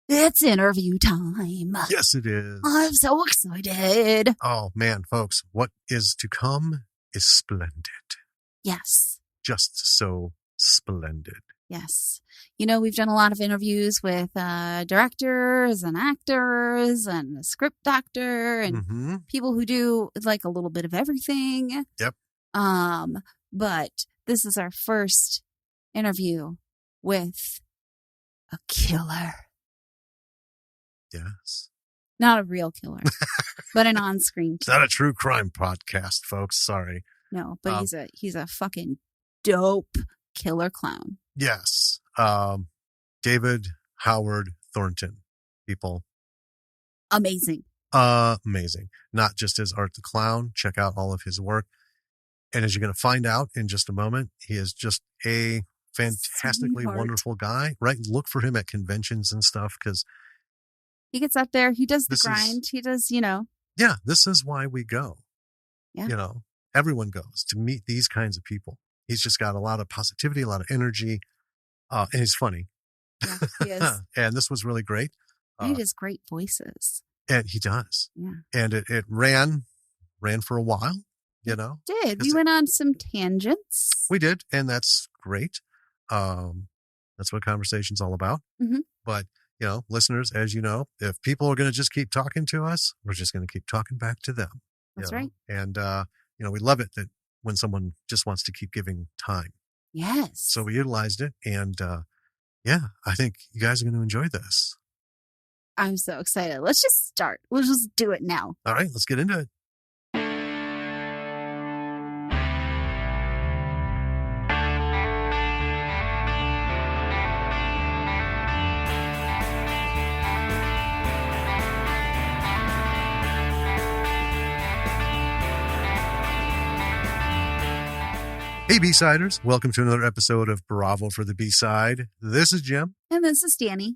It's interview time. Yes, it is. I'm so excited. Oh, man, folks, what is to come is splendid. Yes. Just so splendid. Yes. You know, we've done a lot of interviews with directors and actors and a script doctor and people who do like a little bit of everything. Yep. But this is our first interview with a killer. Yes. Not a real killer, but an on-screen It's not a true crime podcast, folks. Sorry. No, but he's a fucking dope killer clown. Yes. David Howard Thornton, people. Amazing. Amazing. Not just as Art the Clown. Check out all of his work. And as you're going to find out in just a moment, he is just a fantastically wonderful guy, right? Look for him at conventions and stuff because he gets up there. He does the grind. He does, you know. Yeah, this is why we go. Yeah. You know, everyone goes to meet these kinds of people. He's just got a lot of positivity, a lot of energy, and he's funny. Yeah, he is. And this was really great. He does great voices. And he does. Yeah. And it ran for a while, you know. It did. We went on some tangents. We did, and that's great. That's what conversation's all about. Mm-hmm. But, you know, listeners, as you know, if people are going to just keep talking to us, we're just going to keep talking back to them. That's right. And, you know, we love it that when someone just wants to keep giving time. Yes. So we utilized it. And, yeah, I think you guys are going to enjoy this. I'm so excited. Let's just start. We'll just do it now. All right, let's get into it. Hey, B-Siders. Welcome to another episode of Bravo for the B-Side. This is Jim. And this is Danny.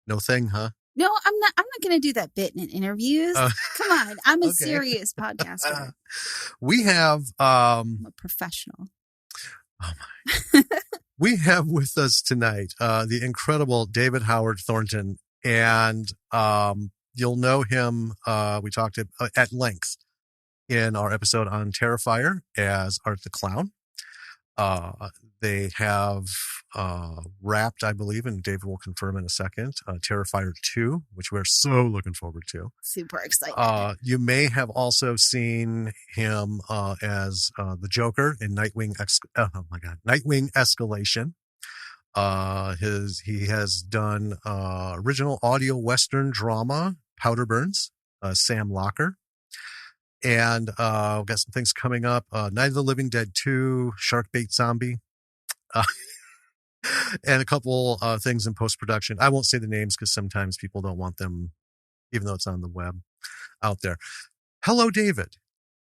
No thing, huh? No, I'm not going to do that bit in interviews. Come on. I'm a serious podcaster. We have... I'm a professional. Oh, my. We have with us tonight the incredible David Howard Thornton. And you'll know him. We talked at length in our episode on Terrifier as Art the Clown. They have wrapped, I believe, and David will confirm in a second, Terrifier 2, which we're so looking forward to. Super excited. You may have also seen him as the Joker in Nightwing Escalation. He has done original audio Western drama, Powder Burns, Sam Locker. And we've got some things coming up. Night of the Living Dead 2, Sharkbait Zombie, and a couple things in post-production. I won't say the names because sometimes people don't want them, even though it's on the web out there. Hello, David.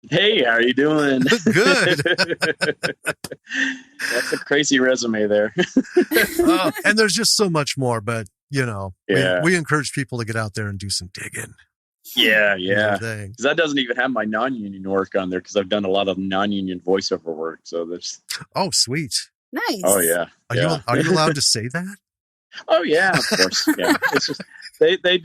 Hey, how are you doing? Good. That's a crazy resume there. And there's just so much more, but, you know, yeah. we encourage people to get out there and do some digging. Yeah. Because that doesn't even have my non-union work on there because I've done a lot of non-union voiceover work. So there's. Oh, sweet. Nice. Oh, yeah. Are you allowed to say that? Oh, yeah, of course. Yeah. It's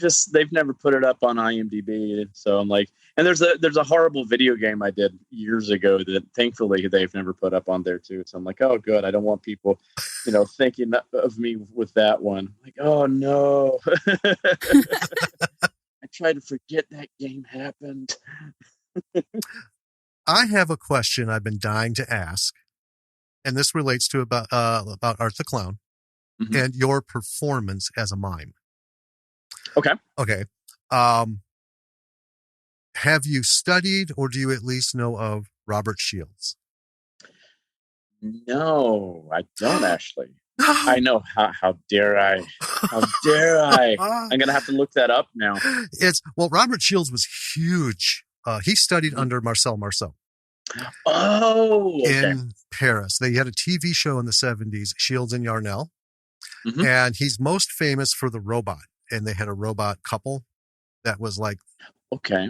just, they've never put it up on IMDb. So I'm like, and there's a horrible video game I did years ago that thankfully they've never put up on there too. So I'm like, oh, good. I don't want people, you know, thinking of me with that one. Like, oh, no. I try to forget that game happened. I have a question I've been dying to ask, and this relates to about Art the Clown and your performance as a mime. Okay. Have you studied, or do you at least know of Robert Shields? No, I don't actually. I know. How dare I? How dare I? I'm going to have to look that up now. Robert Shields was huge. He studied under Marcel Marceau. Oh, okay. In Paris. They had a TV show in the 70s, Shields and Yarnell. And he's most famous for the robot. And they had a robot couple that was like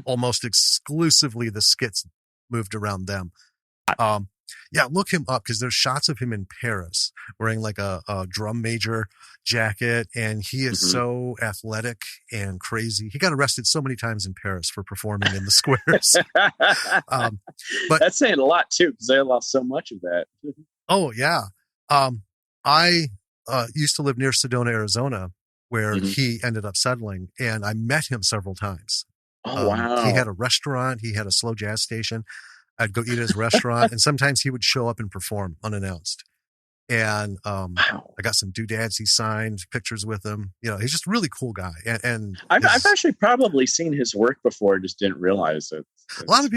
almost exclusively the skits moved around them. Yeah, look him up because there's shots of him in Paris wearing like a drum major jacket, and he is so athletic and crazy. He got arrested so many times in Paris for performing in the squares. But that's saying a lot too, because they lost so much of that. Oh yeah, I used to live near Sedona, Arizona, where he ended up settling, and I met him several times. Oh wow! He had a restaurant. He had a slow jazz station. I'd go eat at his restaurant, and sometimes he would show up and perform unannounced. And I got some doodads he signed, pictures with him. You know, he's just a really cool guy. And I've actually probably seen his work before, just didn't realize it. A lot of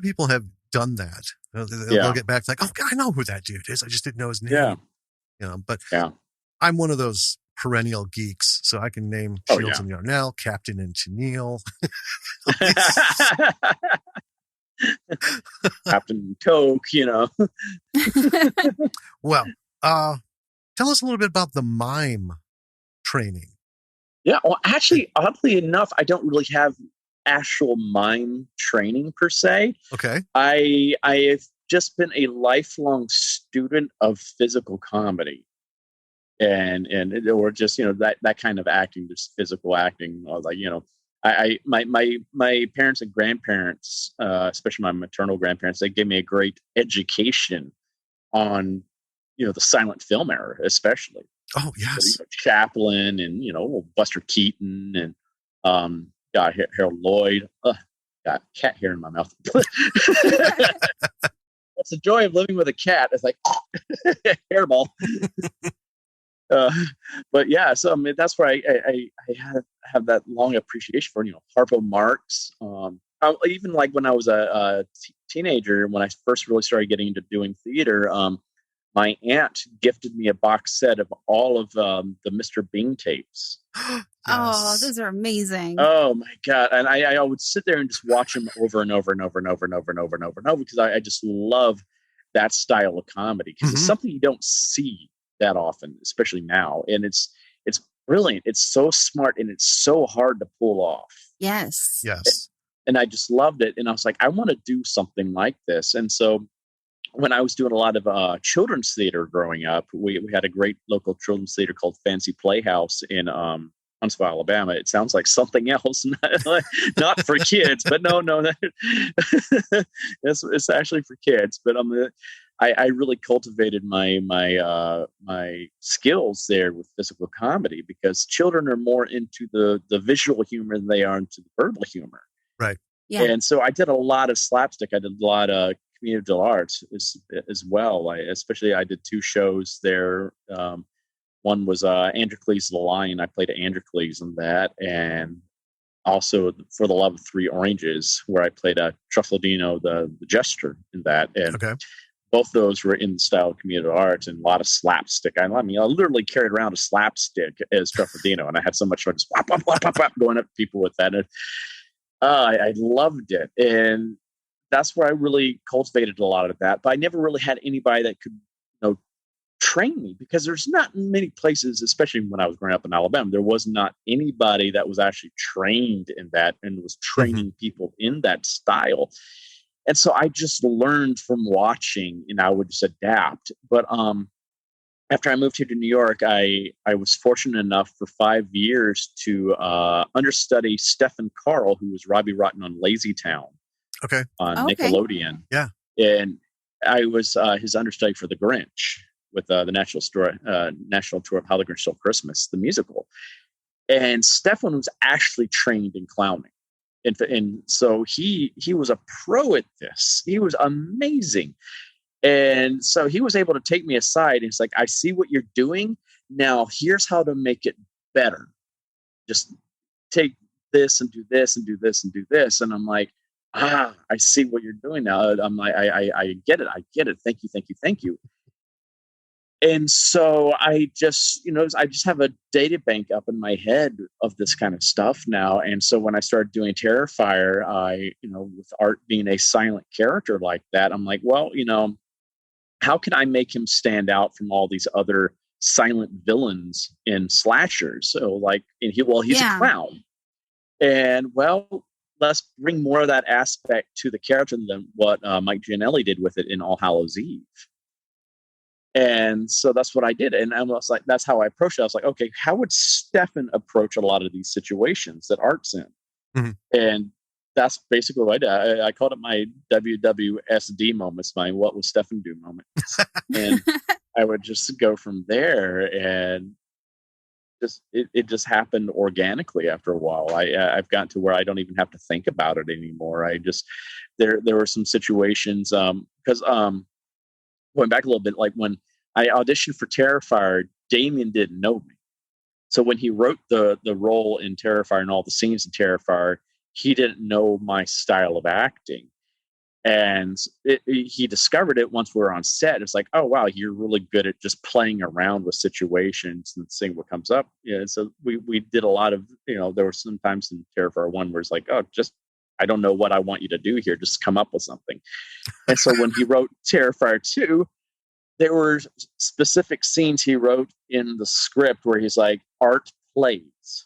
people have done that. They'll get back like, oh, I know who that dude is. I just didn't know his name. Yeah. You know, but I'm one of those perennial geeks, so I can name Shields and Yarnell, Captain and Tennille. Captain Coke, you know. Well, tell us a little bit about the mime training. Yeah, well, actually, oddly enough, I don't really have actual mime training per se. Okay. I have just been a lifelong student of physical comedy. And or just, you know, that kind of acting, just physical acting. Like, you know, my parents and grandparents, especially my maternal grandparents, they gave me a great education on, you know, the silent film era, especially. Oh yes, so, you know, Chaplin and, you know, Buster Keaton and Harold Lloyd. Got cat hair in my mouth. That's the joy of living with a cat. It's like hairball. But yeah, so I mean, that's where I have that long appreciation for, you know, Harpo Marx. Even like when I was a teenager, when I first really started getting into doing theater, my aunt gifted me a box set of all of the Mr. Bing tapes. Yes. Oh, those are amazing. Oh my God. And I would sit there and just watch them over and over and over and over and over and over and over and over, because I just love that style of comedy, because it's something you don't see that often, especially now. And it's brilliant. It's so smart, and it's so hard to pull off. Yes. And I just loved it. And I was like, I want to do something like this. And so when I was doing a lot of children's theater growing up, we had a great local children's theater called Fancy Playhouse in Huntsville, Alabama. It sounds like something else, not for kids, but no, it's actually for kids. But I really cultivated my skills there with physical comedy, because children are more into the visual humor than they are into the verbal humor. Right. Yeah. And so I did a lot of slapstick. I did a lot of community de arts as well. I did 2 shows there. One was Androcles the Lion. I played Androcles in that, and also For the Love of 3 Oranges, where I played Truffaldino the Jester in that. And both those were in the style of community arts, and a lot of slapstick. I mean, I literally carried around a slapstick as Truffaldino, and I had so much fun just whap, whap, whap, whap, whap, going up to people with that. And I loved it. And that's where I really cultivated a lot of that. But I never really had anybody that could, you know, train me, because there's not many places, especially when I was growing up in Alabama, there was not anybody that was actually trained in that and was training people in that style. And so I just learned from watching, and I would just adapt. But after I moved here to New York, I was fortunate enough for 5 years to understudy Stephen Carl, who was Robbie Rotten on Lazy Town. On Nickelodeon. Yeah. And I was his understudy for The Grinch with the national tour of How the Grinch Stole Christmas, the musical. And Stefan was actually trained in clowning. And so he was a pro at this. He was amazing. And so he was able to take me aside, and he's like, I see what you're doing. Now here's how to make it better. Just take this and do this and do this and do this. And I'm like, I see what you're doing now. I'm like, I get it. Thank you. And so I just have a data bank up in my head of this kind of stuff now. And so when I started doing Terrifier, with Art being a silent character like that, I'm like, well, how can I make him stand out from all these other silent villains in slashers? So he's a clown. And well, let's bring more of that aspect to the character than what Mike Giannelli did with it in All Hallows Eve. And so that's what I did. And I was like, that's how I approached it. I was like, okay, how would Stefan approach a lot of these situations that Art's in? Mm-hmm. And that's basically what I did. I called it my WWSD moments, my what will Stefan do moments. And I would just go from there, and it just happened organically after a while. I've gotten to where I don't even have to think about it anymore. I just, there were some situations, because going back a little bit, like when I auditioned for Terrifier, Damien didn't know me. So when he wrote the role in Terrifier and all the scenes in Terrifier, he didn't know my style of acting. And he discovered it once we were on set. It's like, oh, wow, you're really good at just playing around with situations and seeing what comes up. Yeah, so we did a lot of, there were some times in Terrifier 1 where it's like, oh, just, I don't know what I want you to do here. Just come up with something. And so when he wrote Terrifier 2, there were specific scenes he wrote in the script where he's like, Art plays.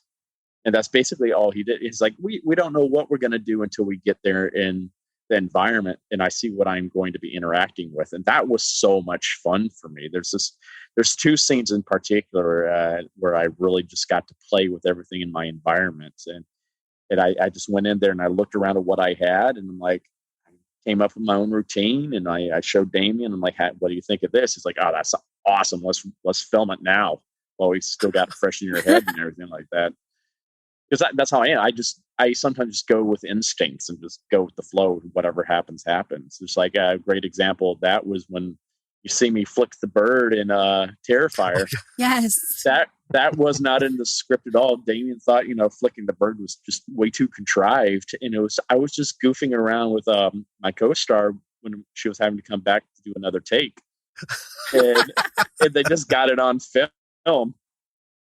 And that's basically all he did. He's like, we don't know what we're going to do until we get there in the environment and I see what I'm going to be interacting with. And that was so much fun for me. There's 2 scenes in particular where I really just got to play with everything in my environment. And I just went in there and I looked around at what I had, and I'm like, I came up with my own routine, and I showed Damien. I'm like, what do you think of this? He's like, oh, that's awesome. Let's film it now while we still got it fresh in your head and everything like that. Because that's how I am. I sometimes just go with instincts and just go with the flow. Whatever happens. Just like a great example of that was when you see me flick the bird in Terrifier. Yes. That was not in the script at all. Damien thought, flicking the bird was just way too contrived. And I was just goofing around with my co-star when she was having to come back to do another take. And they just got it on film.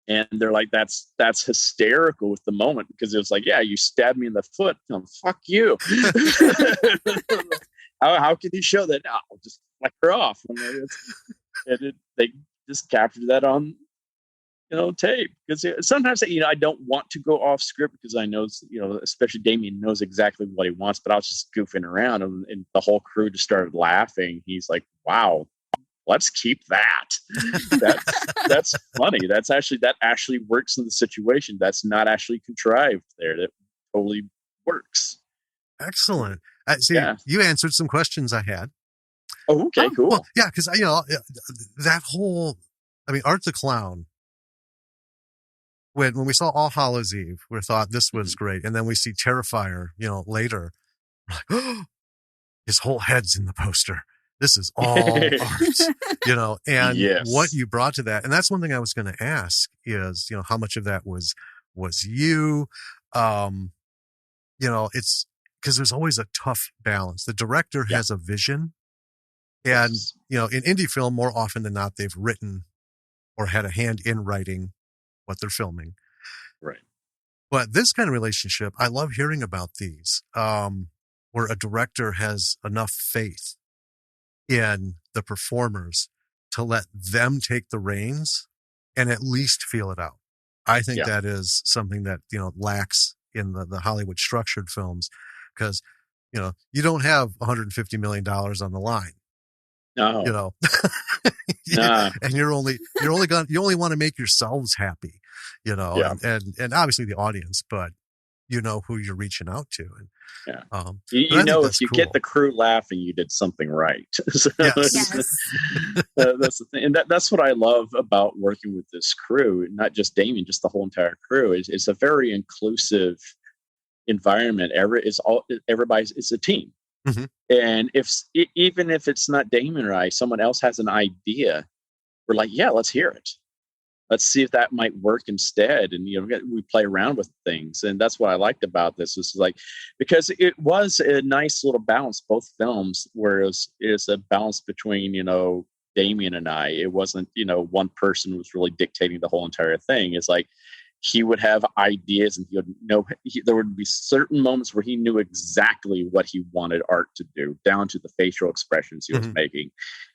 And they're like, that's hysterical with the moment, because it was like, yeah, you stabbed me in the foot. Fuck you. How can you show that? No, just flick her off. And they just captured that on, tape. Because sometimes, I don't want to go off script because I know, especially Damien knows exactly what he wants, but I was just goofing around, and the whole crew just started laughing. He's like, wow. Let's keep that. That's funny. That actually works in the situation. That's not actually contrived there. That totally works. Excellent. See, you answered some questions I had. Oh, okay, cool. Well, yeah, because that whole, Art the Clown. When we saw All Hallows Eve, we thought this was great, and then we see Terrifier, later. We're like, oh, his whole head's in the poster. This is all Art, and yes. What you brought to that. And that's one thing I was going to ask is, how much of that was you? It's because there's always a tough balance. The director has a vision, and, in indie film, more often than not, they've written or had a hand in writing what they're filming. Right. But this kind of relationship, I love hearing about these, where a director has enough faith in the performers to let them take the reins and at least feel it out. I think that is something that, lacks in the Hollywood structured films, because, you don't have $150 million on the line. No. And you only want to make yourselves happy, and obviously the audience, but who you're reaching out to. And, if you get the crew laughing, you did something right. So Yes. That's the thing. And that's what I love about working with this crew, not just Damien, just the whole entire crew. It's a very inclusive environment. It's a team. Mm-hmm. And even if it's not Damien or I, someone else has an idea, we're like, yeah, let's hear it. Let's see if that might work instead. And, we play around with things. And that's what I liked about this. Is like, because it was a nice little balance, both films, where it's a balance between, Damien and I. It wasn't, one person was really dictating the whole entire thing. It's like, he would have ideas, and he would know there would be certain moments where he knew exactly what he wanted Art to do, down to the facial expressions he was making.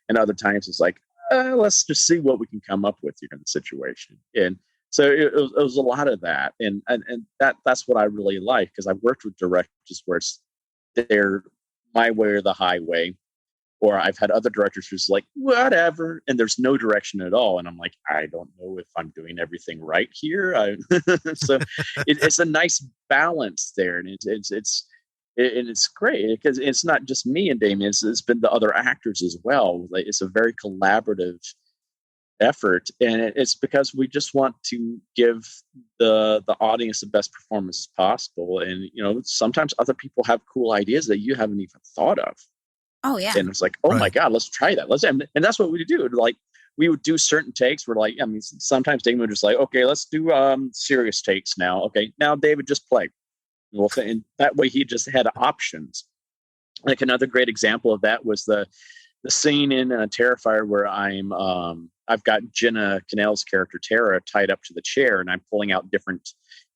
And other times it's like, let's just see what we can come up with here in the situation. And So it was a lot of that, and that's what I really like, because I've worked with directors where they're my way or the highway, or I've had other directors who's like whatever, and there's no direction at all, and I'm like, I don't know if I'm doing everything right here. So it's a nice balance there, and it's great because it's not just me and Damien; it's been the other actors as well. Like, it's a very collaborative effort, and it's because we just want to give the audience the best performance possible. And sometimes other people have cool ideas that you haven't even thought of. Oh yeah. And it's like, oh my God, let's try that. And that's what we do. Like, we would do certain takes. We're like, sometimes Damon would just like, okay, let's do serious takes now. Okay, now David, just play. Well, and that way he just had options. Like, another great example of that was the scene in Terrifier where I've got Jenna Cannell's character Tara tied up to the chair, and I'm pulling out different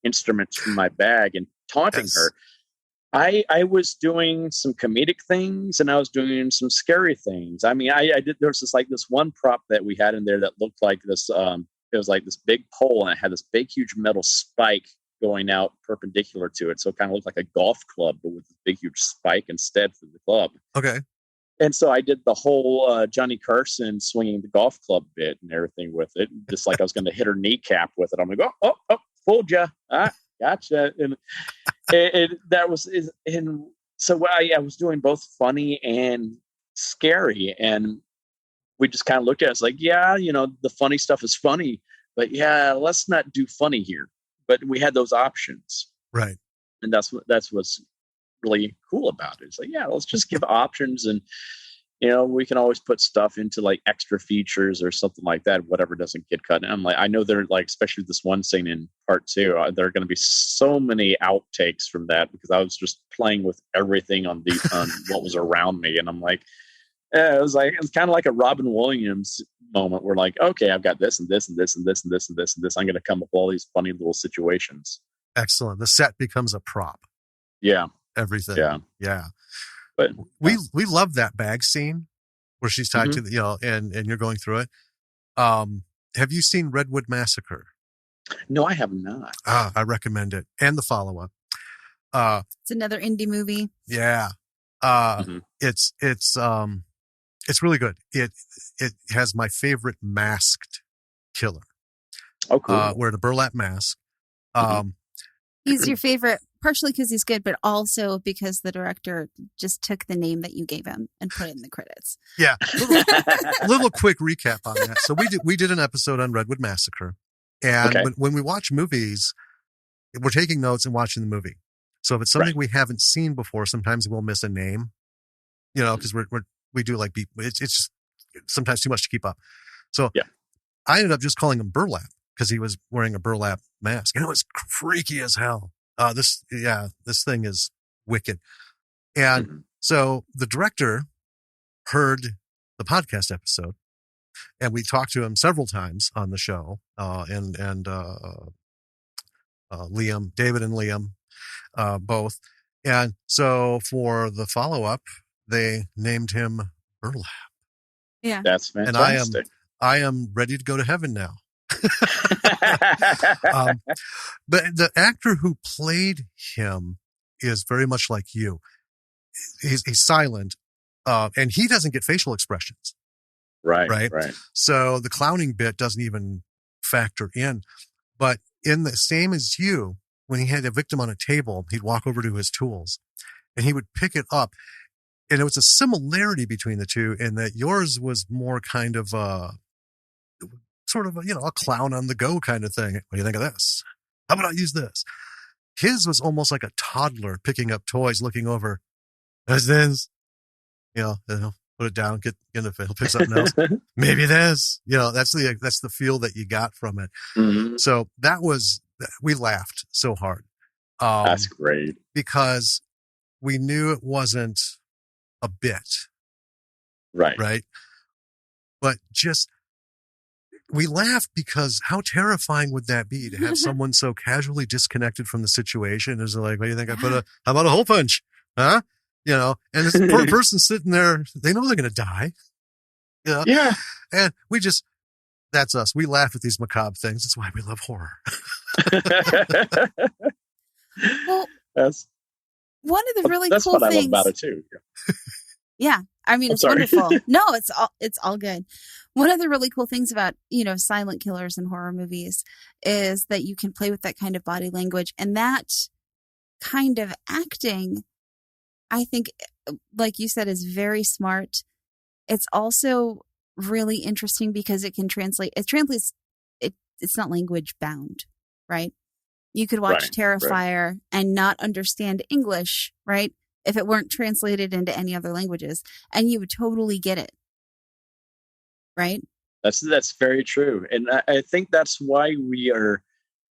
instruments from my bag and taunting her. I was doing some comedic things, and I was doing some scary things. I mean, I did. There was this one prop that we had in there that looked like this. It was like this big pole, and it had this big, huge metal spike going out perpendicular to it. So it kind of looked like a golf club, but with this big, huge spike instead for the club. Okay. And so I did the whole Johnny Carson swinging the golf club bit and everything with it, just like I was going to hit her kneecap with it. I'm like, oh, fooled ya. Gotcha. And that was, and so I was doing both funny and scary. And we just kind of looked at it. It's like, yeah, the funny stuff is funny, but yeah, let's not do funny here. But we had those options. Right. And that's what's really cool about it. It's like, yeah, let's just give options, and we can always put stuff into like extra features or something like that, whatever doesn't get cut. And I'm like, I know they're like, especially this one scene in part 2, there are going to be so many outtakes from that, because I was just playing with everything on what was around me. And I'm like, it's kind of like a Robin Williams moment where, like, okay, I've got this and this and this and this and this and this and this. I'm going to come up with all these funny little situations. Excellent. The set becomes a prop. Yeah. Everything. Yeah. But we love that bag scene where she's tied to the, and you're going through it. Have you seen Redwood Massacre? No, I have not. I recommend it. And the follow-up. It's another indie movie. Yeah. It's really good. It has my favorite masked killer. Oh, cool. Wearing a burlap mask. He's your favorite, partially because he's good, but also because the director just took the name that you gave him and put it in the credits. Yeah. Little quick recap on that. So we did an episode on Redwood Massacre. And when we watch movies, we're taking notes and watching the movie. So if it's something we haven't seen before, sometimes we'll miss a name, because we do like it's just sometimes too much to keep up. So I ended up just calling him Burlap because he was wearing a burlap mask, and it was freaky as hell. This thing is wicked. And so the director heard the podcast episode, and we talked to him several times on the show, and Liam, David and Liam, both. And so for the follow-up, they named him Burlap. Yeah. That's fantastic. And I am ready to go to heaven now. But the actor who played him is very much like you. He's silent, and he doesn't get facial expressions. Right. So the clowning bit doesn't even factor in. But in the same as you, when he had a victim on a table, he'd walk over to his tools and he would pick it up. And it was a similarity between the two in that yours was more kind of a clown on the go kind of thing. What do you think of this? How about I use this? His was almost like a toddler picking up toys, looking over. What's this? Put it down, get in the field, pick something else. Maybe this. That's the feel that you got from it. Mm-hmm. So we laughed so hard. That's great. Because we knew it wasn't a bit. Right. But we laughed because how terrifying would that be to have someone so casually disconnected from the situation? Is like, what do you think? How about a hole punch? Huh? And this poor person sitting there, they know they're going to die. Yeah. And we just That's us. We laugh at these macabre things. That's why we love horror. Well, that's one of the really that's cool what things I love about it too. Yeah. I mean, it's wonderful. No, it's all good. One of the really cool things about, silent killers in horror movies is that you can play with that kind of body language, and that kind of acting, I think, like you said, is very smart. It's also really interesting because it translates, it's not language bound, right? You could watch Terrifier and not understand English, right? If it weren't translated into any other languages, and you would totally get it. Right? That's very true. And I think that's why we are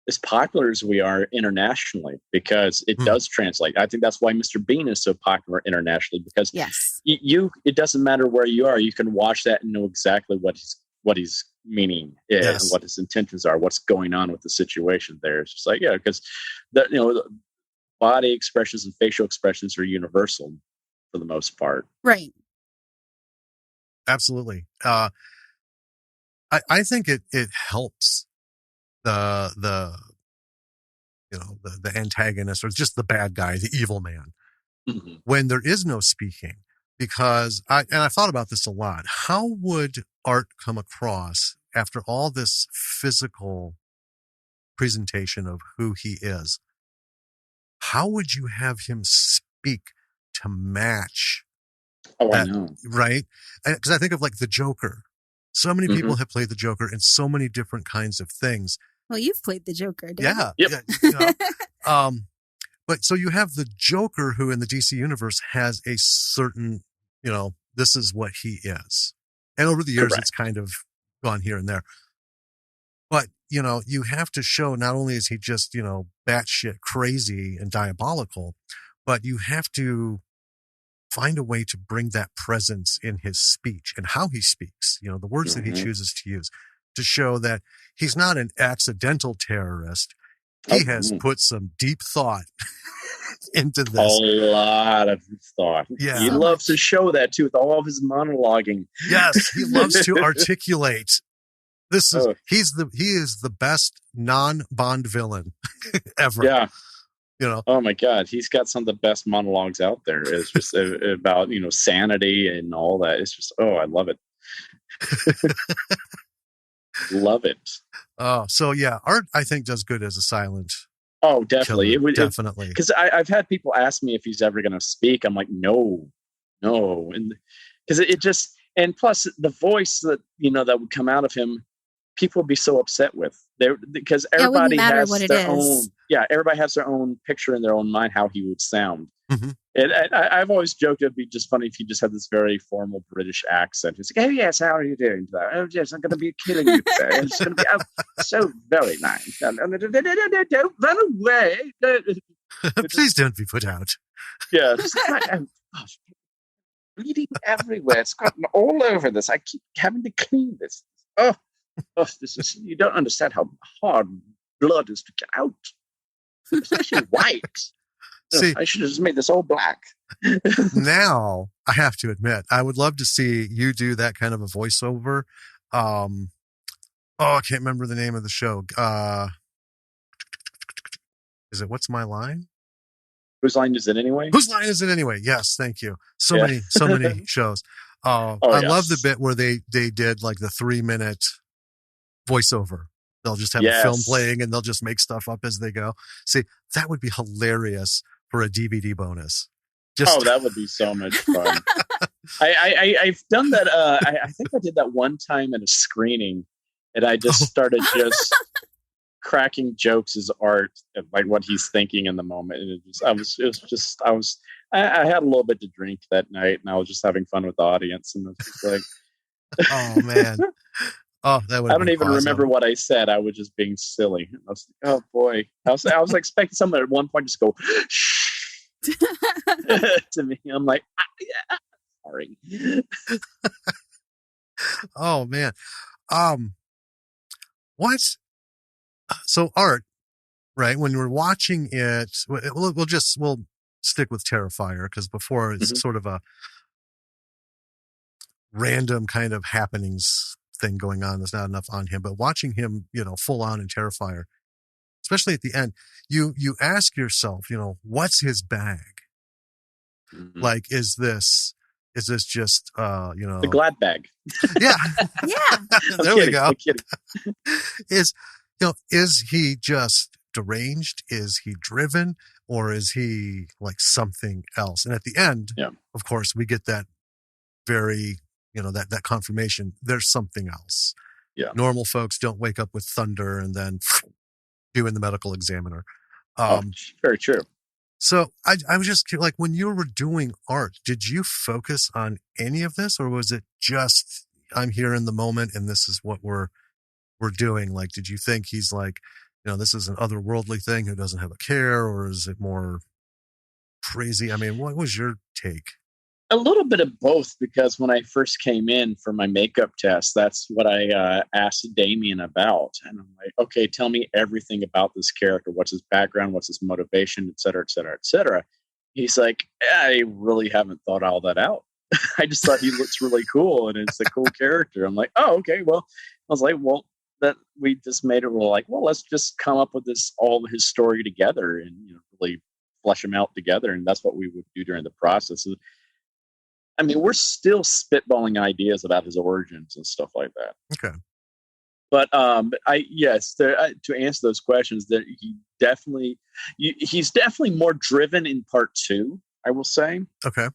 as popular as we are internationally, because it does translate. I think that's why Mr. Bean is so popular internationally, because it doesn't matter where you are, you can watch that and know exactly what he's meaning and what his intentions are, what's going on with the situation there. It's just like, because the body expressions and facial expressions are universal for the most part. Right. Absolutely. I think it helps the antagonist, or just the bad guy, the evil man, when there is no speaking, because I thought about this a lot. How would Art come across after all this physical presentation of who he is? How would you have him speak to match that, I know. right? Because I think of like the Joker. So many people have played the Joker in so many different kinds of things. Well, you've played the Joker, David. Yep. Yeah. But so you have the Joker, who in the DC universe has a certain, this is what he is. And over the years, it's kind of gone here and there. But, you have to show not only is he just, batshit crazy and diabolical, but you have to find a way to bring that presence in his speech and how he speaks, the words that he chooses to use, to show that he's not an accidental terrorist. He has put some deep thought into this. A lot of thought. Yeah. He loves to show that too, with all of his monologuing. Yes, he loves to articulate. He is the best non-Bond villain ever. Yeah. Oh my God, he's got some of the best monologues out there. It's just about sanity and all that. It's just I love it. Love it. Oh, so yeah, Art I think does good as a silent. Oh, definitely, definitely. Because I've had people ask me if he's ever going to speak. I'm like, no, and because it just, and plus the voice that that would come out of him, people would be so upset with because everybody has their own. Yeah, everybody has their own picture in their own mind how he would sound. And I've always joked it'd be just funny if he just had this very formal British accent. He's like, "Oh yes, how are you doing today? Oh yes, I'm going to be killing you today. It's going to be so very nice. Don't run away. Please don't be put out." Yeah, just gosh, bleeding everywhere. It's gotten all over this. I keep having to clean this. Oh, this is, you don't understand how hard blood is to get out, especially white. See, I should have just made this all black. Now, I have to admit, I would love to see you do that kind of a voiceover. I can't remember the name of the show. Is it What's My Line? Whose Line Is It Anyway? Whose Line Is It Anyway? Yes, thank you. So many shows. I love the bit where they did like the 3-minute voiceover. They'll just have a film playing and they'll just make stuff up as they go. See, that would be hilarious for a DVD bonus. That would be so much fun. I've done that. I think I did that one time at a screening, and I just started just cracking jokes as Art, like what he's thinking in the moment. And I had a little bit to drink that night, and I was just having fun with the audience, and it was just like, oh man. Oh, that would. I don't even remember what I said. I was just being silly. I was like, oh boy. I was expecting someone at one point just go shh to me. I'm like, yeah, sorry. Oh man. What? So Art, right? When we're watching it, we'll stick with Terrifier, because before it's sort of a random kind of happenings thing going on. There's not enough on him. But watching him, full on in Terrifier, especially at the end, you ask yourself, what's his bag? Mm-hmm. Like, is this just the glad bag? Yeah. Yeah. There we go. Is he just deranged? Is he driven? Or is he like something else? And at the end, of course, we get that very, that confirmation. There's something else. Yeah. Normal folks don't wake up with thunder and then doing the medical examiner. Very true. So I was just like, when you were doing art, did you focus on any of this, or was it just, I'm here in the moment and this is what we're doing? Like, did you think he's like, this is an otherworldly thing who doesn't have a care, or is it more crazy? I mean, what was your take? A little bit of both, because when I first came in for my makeup test, that's what I asked Damien about. And I'm like, okay, tell me everything about this character. What's his background? What's his motivation, et cetera, et cetera, et cetera. He's like, I really haven't thought all that out. I just thought he looks really cool and it's a cool character. I'm like, oh, okay. Well, I was like, well, that we just made it. We're like, well, let's just come up with all his story together and really flesh him out together. And that's what we would do during the process. I mean, we're still spitballing ideas about his origins and stuff like that. Okay. But to answer those questions, that he's definitely more driven in part 2, I will say. Okay.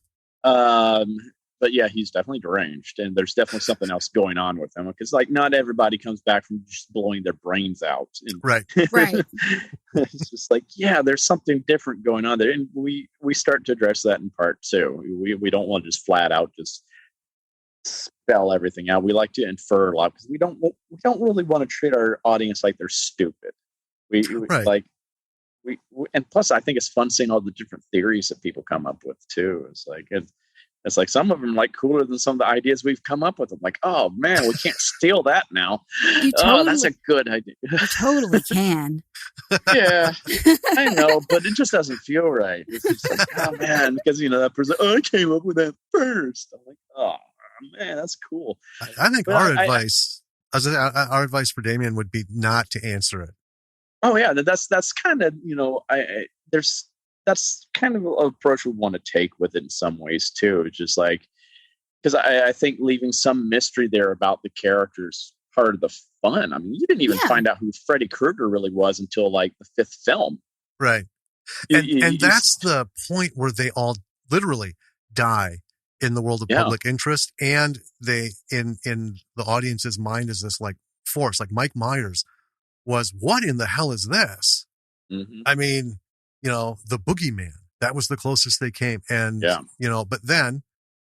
But yeah, he's definitely deranged, and there's definitely something else going on with him, because like not everybody comes back from just blowing their brains out. And, right. It's just like, yeah, there's something different going on there, and we start to address that in part 2. We don't want to just flat out just spell everything out. We like to infer a lot, because we don't really want to treat our audience like they're stupid. We and plus I think it's fun seeing all the different theories that people come up with too. It's like some of them like cooler than some of the ideas we've come up with. I'm like, oh man, we can't steal that now. That's a good idea. You totally can. Yeah, I know, but it just doesn't feel right. It's just like, oh man, because that person, I came up with that first. I'm like, oh man, that's cool. I think our advice for Damien would be not to answer it. Oh yeah, that's kind of that's kind of an approach we want to take with it in some ways too. It's just like, because I think leaving some mystery there about the characters part of the fun. I mean, you didn't even find out who Freddy Krueger really was until like the 5th film. Right. And that's the point where they all literally die in the world of public interest. And they, in the audience's mind, is this like force, like Mike Myers was, what in the hell is this? Mm-hmm. I mean, the boogeyman, that was the closest they came. And, but then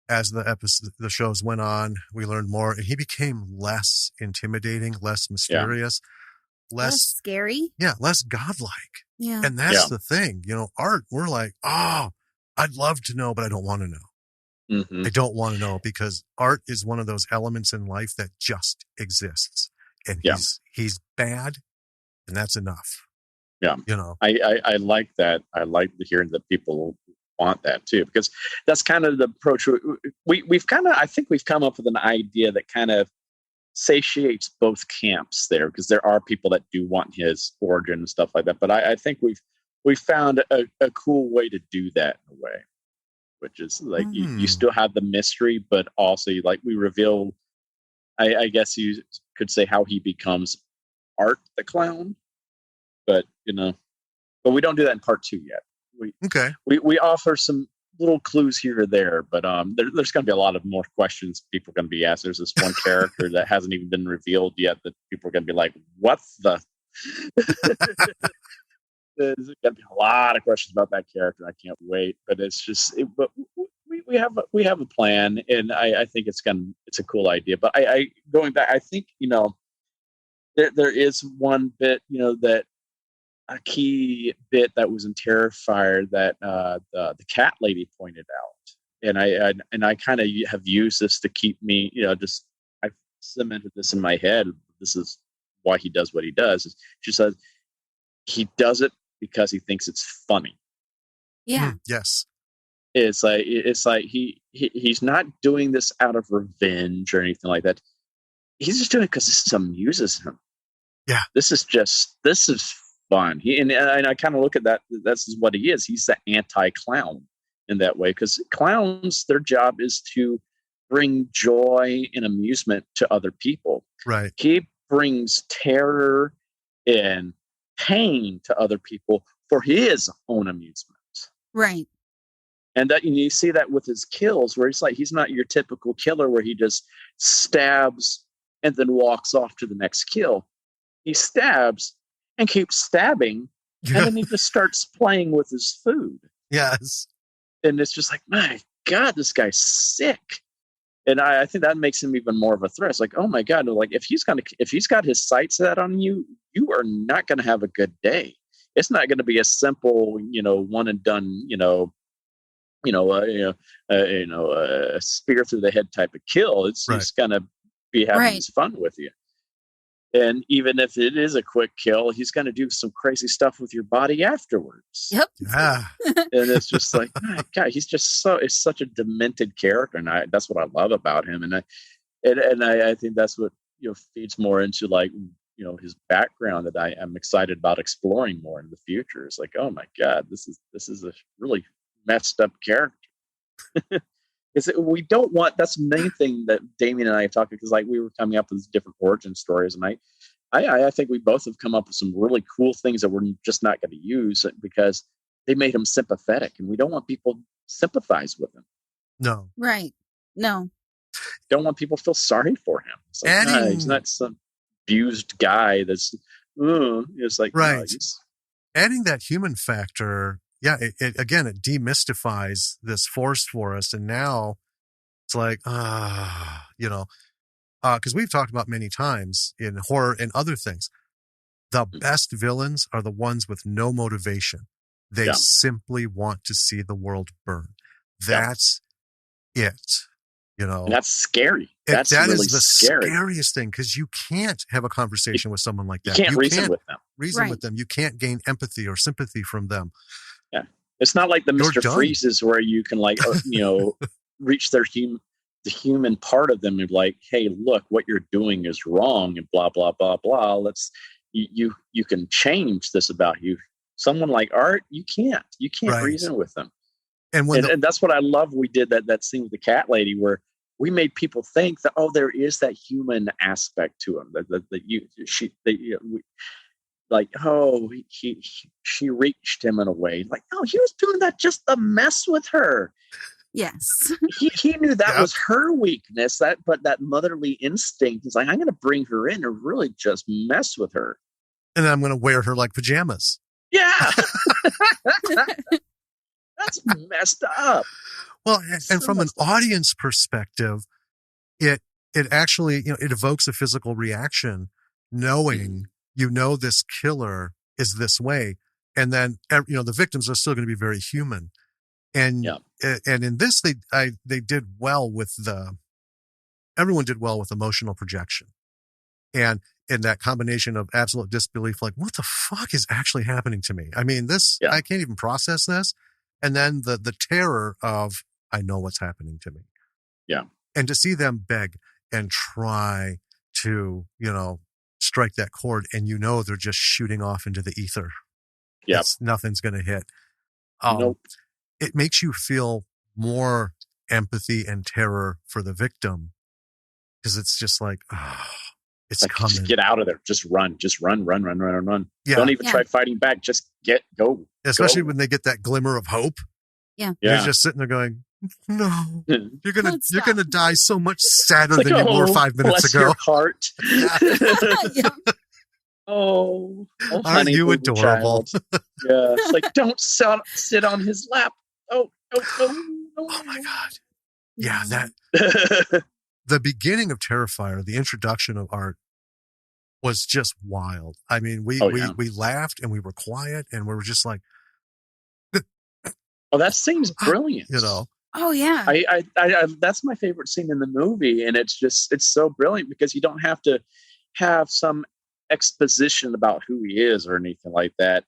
as the shows went on, we learned more, and he became less intimidating, less mysterious, less scary. Yeah. Less godlike. Yeah. And that's the thing, art, we're like, oh, I'd love to know, but I don't want to know. Mm-hmm. I don't want to know, because art is one of those elements in life that just exists, and he's bad, and that's enough. Yeah. I like that. I like hearing that people want that too, because that's kind of the approach we've kind of, I think we've come up with an idea that kind of satiates both camps there, because there are people that do want his origin and stuff like that. But I think we've found a cool way to do that in a way, which is like you still have the mystery, but also like we reveal, I guess you could say, how he becomes Art the Clown. But we don't do that in part 2 yet. We offer some little clues here or there, but there's going to be a lot of more questions people are going to be asked. There's this one character that hasn't even been revealed yet that people are going to be like, what the? There's going to be a lot of questions about that character. I can't wait, but it's just, but we have a plan, and I think it's a cool idea. But I going back, I think there is one bit that. A key bit that was in Terrifier that the cat lady pointed out, and I kind of have used this to keep me, I've cemented this in my head. This is why he does what he does. She says he does it because he thinks it's funny. Yeah. Yes. It's like he's not doing this out of revenge or anything like that. he's just doing it because this amuses him. Yeah. This is fun. And I kind of look at that. That's what he is. He's the anti-clown in that way, because clowns, their job is to bring joy and amusement to other people. Right. He brings terror and pain to other people for his own amusement. Right. And that you see that with his kills, where he's not your typical killer where he just stabs and then walks off to the next kill. He stabs and keeps stabbing, and then he just starts playing with his food. Yes. And it's just like, my God, this guy's sick. And I think that makes him even more of a threat. It's like, oh my God, like if he's got his sights set on you, you are not going to have a good day. It's not going to be a simple, one and done, a spear through the head type of kill. He's going to be having his fun with you. And even if it is a quick kill, he's going to do some crazy stuff with your body afterwards. Yep. Yeah. And it's just like, oh, God, he's just it's such a demented character. And that's what I love about him. And I think that's what, feeds more into like, his background that I am excited about exploring more in the future. It's like, oh my God, this is a really messed up character. We don't want, that's the main thing that Damien and I have talked, because like we were coming up with different origin stories, and I think we both have come up with some really cool things that we're just not going to use because they made him sympathetic, and we don't want people sympathize with him. No. Right. No. Don't want people to feel sorry for him. It's like, he's not some abused guy that's it's like, right. Adding that human factor, yeah, it demystifies this force for us. And now it's like, because we've talked about many times in horror and other things, the best villains are the ones with no motivation. They simply want to see the world burn. That's it. And that's scary. That really is the scary. Scariest thing, because you can't have a conversation with someone like that. You can't reason with them. With them. You can't gain empathy or sympathy from them. Yeah. It's not like the Mr. Freezes where you can like, reach the human part of them and be like, hey, look, what you're doing is wrong and blah, blah, blah, blah. You can change this about you. Someone like Art, you can't reason with them. And that's what I love. We did that scene with the cat lady where we made people think that, there is that human aspect to him she reached him in a way like, no, he was doing that just to mess with her. Yes. he knew that was her weakness, but that motherly instinct is like, I'm going to bring her in and really just mess with her. And then I'm going to wear her like pajamas. Yeah. That's messed up. Well, and from an audience perspective, it actually, it evokes a physical reaction knowing, this killer is this way. And then, the victims are still going to be very human. And, and in this, they did well with everyone did well with emotional projection. And in that combination of absolute disbelief, like, what the fuck is actually happening to me? I mean, I can't even process this. And then the terror of, I know what's happening to me. Yeah. And to see them beg and try to, strike that chord, and they're just shooting off into the ether. Yeah. Nothing's going to hit. Nope. It makes you feel more empathy and terror for the victim, because it's just like, it's like, coming. Just get out of there. Just run. Run. Yeah. Don't even try fighting back. Just go. Especially when they get that glimmer of hope. Yeah. They're just sitting there going, no, you're gonna die so much sadder than you were 5 minutes bless ago. Your heart. Yeah. Oh, aren't honey, you adorable? Yeah, it's like, don't sit on his lap. Oh my God. Yeah, that the beginning of Terrifier, the introduction of Art, was just wild. I mean, we laughed and we were quiet and we were just like, oh, that scene's brilliant. Oh yeah. I that's my favorite scene in the movie, and it's so brilliant because you don't have to have some exposition about who he is or anything like that.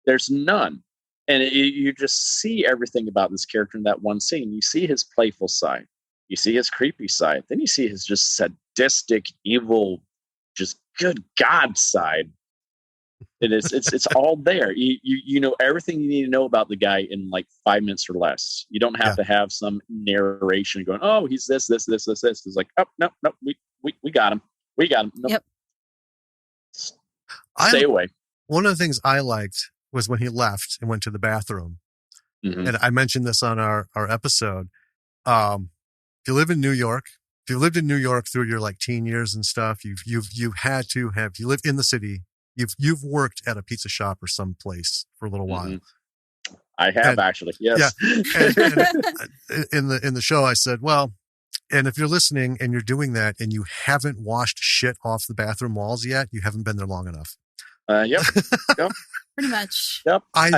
There's none. And you just see everything about this character in that one scene. You see his playful side. You see his creepy side. Then you see his just sadistic, evil, just good God side. It's all there. You know everything you need to know about the guy in like 5 minutes or less. You don't have to have some narration going, oh, he's this. It's like, oh, no, we got him. We got him. Nope. Yep. Stay away. One of the things I liked was when he left and went to the bathroom. Mm-hmm. And I mentioned this on our episode. If you live in New York, if you lived in New York through your like teen years and stuff, you've had to have, you live in the city, you've worked at a pizza shop or some place for a little while. I have actually. Yes. Yeah. And in the show, I said, well, and if you're listening and you're doing that and you haven't washed shit off the bathroom walls yet, you haven't been there long enough. Yep. Pretty much. Yep. I've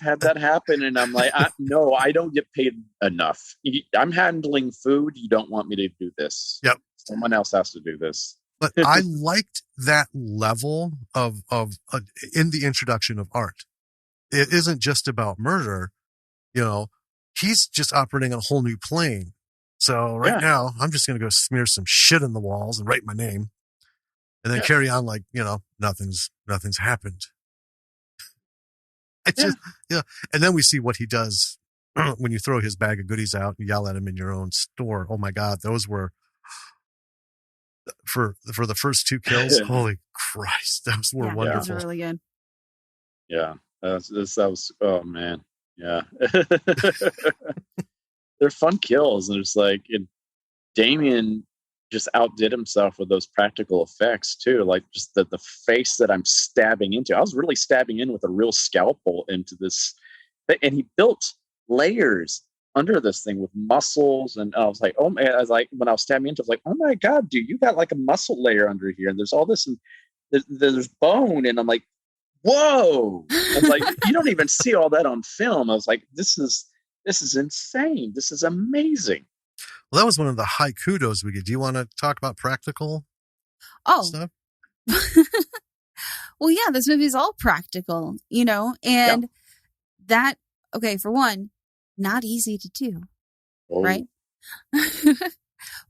had that happen, and I'm like, no, I don't get paid enough. I'm handling food. You don't want me to do this. Yep. Someone else has to do this. But I liked that level of in the introduction of Art. It isn't just about murder. You know, he's just operating on a whole new plane. So now I'm just going to go smear some shit in the walls and write my name and then carry on like, you know, nothing's happened. It's just, And then we see what he does when you throw his bag of goodies out and yell at him in your own store. Oh my God. Those were for the first 2 kills. Holy Christ. Those were wonderful. Those were really good. Yeah. That was, oh man. Yeah. They're fun kills. And it's like, Damien just outdid himself with those practical effects too. Like just the face that I'm stabbing into. I was really stabbing in with a real scalpel into this. And he built layers under this thing with muscles. And I was like, oh man, when I was stabbing into it, I was like, oh my God, dude, you got like a muscle layer under here. And there's all this, and there's bone. And I'm like, whoa. I was like, you don't even see all that on film. I was like, this is insane. This is amazing. Well, that was one of the high kudos we get. Do you want to talk about practical stuff? Well, yeah, this movie is all practical, you know, and that, okay, for one, not easy to do, right?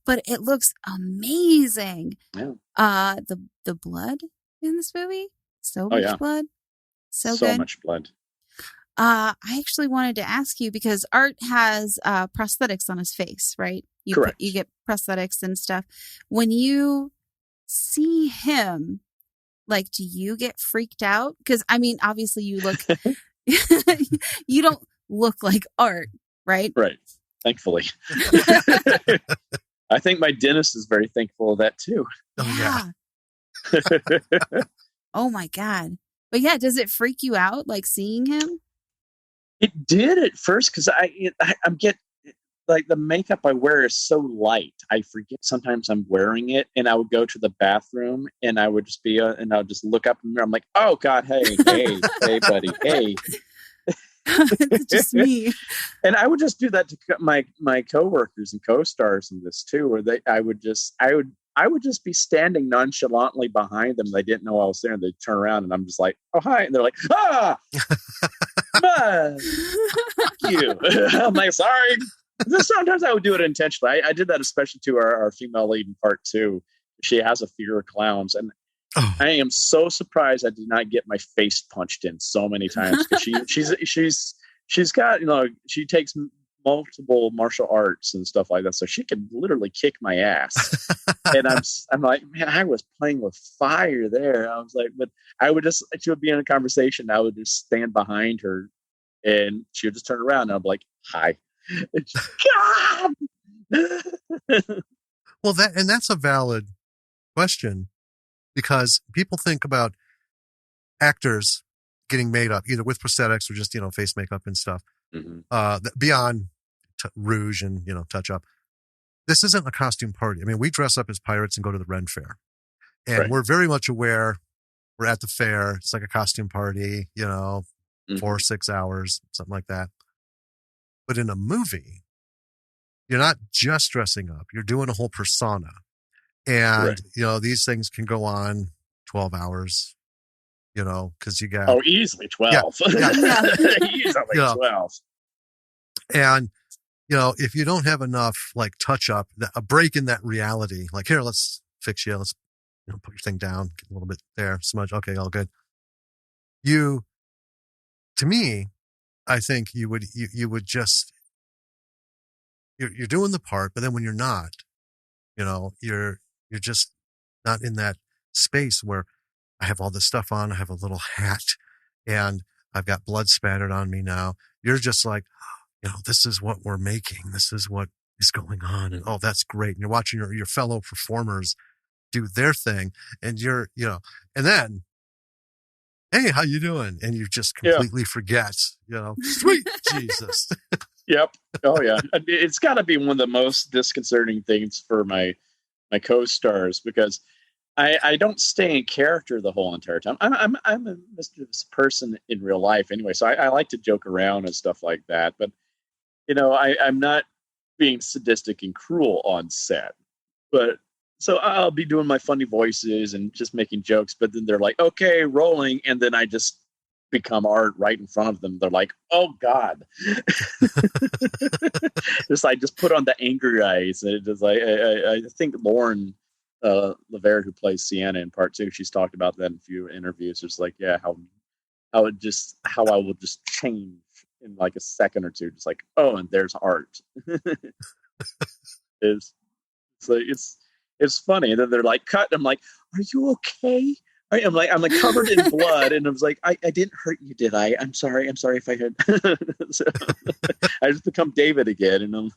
But it looks amazing. Yeah. The blood in this movie, so much blood. So good. Much blood. I actually wanted to ask you, because Art has prosthetics on his face, right? Correct. You get prosthetics and stuff. When you see him, like, do you get freaked out? Because, I mean, obviously you look, you don't look like Art, right? Right. Thankfully. I think my dentist is very thankful of that too. Yeah. Oh my God. But yeah, does it freak you out, like seeing him? It did at first, because I'm like, the makeup I wear is so light. I forget sometimes I'm wearing it, and I would go to the bathroom and I would just and I'll just look up in the mirror. I'm like, oh God, hey, buddy, hey. It's just me. And I would just do that to my coworkers and co-stars in this too, where I would just be standing nonchalantly behind them. They didn't know I was there, and they'd turn around, and I'm just like, oh, hi. And they're like, fuck you. I'm like, sorry. Sometimes I would do it intentionally. I did that especially to our female lead in part 2. She has a fear of clowns. And I am so surprised I did not get my face punched in so many times. She's got, you know, she takes multiple martial arts and stuff like that, so she could literally kick my ass. And I'm like, man, I was playing with fire there. I was like, but she would be in a conversation, I would just stand behind her, and she would just turn around, and I'd be like, hi. God! Well, that's a valid question, because people think about actors getting made up either with prosthetics or just, you know, face makeup and stuff. Beyond rouge and, you know, touch up. This isn't a costume party. I mean, we dress up as pirates and go to the Ren Fair, and we're very much aware we're at the fair. It's like a costume party, you know, 4 or 6 hours, something like that. But in a movie, you're not just dressing up. You're doing a whole persona. And, you know, these things can go on 12 hours, you know, because you got... Oh, easily 12. Yeah. Easily 12. And, if you don't have enough like touch up, a break in that reality, like here, let's fix you. Let's, put your thing down, get a little bit there, smudge. Okay. All good. To me, I think you would just, you're doing the part, but then when you're not, you're just not in that space where I have all this stuff on. I have a little hat and I've got blood spattered on me now. You're just like, this is what we're making. This is what is going on. And, oh, that's great. And you're watching your fellow performers do their thing. And you're, and then, hey, how you doing? And you just completely forget, sweet Jesus. Yep. Oh, yeah. It's got to be one of the most disconcerting things for my co-stars, because I don't stay in character the whole entire time. I'm a mischievous person in real life anyway, so I like to joke around and stuff like that. But I'm not being sadistic and cruel on set. But so I'll be doing my funny voices and just making jokes. But then they're like, "Okay, rolling," and then I just become art right in front of them. They're like, "Oh God!" I just put on the angry eyes. And it just like I think Lauren Laverne, who plays Sienna in part 2, she's talked about that in a few interviews. It's like, how I will just change in like a second or two, just like, oh, and there's art. It's funny. And then they're like, cut. I'm like, are you okay? I'm like covered in blood, and I was like, I didn't hurt you, did I? I'm sorry if I had. So, I just become David again, and I'm.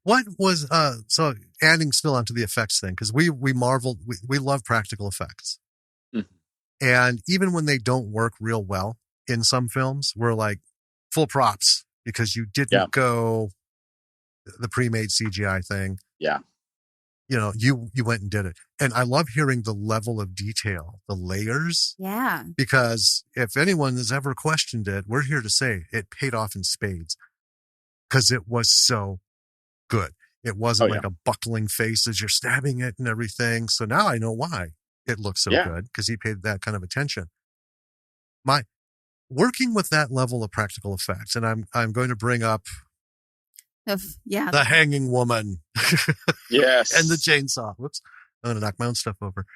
What was so adding still onto the effects thing, because we marveled, we love practical effects, and even when they don't work real well in some films, we're like full props because you didn't go the pre-made CGI thing. Yeah. You went and did it. And I love hearing the level of detail, the layers. Yeah. Because if anyone has ever questioned it, we're here to say it paid off in spades, because it was so good. It wasn't a buckling face as you're stabbing it and everything. So now I know why it looks so good, because he paid that kind of attention. Working with that level of practical effects, and I'm going to bring up the hanging woman. Yes. And the chainsaw. Whoops. I'm going to knock my own stuff over.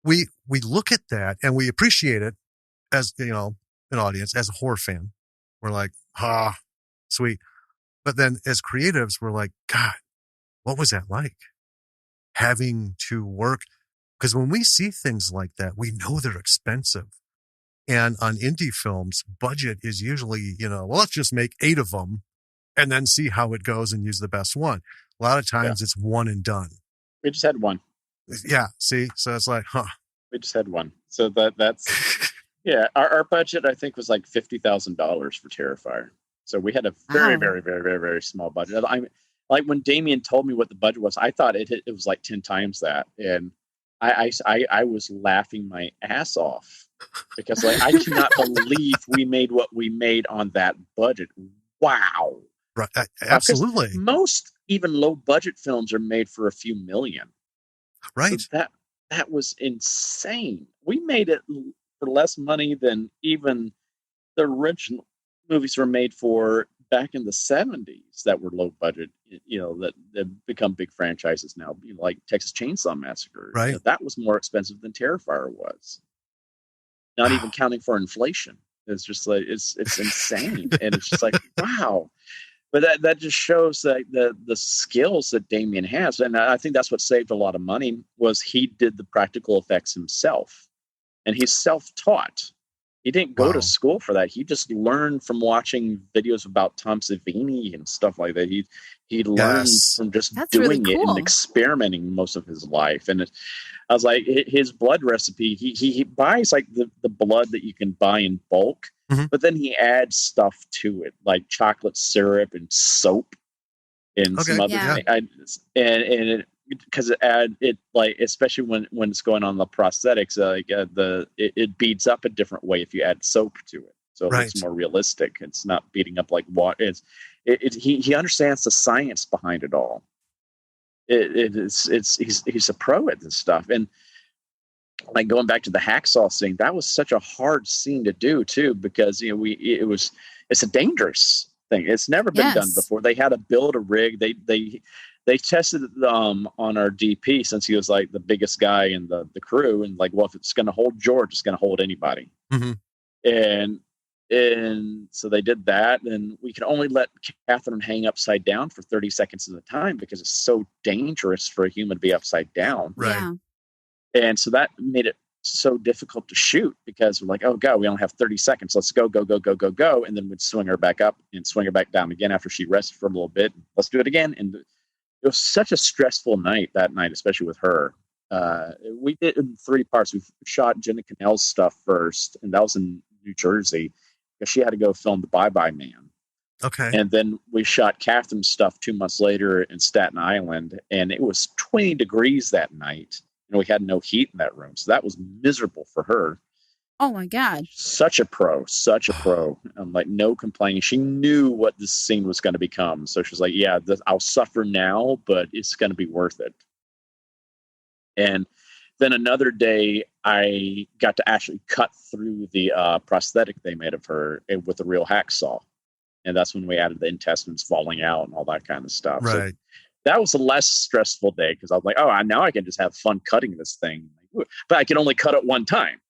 We look at that and we appreciate it as, an audience, as a horror fan. We're like, sweet. But then as creatives, we're like, God, what was that like? Having to work. Because when we see things like that, we know they're expensive. And on indie films, budget is usually, let's just make 8 of them and then see how it goes and use the best one. A lot of times it's one and done. We just had one. Yeah. See? So it's like, We just had one. So that's, our budget, I think, was like $50,000 for Terrifier. So we had a very, very, very, very, very small budget. Like when Damien told me what the budget was, I thought it was like 10 times that. And I was laughing my ass off. Because I cannot believe we made what we made on that budget. Wow. Right. Absolutely. Most even low budget films are made for a few million. Right. So that was insane. We made it for less money than even the original movies were made for back in the 70s that were low budget, that become big franchises now, like Texas Chainsaw Massacre. Right. That was more expensive than Terrifier was. Not even counting for inflation. It's just like, it's insane. And it's just like, wow. But that just shows that the skills that Damien has. And I think that's what saved a lot of money, was he did the practical effects himself. And he's self-taught. He didn't go to school for that. He just learned from watching videos about Tom Savini and stuff like that. He learned from just doing it and experimenting most of his life. And I was like, his blood recipe, he buys like the blood that you can buy in bulk, but then he adds stuff to it, like chocolate syrup and soap and some other things. And because it like, especially when it's going on the prosthetics, it beads up a different way if you add soap to it, so it's more realistic. It's not beating up like water. He understands the science behind it all. He's a pro at this stuff. And like going back to the hacksaw scene, that was such a hard scene to do too, because it was it's a dangerous thing. It's never been done Yes. before. They had to build a rig. They tested it on our DP, since he was like the biggest guy in the crew, and like, well, if it's going to hold George, it's going to hold anybody. Mm-hmm. And so they did that, and we could only let Catherine hang upside down for 30 seconds at a time because it's so dangerous for a human to be upside down. Right. Yeah. And so that made it so difficult to shoot, because we're like, oh God, we only have 30 seconds. Let's go. And then we'd swing her back up and swing her back down again after she rested for a little bit. Let's do it again. And it was such a stressful night that night, especially with her. We did in 3 parts. We shot Jenna Cannell's stuff first, and that was in New Jersey, because she had to go film The Bye-Bye Man. Okay. And then we shot Catherine's stuff 2 months later in Staten Island, and it was 20 degrees that night. And we had no heat in that room. So that was miserable for her. Oh my God. Such a pro. I'm like, no complaining. She knew what this scene was going to become. So she's like, yeah, I'll suffer now, but it's going to be worth it. And then another day, I got to actually cut through the prosthetic they made of her with a real hacksaw. And that's when we added the intestines falling out and all that kind of stuff. Right. So that was a less stressful day, because I was like, oh, now I can just have fun cutting this thing. But I can only cut it one time.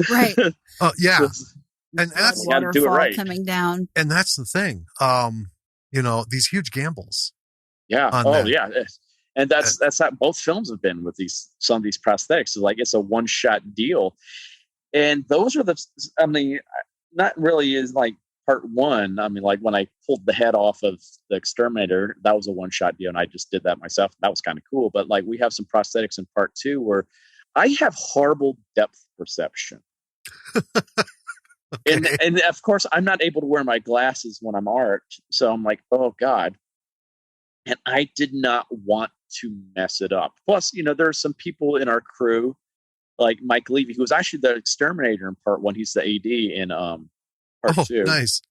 Right. Oh, yeah. So, And that's gotta do it right. Coming down. And that's the thing. These huge gambles. Yeah. On Oh, that. yeah. And that's how both films have been with some of these prosthetics. So like, it's a one-shot deal. And those are not really is like part one. I mean, like when I pulled the head off of the exterminator, that was a one-shot deal, and I just did that myself. That was kind of cool. But like, we have some prosthetics in part 2 where I have horrible depth perception. Okay. And of course, I'm not able to wear my glasses when I'm art. So I'm like, oh God. And I did not want to mess it up. Plus, there are some people in our crew, like Mike Levy, who was actually the exterminator in part 1. He's the AD in part 2. Nice.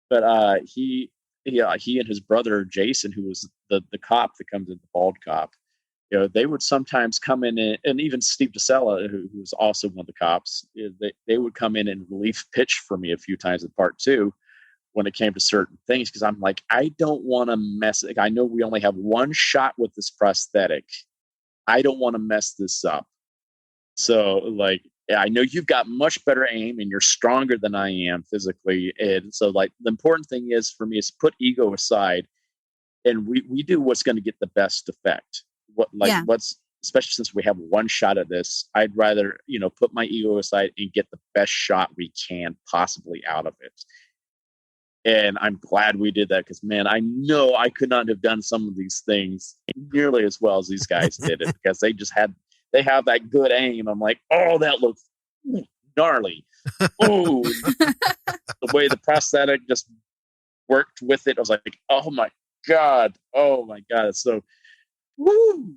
But he and his brother Jason, who was the cop that comes in, the bald cop, they would sometimes come in, and even Steve DeSella, who was also one of the cops, they would come in and relief pitch for me a few times in part 2 when it came to certain things, because I'm like, I don't want to mess it. I know we only have one shot with this prosthetic. I don't want to mess this up. So like, yeah, I know you've got much better aim and you're stronger than I am physically. And so like, the important thing is for me is put ego aside, and we do what's going to get the best effect. Especially since we have one shot at this, I'd rather, put my ego aside and get the best shot we can possibly out of it. And I'm glad we did that, because man, I know I could not have done some of these things nearly as well as these guys did it, because they have that good aim. I'm like, oh, that looks gnarly. Oh, the way the prosthetic just worked with it, I was like, oh my God. So, woo.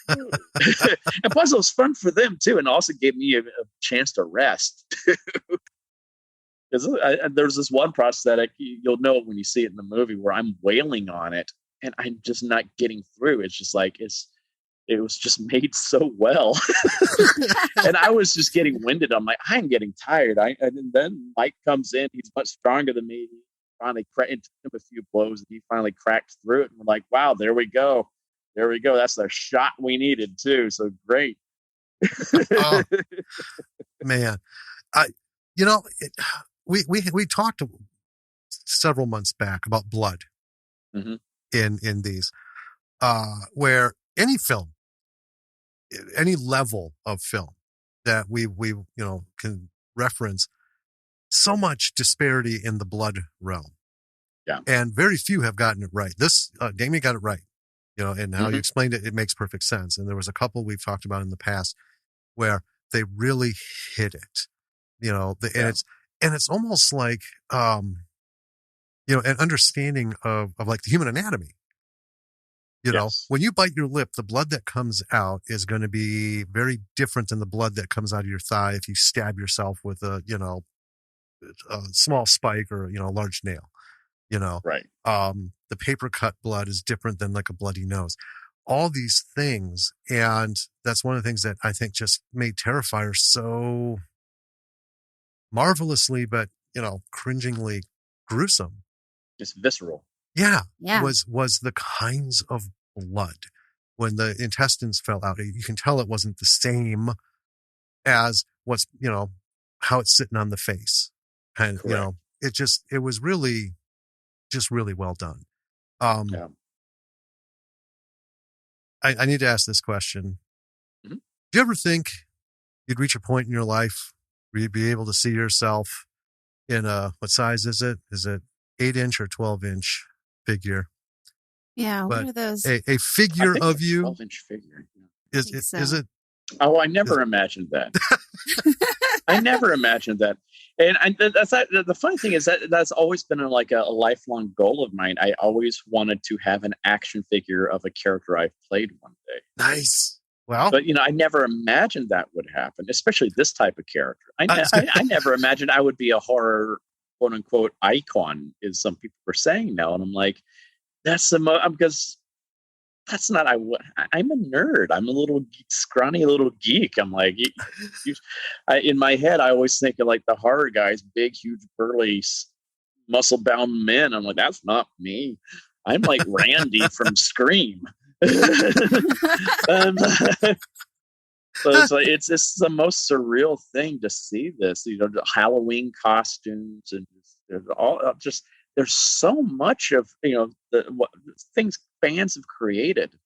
And plus, it was fun for them too, and also gave me a chance to rest. Because there's this one prosthetic, you'll know when you see it in the movie, where I'm wailing on it and I'm just not getting through. It's just like it was just made so well. And I was just getting winded. I'm like, I'm getting tired. And then Mike comes in. He's much stronger than me. He finally took him a few blows, and he finally cracked through it. And we're like, wow, there we go. That's the shot we needed too. So great. Oh, man, we talked several months back about blood in these, where any film, any level of film that we can reference, so much disparity in the blood realm. Yeah. And very few have gotten it right. This, Damien got it right, and how you explained it, it makes perfect sense. And there was a couple we've talked about in the past where they really hit it, and it's almost like, an understanding of like the human anatomy. When you bite your lip, the blood that comes out is going to be very different than the blood that comes out of your thigh if you stab yourself with a small spike or, a large nail, Right. The paper cut blood is different than like a bloody nose. All these things. And that's one of the things that I think just made Terrifier so marvelously, but, cringingly gruesome. Just visceral. Yeah. Was the kinds of blood when the intestines fell out. You can tell it wasn't the same as what's, how it's sitting on the face. And, it was really, just really well done. Yeah. I need to ask this question. Mm-hmm. Do you ever think you'd reach a point in your life where you'd be able to see yourself in what size is it? Is it 8-inch or 12-inch figure? Yeah, but what are those? A figure of you. 12-inch figure. Is it? Oh, I never imagined that. I never imagined that. And the funny thing is that's always been a lifelong goal of mine. I always wanted to have an action figure of a character I've played one day. Nice. Well, but I never imagined that would happen, especially this type of character. I never imagined I would be a horror quote unquote icon, as some people are saying now. And I'm like, because that's not, I'm a nerd. I'm a little scrawny little geek. I'm like, in my head, I always think of like the horror guys, big, huge, burly, muscle-bound men. I'm like, that's not me. I'm like Randy from Scream. So it's just the most surreal thing to see this. The Halloween costumes and there's so much of what things fans have created.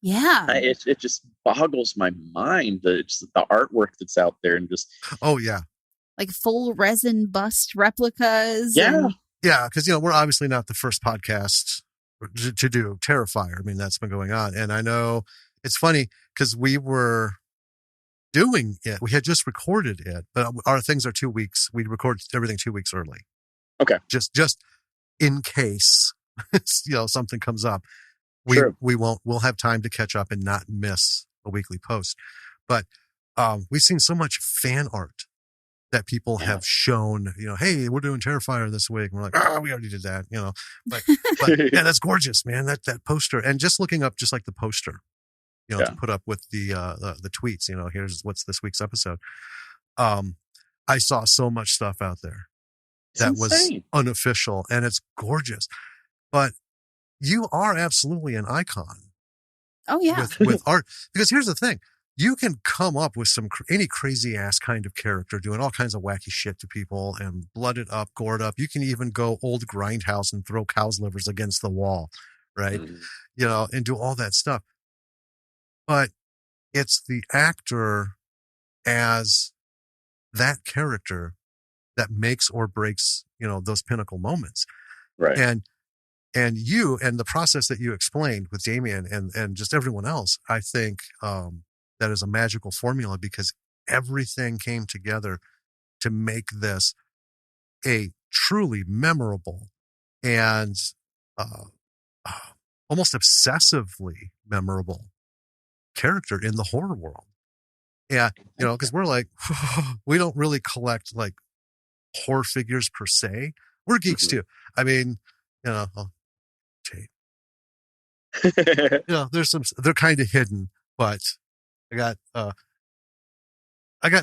Yeah, it just boggles my mind. The artwork that's out there and just like full resin bust replicas. Yeah, because we're obviously not the first podcast to do Terrifier. I mean, that's been going on, and I know it's funny because we were doing it. We had just recorded it, but our things are 2 weeks. We record everything 2 weeks early. Okay, just in case something comes up. We'll have time to catch up and not miss a weekly post. But we've seen so much fan art that people have shown, hey, we're doing Terrifier this week. And we're like, we already did that, but yeah, that's gorgeous, man. That poster, and just looking up, just like the poster, to put up with the tweets, here's what's this week's episode. I saw so much stuff out there that was unofficial, and it's gorgeous, but you are absolutely an icon. Oh yeah. With art, because here's the thing. You can come up with any crazy ass kind of character doing all kinds of wacky shit to people and blooded up, gored up. You can even go old Grindhouse and throw cow's livers against the wall, right? And do all that stuff. But it's the actor as that character that makes or breaks, those pinnacle moments. Right. And you, and the process that you explained with Damien and just everyone else, I think, that is a magical formula, because everything came together to make this a truly memorable and almost obsessively memorable character in the horror world. Yeah, because we're like, we don't really collect like horror figures per se. We're geeks too. I mean, there's some, they're kind of hidden, but I got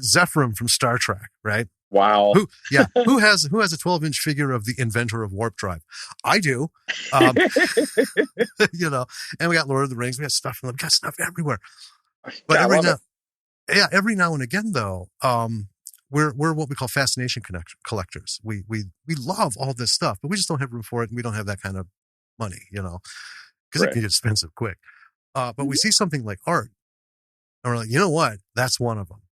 Zephyrim from Star Trek, right? Wow. Who has a 12-inch figure of the inventor of warp drive? I do. And we got Lord of the Rings. We got stuff everywhere. But every now and again, though, we're what we call fascination collectors. We love all this stuff, but we just don't have room for it, and we don't have that kind of money, because it can get expensive quick. But we see something like art, and we're like, you know what? That's one of them.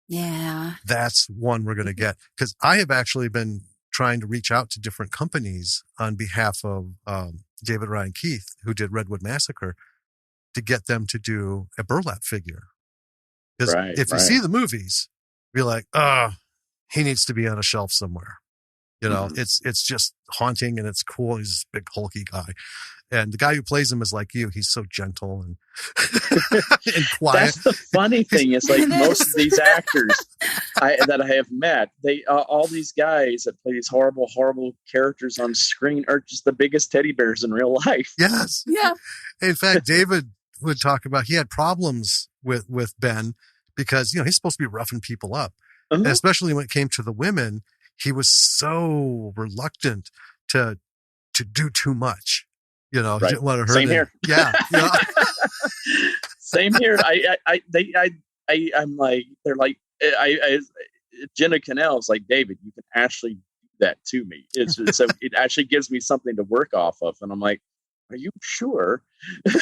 Yeah. That's one we're going to get. Because I have actually been trying to reach out to different companies on behalf of David Ryan Keith, who did Redwood Massacre, to get them to do a burlap figure. Because if you see the movies, you're like, he needs to be on a shelf somewhere. It's just haunting, and it's cool. He's this big hulky guy. And the guy who plays him is like you. He's so gentle and, and quiet. That's the funny thing. It's like most of these actors that I have met, they all these guys that play these horrible, horrible characters on screen are just the biggest teddy bears in real life. Yes. Yeah. In fact, David would talk about, he had problems with Ben because, he's supposed to be roughing people up. And especially when it came to the women, he was so reluctant to do too much. You know, he didn't want to hurt Same here. Yeah. Same here. I'm like, they're like, Jenna Cannell's like, David, you can actually do that to me. So it actually gives me something to work off of. And I'm like, are you sure?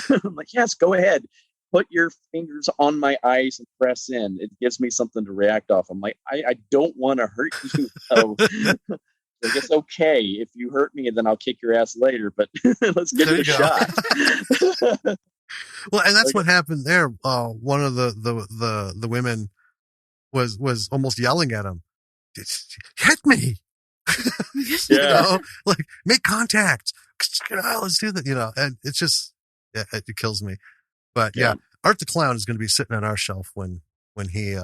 I'm like, yes, go ahead. Put your fingers on my eyes and press in. It gives me something to react off. I'm like, I don't want to hurt you. So I guess, okay, if you hurt me, then I'll kick your ass later, but let's give it a shot. Well, and that's what happened there. One of the women was almost yelling at him, hit me. You know, like, make contact. Let's do that. You know, and it's just, it kills me. But yeah, Art the Clown is going to be sitting on our shelf when he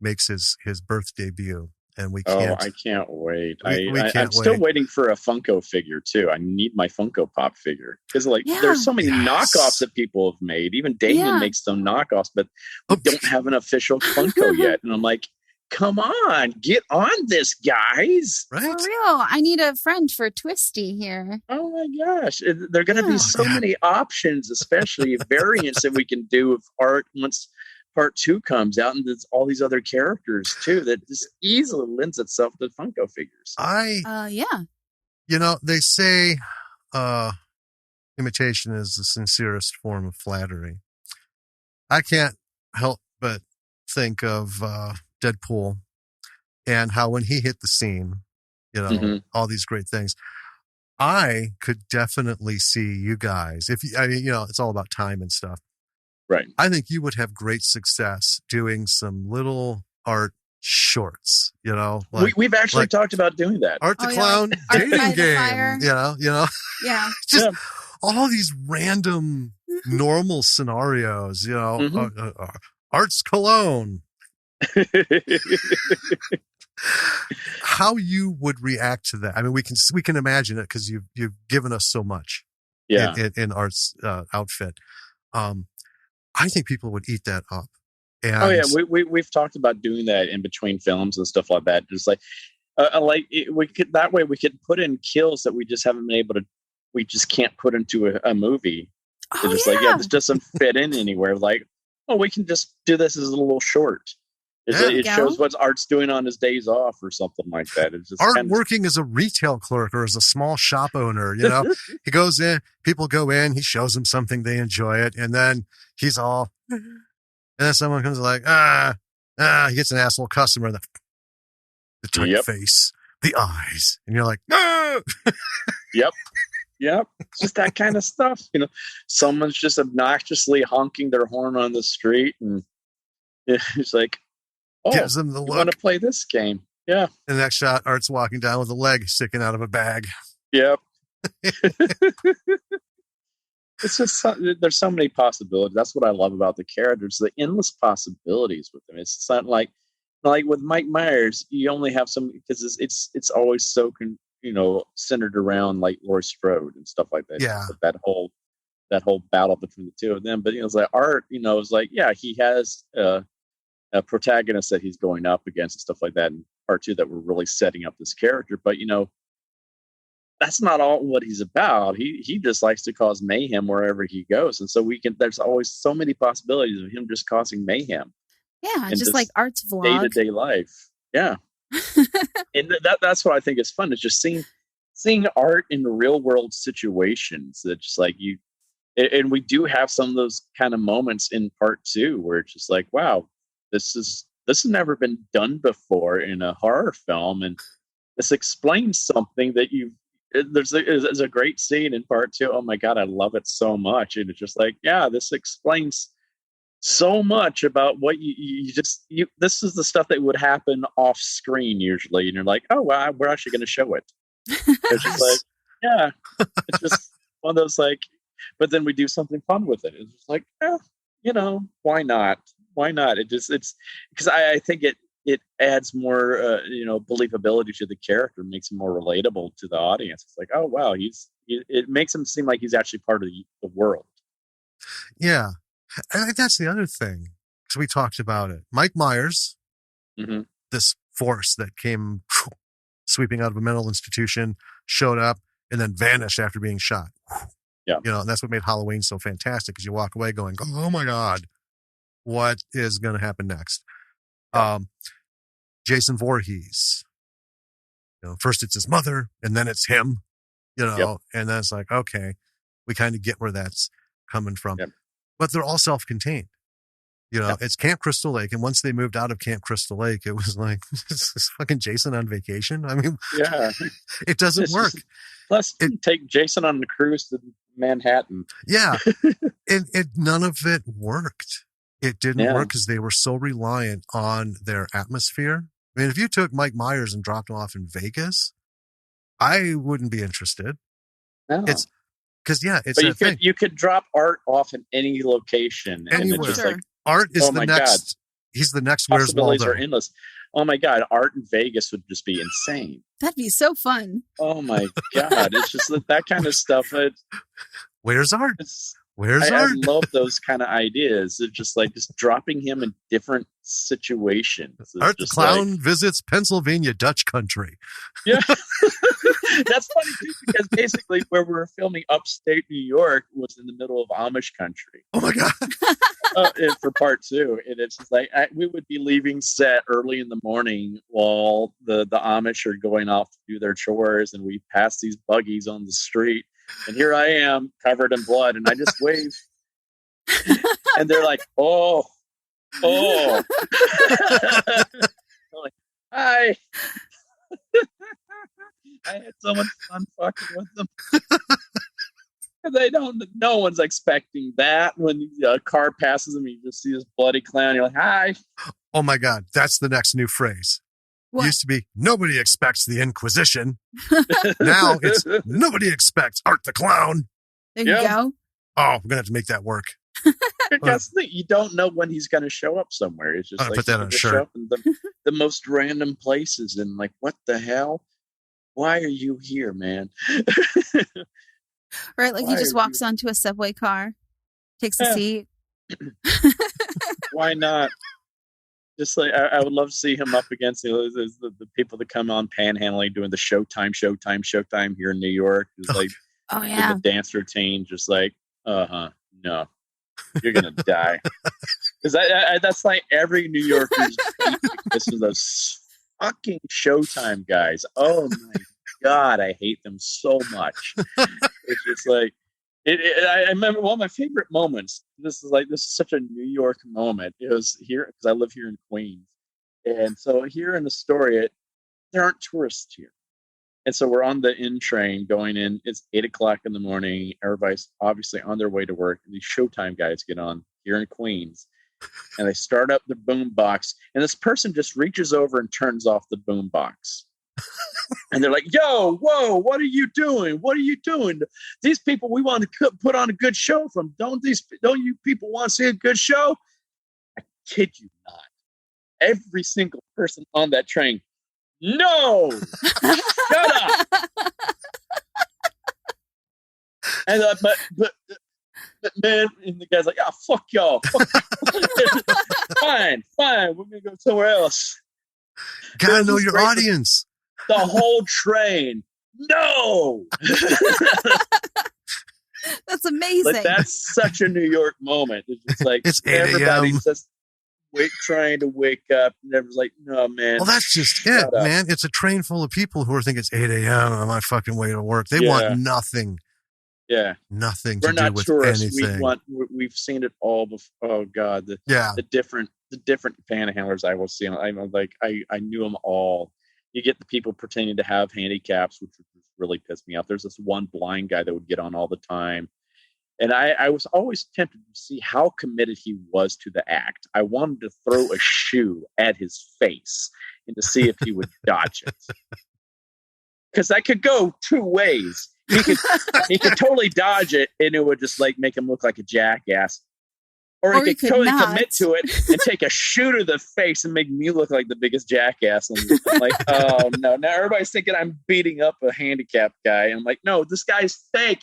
makes his birth debut, and we can't. Oh, I can't wait. I'm still waiting for a Funko figure too. I need my Funko Pop figure because there's so many knockoffs that people have made. Even Damien makes some knockoffs, but we don't have an official Funko yet. And I'm like, come on, get on this, guys. Right? For real. I need a friend for Twisty here. Oh my gosh. There are going to be so many options, especially variants that we can do with Art once part 2 comes out, and there's all these other characters too that just easily lends itself to Funko figures. You know, they say imitation is the sincerest form of flattery. I can't help but think of Deadpool and how when he hit the scene, you know, all these great things. I could definitely see you guys, it's all about time and stuff. Right. I think you would have great success doing some little art shorts, you know. Like, we've actually talked about doing that. Art the Clown dating game, fire. you know. Yeah. Just all these random normal scenarios, you know. Art's cologne. How you would react to that? I mean, we can imagine it because you've given us so much. In Art's outfit. I think people would eat that up. And we've talked about doing that in between films and stuff like that. Just like we could that way we could put in kills that we just haven't been able to. We just can't put into a movie. This doesn't fit in anywhere. Like, we can just do this as a little short. It shows what Art's doing on his days off or something like that. It's just Art working as a retail clerk or as a small shop owner, you know. He goes in, people go in, he shows them something, they enjoy it, and then he's all, and then someone comes like, he gets an asshole customer, the tight face, the eyes, and you're like, Yep. It's just that kind of stuff, you know. Someone's just obnoxiously honking their horn on the street, and it's like, gives them the look. You want to play this game? Yeah. In the next shot, Art's walking down with a leg sticking out of a bag. Yep. It's just there's so many possibilities. That's what I love about the characters, the endless possibilities with them. It's not like with Mike Myers, you only have some because it's always so centered around like Laurie Strode and stuff like that. Yeah. That whole battle between the two of them. But it's like Art, it's like he has a protagonist that he's going up against and stuff like that in part 2 that we're really setting up this character. But that's not all what he's about. He just likes to cause mayhem wherever he goes, and so there's always so many possibilities of him just causing mayhem. Yeah, just like Art's vlog, day-to-day life. Yeah. And that's what I think is fun, is just seeing Art in real world situations that just like and we do have some of those kind of moments in part 2 where it's just like, wow, this has never been done before in a horror film, and this explains something that there's a great scene in part 2. Oh my God, I love it so much. And it's just like, this explains so much about what this is the stuff that would happen off screen usually. And you're like, oh, well, we're actually going to show it. It's just like, it's just one of those like, but then we do something fun with it. It's just like, why not? Why not? It's because I think it adds more, believability to the character, makes him more relatable to the audience. It's like, oh wow, it makes him seem like he's actually part of the world. Yeah, I think that's the other thing, because we talked about it. Mike Myers, this force that came sweeping out of a mental institution, showed up, and then vanished after being shot. Yeah. You know, and that's what made Halloween so fantastic, because you walk away going, oh my God, what is going to happen next? Yeah. Jason Voorhees. You know, first it's his mother, and then it's him, you know, Yep. and then it's like, okay, we kind of get where that's coming from. Yep. But they're all self-contained. You know, It's Camp Crystal Lake. And once they moved out of Camp Crystal Lake, it was like, is fucking Jason on vacation? I mean, yeah, it doesn't work. Let's take Jason on the cruise to Manhattan. Yeah. None of it worked. It didn't work because they were so reliant on their atmosphere. I mean, if you took Mike Myers and dropped him off in Vegas, I wouldn't be interested. No. It's because, you could drop Art off in any location. Anywhere. And it's just like, Art is the next. God. He's the next. Where's Possibilities Waldo? are endless. Oh my God, Art in Vegas would just be insane. That'd be so fun. Oh my God, it's just that kind of stuff. Where's Art? I love those kind of ideas. It's just like just dropping him in different situations. It's Art the Clown visits Pennsylvania Dutch country. Yeah. That's funny too, because basically where we were filming upstate New York was in the middle of Amish country. Oh my God. For part 2. And it's just like we would be leaving set early in the morning while the Amish are going off to do their chores, and we pass these buggies on the street. And here I am covered in blood, and I just wave. And they're like, oh. I'm like, hi. I had so much fun fucking with them. No one's expecting that. When a car passes them, you just see this bloody clown. You're like, hi. Oh my God. That's the next new phrase. What? Used to be, nobody expects the Inquisition. Now it's, nobody expects Art the Clown. There you go. Oh, we're going to have to make that work. Because you don't know when he's going to show up somewhere. It's just like, put that on a shirt. Show up in the most random places, and like, what the hell? Why are you here, man? Right, like he just walks onto a subway car, takes a seat. Why not? Just like I would love to see him up against the people that come on panhandling, doing the Showtime here in New York. It's like, the dance routine, just like, no, you're gonna die. Because that's like every New Yorker's. This is those fucking Showtime guys. Oh my God, I hate them so much. It's just like I remember one of my favorite moments. This is such a New York moment. It was here because I live here in Queens, and so here in Astoria, there aren't tourists here, and so we're on the in train going in. It's 8:00 in the morning. Everybody's obviously on their way to work. And these Showtime guys get on here in Queens, and they start up the boom box, and this person just reaches over and turns off the boom box. And they're like, yo, whoa, what are you doing? What are you doing? These people, we want to put on a good show from. Don't you people want to see a good show? I kid you not. Every single person on that train, no, shut up. And but man, and the guy's like, fuck y'all. Fine, we're gonna go somewhere else. Gotta know your audience. The whole train. No. That's amazing. Like, that's such a New York moment. It's just like it's everybody's just trying to wake up, and everyone's like, no, man. Well, that's just it, man. It's a train full of people who are thinking it's 8 a.m. on my fucking way to work. They want nothing. Yeah. Nothing We're to do not with tourists. anything. We've seen it all before. Oh God. The different panhandlers I will see. I'm like, I knew them all. You get the people pretending to have handicaps, which really pissed me off. There's this one blind guy that would get on all the time. And I was always tempted to see how committed he was to the act. I wanted to throw a shoe at his face and to see if he would dodge it. Because that could go two ways. He could totally dodge it, and it would just like make him look like a jackass. Or he could totally commit to it and take a shoe to the face and make me look like the biggest jackass. And I'm like, oh no! Now everybody's thinking I'm beating up a handicapped guy. And I'm like, no, this guy's fake.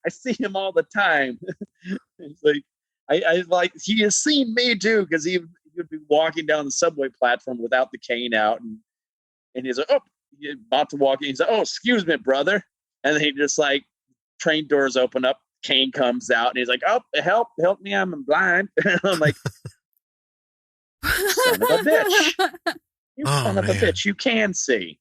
I see him all the time. It's like I like he has seen me too, because he would be walking down the subway platform without the cane out, and he's like, oh, about to walk in. He's like, "Oh, excuse me, brother," and then he just like train doors open up. Kane comes out and he's like, "Oh, help me! I'm blind." And I'm like, "Son of a bitch! You son of a bitch! You can see."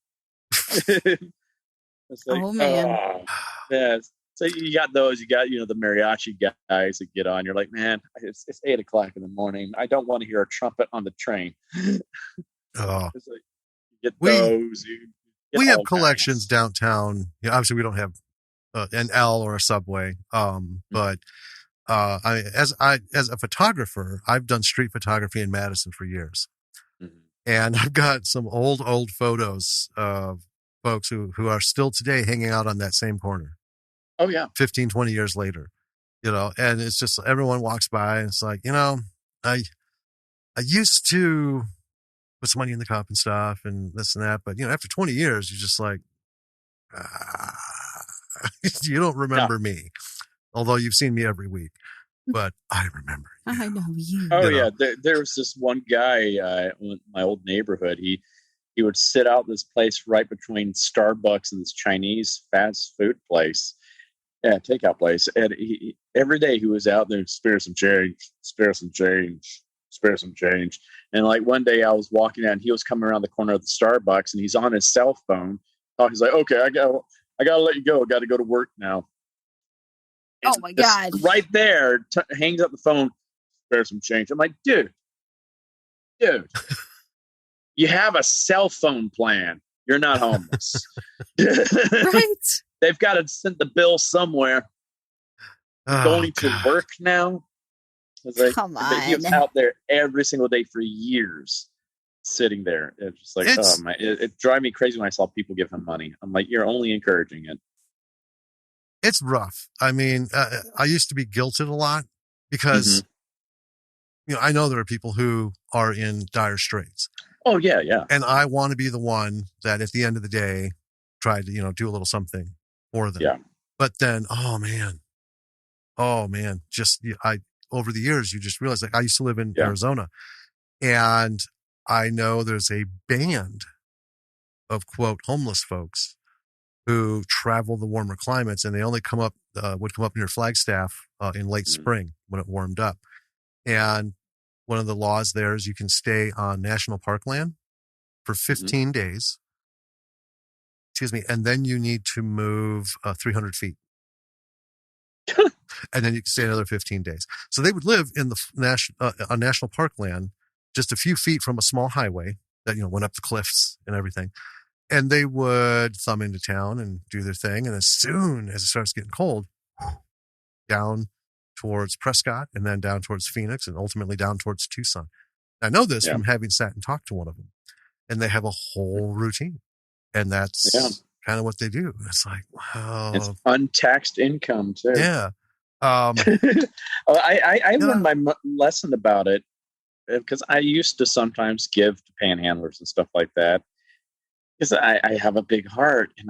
It's like, oh man, yeah. So you got those. You got the mariachi guys that get on. You're like, man, it's 8:00 in the morning. I don't want to hear a trumpet on the train. Oh. It's like, you get those. We have collections downtown. Obviously, we don't have an L or a Subway. But as a photographer, I've done street photography in Madison for years, and I've got some old photos of folks who are still today hanging out on that same corner. Oh yeah, 15, 20 years later, and it's just everyone walks by and it's like, I used to put some money in the cup and stuff and this and that, but after 20 years, you're just like, you don't remember me, although you've seen me every week, but I remember you. I know you. Oh yeah, there was this one guy in my old neighborhood. He would sit out this place right between Starbucks and this Chinese fast food place. Yeah, takeout place. And every day he was out there, spare some change. And like one day I was walking out and he was coming around the corner of the Starbucks and he's on his cell phone. He's like, "Okay, I gotta let you go. I gotta go to work now." Oh my God. Right there, hangs up the phone, spare some change. I'm like, dude, you have a cell phone plan. You're not homeless. Right. They've got to send the bill somewhere. Going to work now. Come on. He was out there every single day for years, sitting there. It's just like, it drives me crazy when I saw people give him money. I'm like, you're only encouraging it. It's rough. I mean, I used to be guilted a lot because, I know there are people who are in dire straits. Oh yeah, yeah. And I want to be the one that at the end of the day tried to, do a little something for them. Yeah. But then, oh man, over the years, you just realize, like, I used to live in Arizona, and I know there's a band of, quote, homeless folks who travel the warmer climates, and they only would come up near Flagstaff in late spring when it warmed up. And one of the laws there is you can stay on national park land for 15 days. Excuse me. And then you need to move 300 feet. And then you can stay another 15 days. So they would live in the on national park land, just a few feet from a small highway that, went up the cliffs and everything. And they would thumb into town and do their thing. And as soon as it starts getting cold, down towards Prescott and then down towards Phoenix and ultimately down towards Tucson. I know this from having sat and talked to one of them. And they have a whole routine. And that's kind of what they do. It's like, wow. It's untaxed income too. Yeah. I learned my lesson about it because I used to sometimes give to panhandlers and stuff like that. Because I have a big heart, and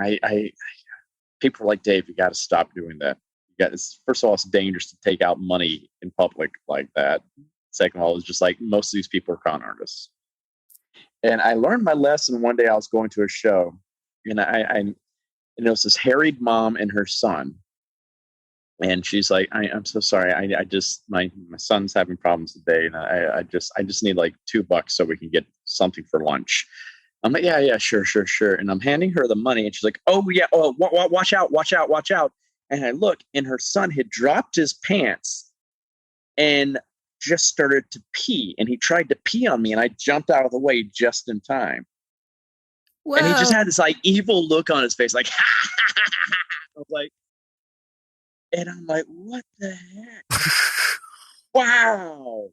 people are like, "Dave, you got to stop doing that. First of all, it's dangerous to take out money in public like that. Second of all, it's just like most of these people are con artists." And I learned my lesson one day. I was going to a show, and and it was this harried mom and her son. And she's like, I'm so sorry. I just, my son's having problems today. And I just need like $2 so we can get something for lunch. I'm like, yeah, sure. And I'm handing her the money and she's like, oh yeah. Oh, watch out. And I look, and her son had dropped his pants and just started to pee. And he tried to pee on me and I jumped out of the way just in time. Whoa. And he just had this like evil look on his face. Like, I was like, and I'm like, what the heck? Wow.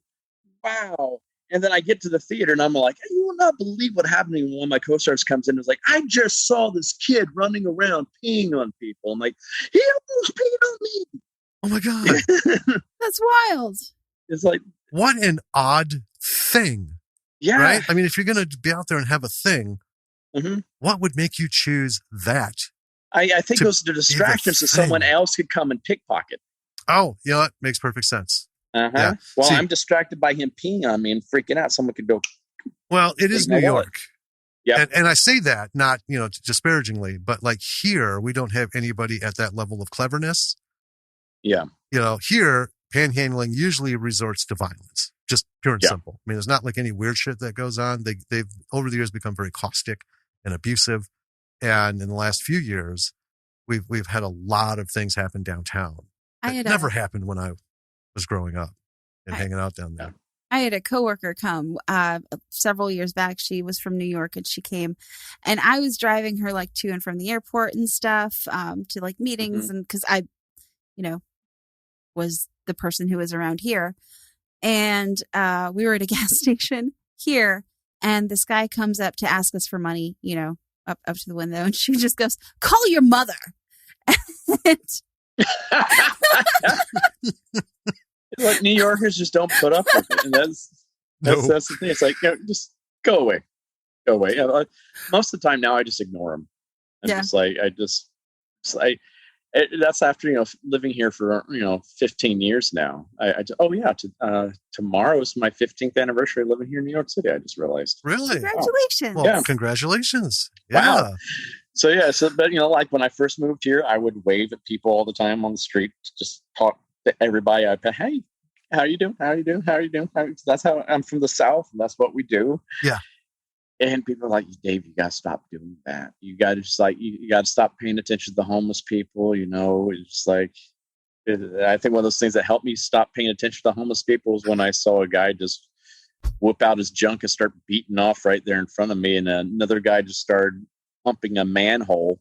And then I get to the theater and I'm like, you will not believe what happened when one of my co-stars comes in and is like, I just saw this kid running around peeing on people. I'm like, he almost peed on me. Oh my God. That's wild. It's like, what an odd thing. Yeah. Right? I mean, if you're going to be out there and have a thing, what would make you choose that? I think those are distractions so someone else could come and pickpocket. Oh, that makes perfect sense. Yeah. Well, I'm distracted by him peeing on me and freaking out. Someone could go. Well, it is New York. Yeah. And I say that not, disparagingly, but like here, we don't have anybody at that level of cleverness. Yeah. Here, panhandling usually resorts to violence, just pure and simple. I mean, there's not like any weird shit that goes on. They've over the years become very caustic and abusive. And in the last few years, we've had a lot of things happen downtown that never happened when I was growing up and hanging out down there. I had a coworker come several years back. She was from New York, and she came, and I was driving her like to and from the airport and stuff, to like meetings, and because I, was the person who was around here, and we were at a gas station here, and this guy comes up to ask us for money, up to the window, and she just goes, "Call your mother." Like, New Yorkers just don't put up with it, and that's the thing. It's like, just go away. Most of the time now, I just ignore them. Just like that's after living here for 15 years now. Tomorrow's my 15th anniversary of living here in New York City. I just realized. Really? Congratulations! Well, congratulations! Yeah. Wow. But like when I first moved here, I would wave at people all the time on the street, just talk to everybody. Hey, how you doing? How you doing? How you doing? That's how I'm from the South, and that's what we do. Yeah. And people are like, Dave, you gotta stop doing that. You gotta just you gotta stop paying attention to the homeless people. It's like, I think one of those things that helped me stop paying attention to the homeless people was when I saw a guy just whip out his junk and start beating off right there in front of me, and another guy just started pumping a manhole.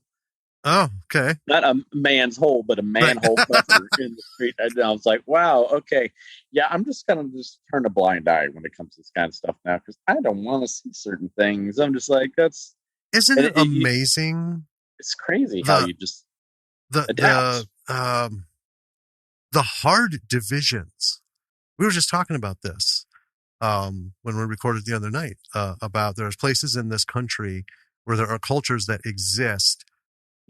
Oh, okay. Not a man's hole, but a manhole cover in the street. And I was like, wow, okay. Yeah, I'm just going to turn a blind eye when it comes to this kind of stuff now, because I don't want to see certain things. I'm just like, Isn't it amazing? It's crazy how you just adapt. The hard divisions. We were just talking about this when we recorded the other night, about there's places in this country where there are cultures that exist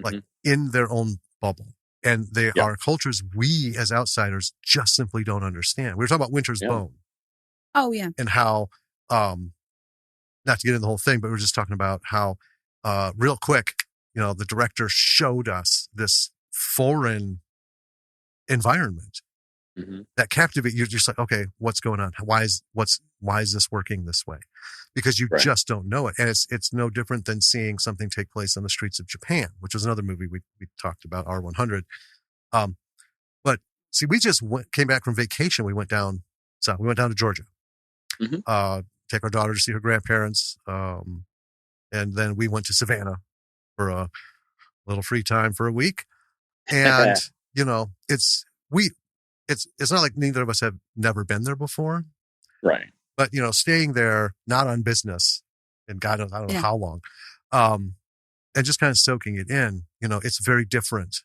like in their own bubble. And they are cultures we as outsiders just simply don't understand. We were talking about Winter's Bone. Oh, yeah. And how, not to get into the whole thing, but we were just talking about how, real quick, the director showed us this foreign environment that captivate you. You're just like, okay, what's going on? Why is this working this way? Because you just don't know it. And it's no different than seeing something take place on the streets of Japan, which was another movie we talked about, R100. But see, we just came back from vacation. We went down to Georgia, take our daughter to see her grandparents. And then we went to Savannah for a little free time for a week. And, it's not like neither of us have never been there before. Right. But, staying there, not on business, and God knows, I don't know how long, and just kind of soaking it in, it's very different.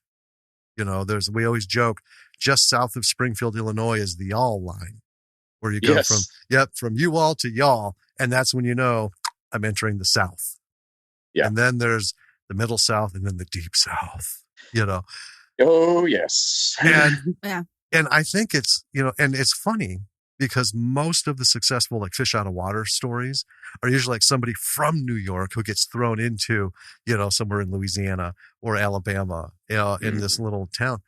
We always joke, just south of Springfield, Illinois is the y'all line, where you go from you all to y'all. And that's when I'm entering the South. Yeah. And then there's the Middle South and then the Deep South, Oh, yes. And I think it's, and it's funny, because most of the successful like fish out of water stories are usually like somebody from New York who gets thrown into, somewhere in Louisiana or Alabama, in this little town.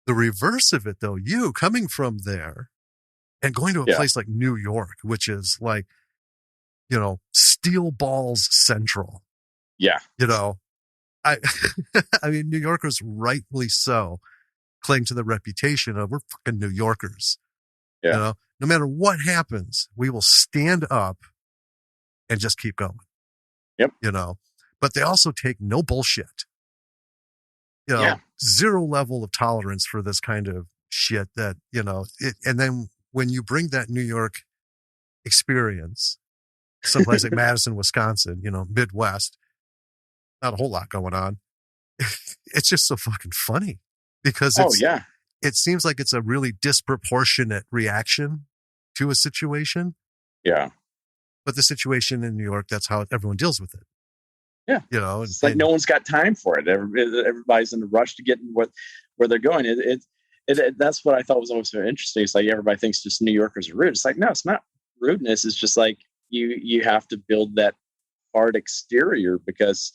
The reverse of it though, you coming from there and going to a place like New York, which is like, steel balls central. Yeah. I mean, New Yorkers rightfully so cling to the reputation of we're fucking New Yorkers. Yeah. No matter what happens, we will stand up and just keep going. Yep. But they also take no bullshit. Zero level of tolerance for this kind of shit that, and then when you bring that New York experience, someplace like Madison, Wisconsin, Midwest, not a whole lot going on. It's just so fucking funny because it seems like it's a really disproportionate reaction to a situation. Yeah. But the situation in New York, that's how everyone deals with it. Yeah. It's like no one's got time for it. Everybody's in a rush to get where they're going. That's what I thought was always so interesting. It's like everybody thinks just New Yorkers are rude. It's like, no, it's not rudeness. It's just like you have to build that art exterior, because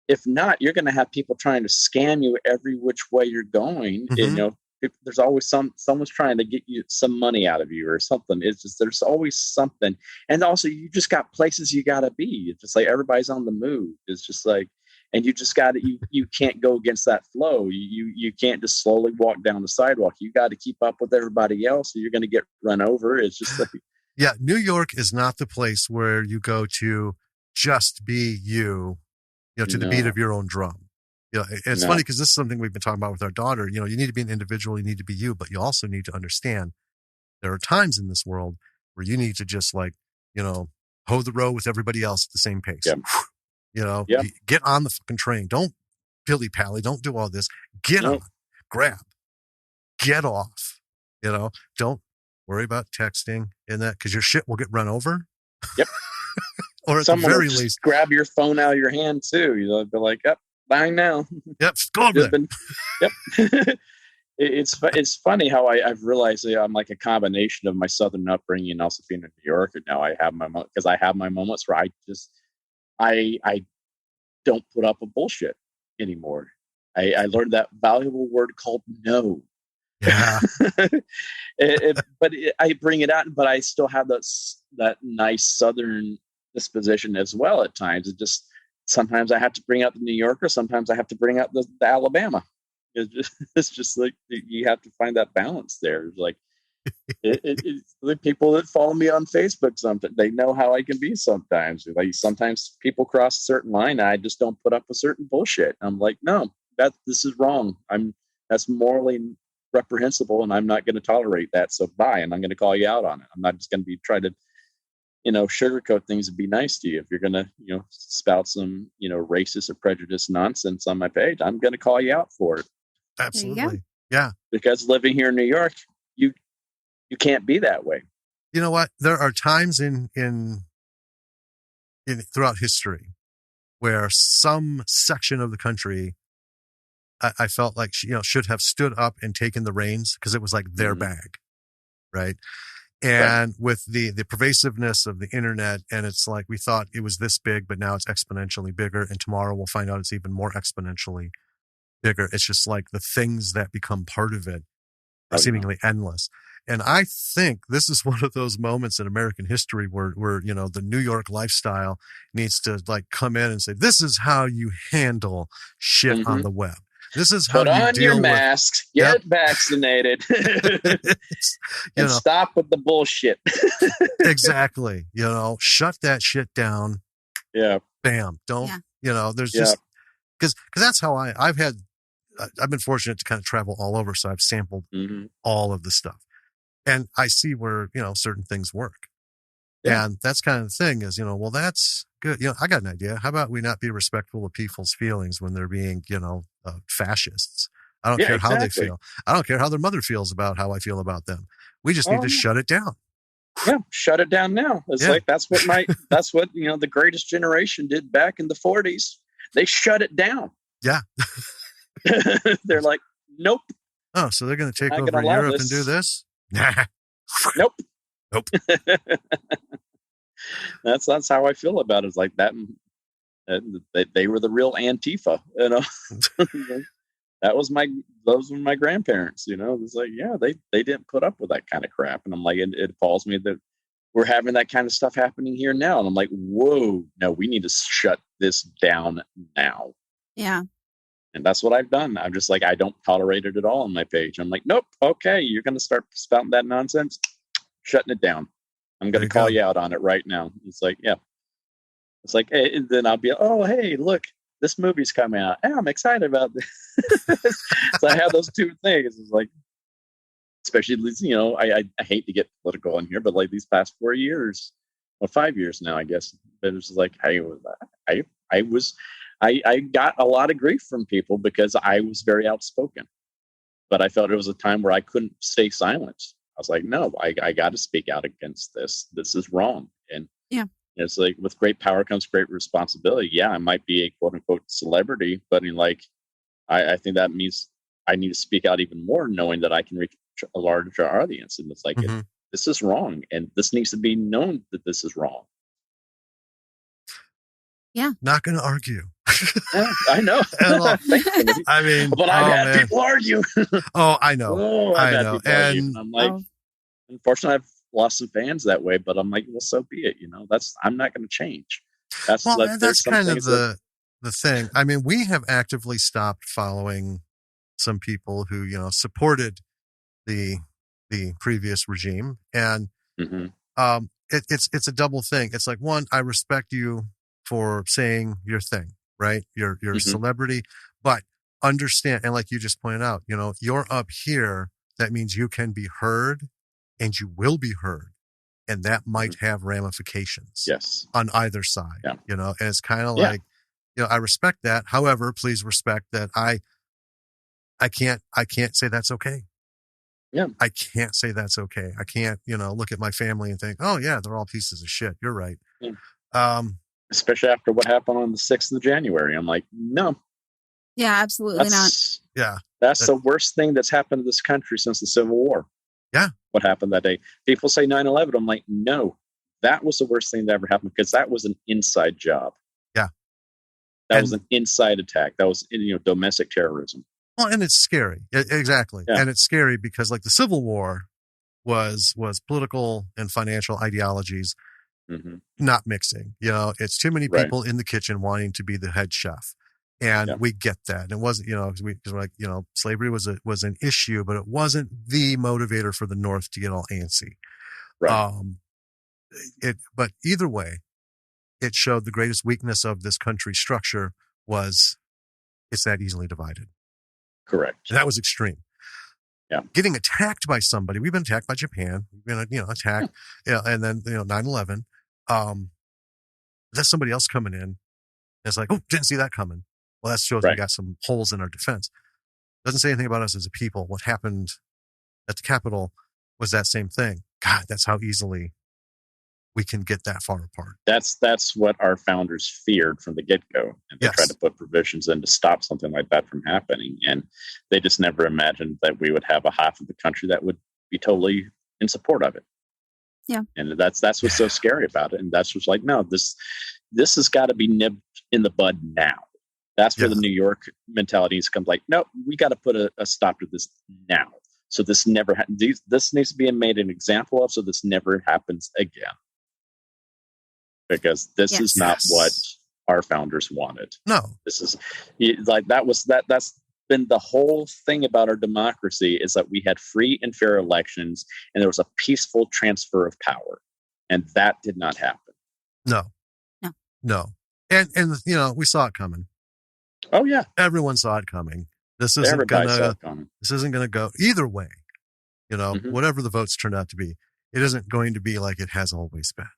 if not, you're going to have people trying to scam you every which way you're going. Mm-hmm. And, there's always someone's trying to get you some money out of you or something. It's just, there's always something. And also you just got places you got to be. It's just like everybody's on the move. It's just like, and you just got to, you can't go against that flow. You can't just slowly walk down the sidewalk. You got to keep up with everybody else, or you're going to get run over. It's just like, yeah, New York is not the place where you go to just be you, to the beat of your own drum. It's funny because this is something we've been talking about with our daughter. You need to be an individual, you need to be you, but you also need to understand there are times in this world where you need to just hoe the row with everybody else at the same pace. Yeah. Get on the fucking train. Don't pilly-pally. Don't do all this. Get on, grab, get off. Don't worry about texting and that, because your shit will get run over. Yep. Or at Someone the very will least, grab your phone out of your hand too. Be like, "Yep, bye now." Yep, go over there. Yep. It's funny how I've realized that I'm like a combination of my Southern upbringing and also being a New Yorker. Now I have my moments where I don't put up with bullshit anymore. I learned that valuable word called no. Yeah. I bring it out, but I still have that nice Southern disposition as well at times. It just, sometimes I have to bring out the New Yorker. Sometimes I have to bring out the Alabama. It's just like, you have to find that balance there. It's like, the people that follow me on Facebook, sometimes they know how I can be sometimes. Like, sometimes people cross a certain line and I just don't put up with certain bullshit. I'm like, no, this is wrong. That's morally reprehensible and I'm not going to tolerate that. So bye. And I'm going to call you out on it. I'm not just going to be trying to, sugarcoat things and be nice to you. If you're going to, spout some, racist or prejudiced nonsense on my page, I'm going to call you out for it. Absolutely. Yeah. Because living here in New York, you can't be that way. You know what? There are times in throughout history where some section of the country, I felt like, should have stood up and taken the reins, because it was like their bag. Right. And with the pervasiveness of the internet, and it's like, we thought it was this big, but now it's exponentially bigger. And tomorrow we'll find out it's even more exponentially bigger. It's just like the things that become part of it are seemingly endless. And I think this is one of those moments in American history where the New York lifestyle needs to come in and say, this is how you handle shit on the web. This is how put on your masks, get vaccinated, and stop with the bullshit. Exactly. Shut that shit down. Yeah. Bam. Don't, there's just, because that's how I've been fortunate to kind of travel all over. So I've sampled all of the stuff, and I see where, certain things work. Yeah. And that's kind of the thing is, well, that's good. I got an idea. How about we not be respectful of people's feelings when they're being, fascists? I don't care how they feel. I don't care how their mother feels about how I feel about them. We just need to shut it down. Yeah. Shut it down now. It's like, that's what the greatest generation did back in the 40s. They shut it down. Yeah. They're like, nope. Oh, so they're going to take over Europe and do this? Nah. Nope. Nope. That's how I feel about it. It's like that. They were the real Antifa, those were my grandparents, It's like, they didn't put up with that kind of crap. And I'm like, it appalls me that we're having that kind of stuff happening here now. And I'm like, whoa, no, we need to shut this down now. Yeah. And that's what I've done. I'm just like, I don't tolerate it at all on my page. I'm like, nope. Okay. You're going to start spouting that nonsense. Shutting it down. I'm going to call you out on it right now. It's like, yeah. It's like, hey, and then I'll be, oh, hey, look, this movie's coming out. Hey, I'm excited about this. So I have those two things. It's like, especially, I hate to get political in here, but like these past 4 years, or 5 years now, I guess. But it's like, I got a lot of grief from people because I was very outspoken. But I felt it was a time where I couldn't stay silent. I was like, no, I got to speak out against this. This is wrong. And it's like, with great power comes great responsibility. Yeah, I might be a quote unquote celebrity, but I think that means I need to speak out even more, knowing that I can reach a larger audience. And it's like, this is wrong. And this needs to be known that this is wrong. Yeah. Not going to argue. Yeah, I know. I mean, but I've had people argue. I know. I've had know. people argue. And I'm like, unfortunately, I've lost some fans that way, but I'm like, well, so be it. I'm not going to change. That's kind of the thing. I mean, we have actively stopped following some people who, supported the previous regime. And it's a double thing. It's like, one, I respect you for saying your thing, right? You're a celebrity, but understand, and like you just pointed out, you're up here. That means you can be heard and you will be heard. And that might have ramifications on either side, and it's kind of like, I respect that. However, please respect that I can't say that's okay. Yeah. I can't say that's okay. I can't, look at my family and think, oh yeah, they're all pieces of shit. You're right. Yeah. Especially after what happened on the 6th of January. I'm like, no. Yeah, absolutely not. Yeah. That's the worst thing that's happened to this country since the Civil War. Yeah. What happened that day? People say 9/11. I'm like, no, that was the worst thing that ever happened because that was an inside job. Yeah. That was an inside attack. That was, domestic terrorism. Well, and it's scary. Exactly. Yeah. And it's scary because like the Civil War was political and financial ideologies not mixing. It's too many people in the kitchen wanting to be the head chef. And we get that. And it wasn't, because we're like, slavery was an issue, but it wasn't the motivator for the North to get all antsy. Right. But either way, it showed the greatest weakness of this country's structure was it's that easily divided. Correct. And that was extreme. Yeah. Getting attacked by somebody. We've been attacked by Japan. We've been, attacked. And then, 9/11. There's somebody else coming in. It's like, oh, didn't see that coming. Well, that shows we got some holes in our defense. Doesn't say anything about us as a people. What happened at the Capitol was that same thing. God, that's how easily we can get that far apart. That's what our founders feared from the get-go. And they tried to put provisions in to stop something like that from happening. And they just never imagined that we would have a half of the country that would be totally in support of it. Yeah. And that's what's so scary about it. And that's what's like, no, this has got to be nipped in the bud now. That's where the New York mentality comes like, no, we got to put a stop to this now. So this never this needs to be made an example of, so this never happens again. Because this is not what our founders wanted. No. This is like that's been the whole thing about our democracy, is that we had free and fair elections and there was a peaceful transfer of power. And that did not happen. No. And we saw it coming. Oh yeah. Everyone saw it coming. This isn't gonna go either way. Whatever the votes turn out to be, it isn't going to be like it has always been.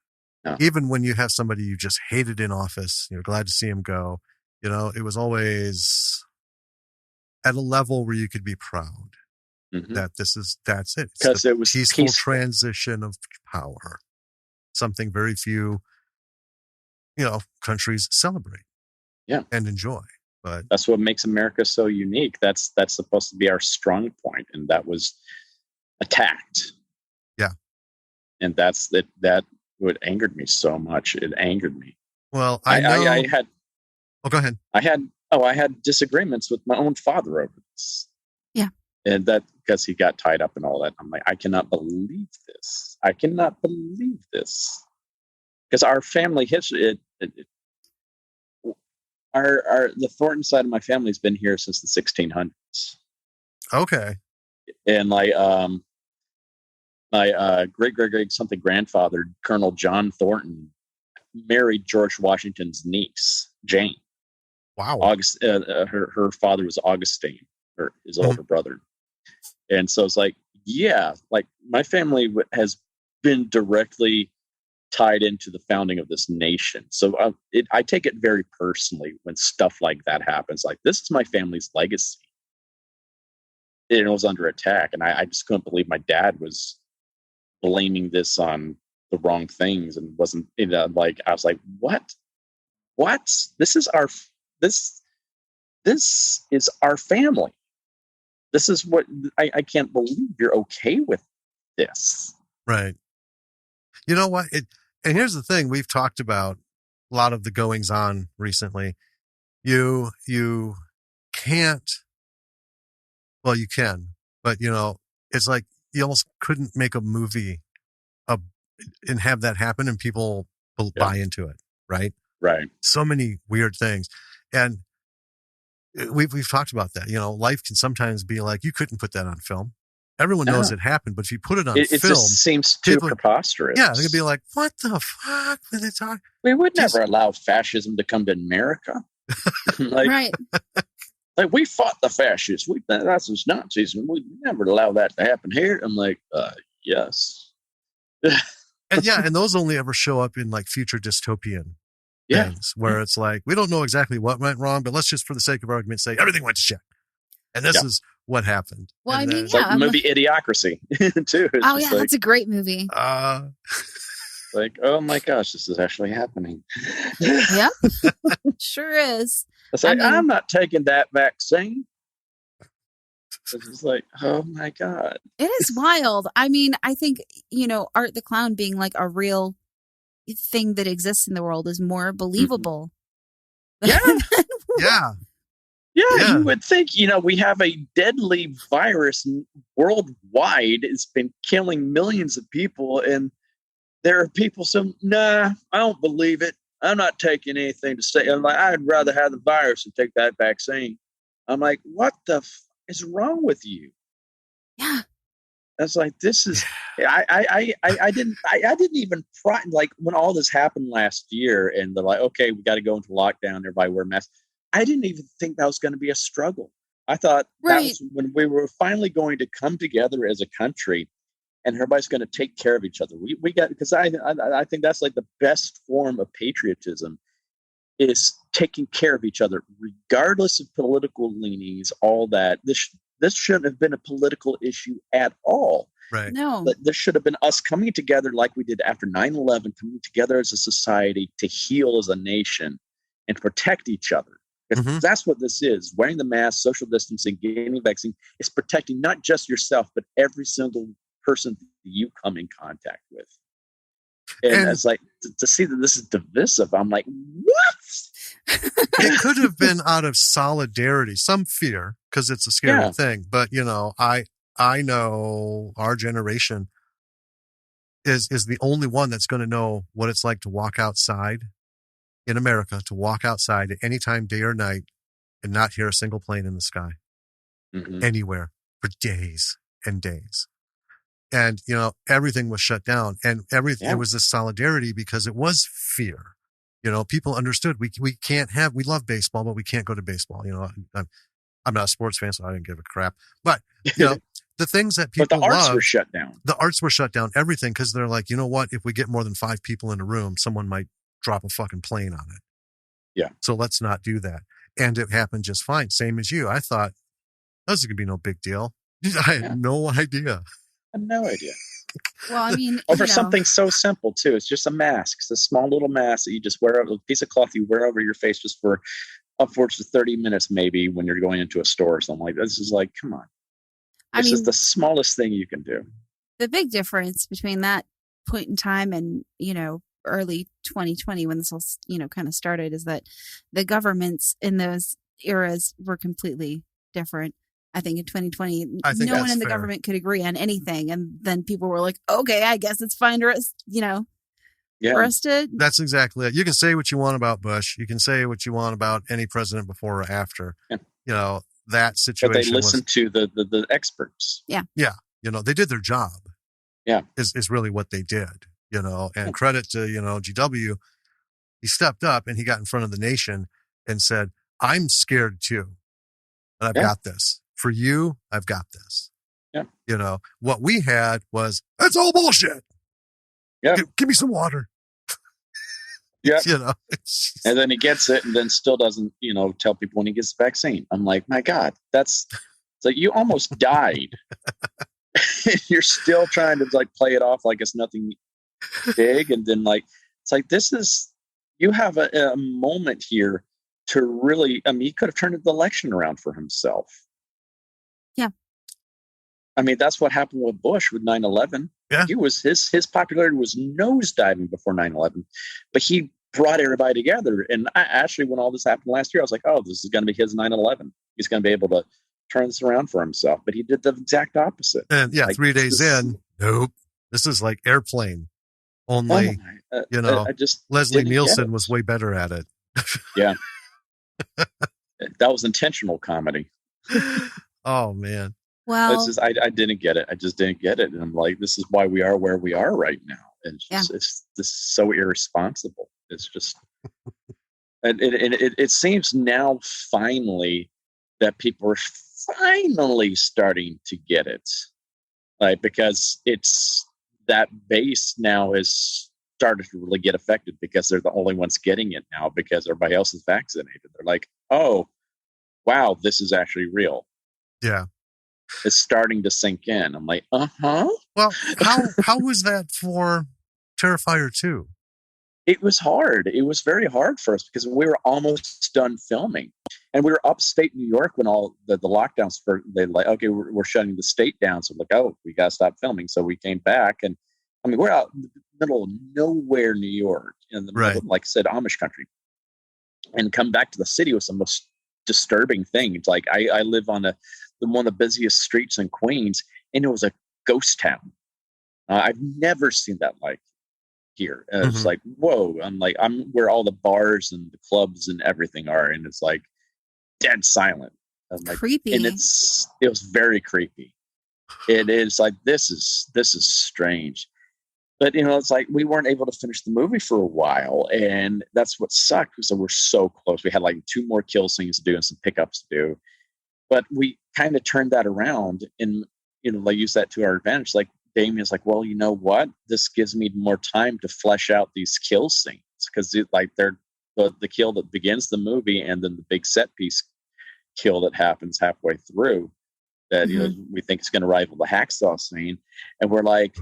No. Even when you have somebody you just hated in office, you're glad to see him go. It was always at a level where you could be proud that that's it. Because it was peaceful transition of power. Something very few, countries celebrate. Yeah. And enjoy. But that's what makes America so unique. That's supposed to be our strong point, and that was attacked. Yeah. And that what angered me so much. It angered me. Well, I had. Oh, go ahead. I had disagreements with my own father over this. Yeah. And that because he got tied up and all that. I'm like, I cannot believe this. I cannot believe this. Because our family history, the Thornton side of my family has been here since the 1600s. Okay. And my great something grandfather, Colonel John Thornton, married George Washington's niece, Jane. Wow. Her father was Augustine, or his older brother. And so it's like, like my family has been directly tied into the founding of this nation. So I take it very personally when stuff like that happens. Like, this is my family's legacy. It was under attack. And I just couldn't believe my dad was blaming this on the wrong things and wasn't, like, I was like, what? This is our family. This is what I can't believe you're okay with this. Right. You know what? And here's the thing we've talked about lot of the goings on recently. You can't, well, you can, but it's like you almost couldn't make a movie and have that happen and people will buy into it. Right. Right. So many weird things. And we've talked about that. Life can sometimes be like, you couldn't put that on film. Everyone knows it happened, but if you put it on film, it just seems too preposterous. Yeah, they could be like, "What the fuck?" When they talk, we would never allow fascism to come to America. Right. Like we fought the fascists. That's those Nazis, and we never allow that to happen here. I'm like, yes. and those only ever show up in like future dystopian things, where it's like we don't know exactly what went wrong, but let's just, for the sake of argument, say everything went to shit, and this is what happened. Well, and I mean, like the movie Idiocracy too. It's that's a great movie. Like, oh my gosh, this is actually happening. Yeah, sure is. It's like, I'm not taking that vaccine. It's just like, oh my God. It is wild. I mean, I think, Art the Clown being like a real thing that exists in the world is more believable. Yeah. Yeah, you would think, we have a deadly virus worldwide. It's been killing millions of people. And there are people saying, nah, I don't believe it. I'm not taking anything to say. I'm like, I'd rather have the virus than take that vaccine. I'm like, what the is wrong with you? Yeah. That's like, this is, I didn't even, like when all this happened last year and they're like, okay, we got to go into lockdown. Everybody wear masks. I didn't even think that was going to be a struggle. I thought that was when we were finally going to come together as a country and everybody's going to take care of each other. We got, because I think that's like the best form of patriotism is taking care of each other, regardless of political leanings, all that. This shouldn't have been a political issue at all. Right. No. But this should have been us coming together like we did after 9/11, coming together as a society to heal as a nation and protect each other. That's what this is. Wearing the mask, social distancing, getting the vaccine is protecting not just yourself, but every single person that you come in contact with. And it's like, to see that this is divisive, I'm like, what? It could have been out of solidarity, some fear, because it's a scary thing. But, I know our generation is the only one that's going to know what it's like to walk outside in America, to walk outside at any time, day or night, and not hear a single plane in the sky anywhere for days and days. And, everything was shut down, and it was this solidarity because it was fear. People understood we love baseball, but we can't go to baseball. I'm not a sports fan, so I didn't give a crap. But, the things that people but the arts love, were shut down. The arts were shut down, everything, because they're like, you know what? If we get more than 5 people in a room, someone might drop a fucking plane on it. Yeah. So let's not do that. And it happened just fine. Same as you. I thought, this is going to be no big deal. I had no idea. I had no idea. Well, I mean, over something so simple too. It's just a mask. It's a small little mask that you just wear, a piece of cloth you wear over your face just for upwards of 30 minutes, maybe when you're going into a store or something like that. This is like, come on. This is the smallest thing you can do. The big difference between that point in time and, early 2020 when this all, kind of started is that the governments in those eras were completely different. I think in 2020, no one in the government could agree on anything. And then people were like, okay, I guess it's fine for us, for us to. That's exactly it. You can say what you want about Bush. You can say what you want about any president before or after. Yeah. That situation. But they listened to the experts. Yeah. Yeah. They did their job. Yeah. Is really what they did, and credit to, GW. He stepped up and he got in front of the nation and said, I'm scared too. And I've got this. For you, I've got this. Yeah. What we had was, that's all bullshit. Yeah. Give me some water. Yeah. And then he gets it and then still doesn't, tell people when he gets the vaccine. I'm like, my God, it's like you almost died. You're still trying to play it off like it's nothing big. And then it's like, you have a moment here to really, he could have turned the election around for himself. Yeah. That's what happened with Bush with 9/11. Yeah. He was his popularity was nosediving before 9/11, but he brought everybody together. And I actually, when all this happened last year, I was like, oh, this is going to be his 9/11. He's going to be able to turn this around for himself. But he did the exact opposite. And yeah, like, 3 days in, nope. This is like Airplane. Only, I just Leslie Nielsen was way better at it. Yeah. That was intentional comedy. Oh, man. Well, it's just, I didn't get it. I just didn't get it. And I'm like, this is why we are where we are right now. And it's just, it's just so irresponsible. It's just, and it seems now finally that people are finally starting to get it. Like, because it's that base now is started to really get affected because they're the only ones getting it now because everybody else is vaccinated. They're like, oh, wow, this is actually real. Yeah. It's starting to sink in. I'm like, uh-huh. Well, how was that for Terrifier 2? It was hard. It was very hard for us because we were almost done filming. And we were upstate New York when all the lockdowns, they're like, okay, we're shutting the state down. So we're like, oh, we got to stop filming. So we came back. And I mean, we're out in the middle of nowhere, New York, in the middle of, like I said, Amish country. And come back to the city was the most disturbing thing. It's like I live on one of the busiest streets in Queens, and it was a ghost town. I've never seen that like here. It's like, whoa. I'm where all the bars and the clubs and everything are, and it's like dead silent. I'm like, creepy. And it was very creepy. It is like, this is strange. But, it's like we weren't able to finish the movie for a while. And that's what sucked, because we're so close. We had like 2 more kill scenes to do and some pickups to do. But we kind of turned that around and, like, use that to our advantage. Like, Damien's like, well, you know what? This gives me more time to flesh out these kill scenes. Because, they're the kill that begins the movie and then the big set piece kill that happens halfway through that, we think is going to rival the hacksaw scene. And we're like...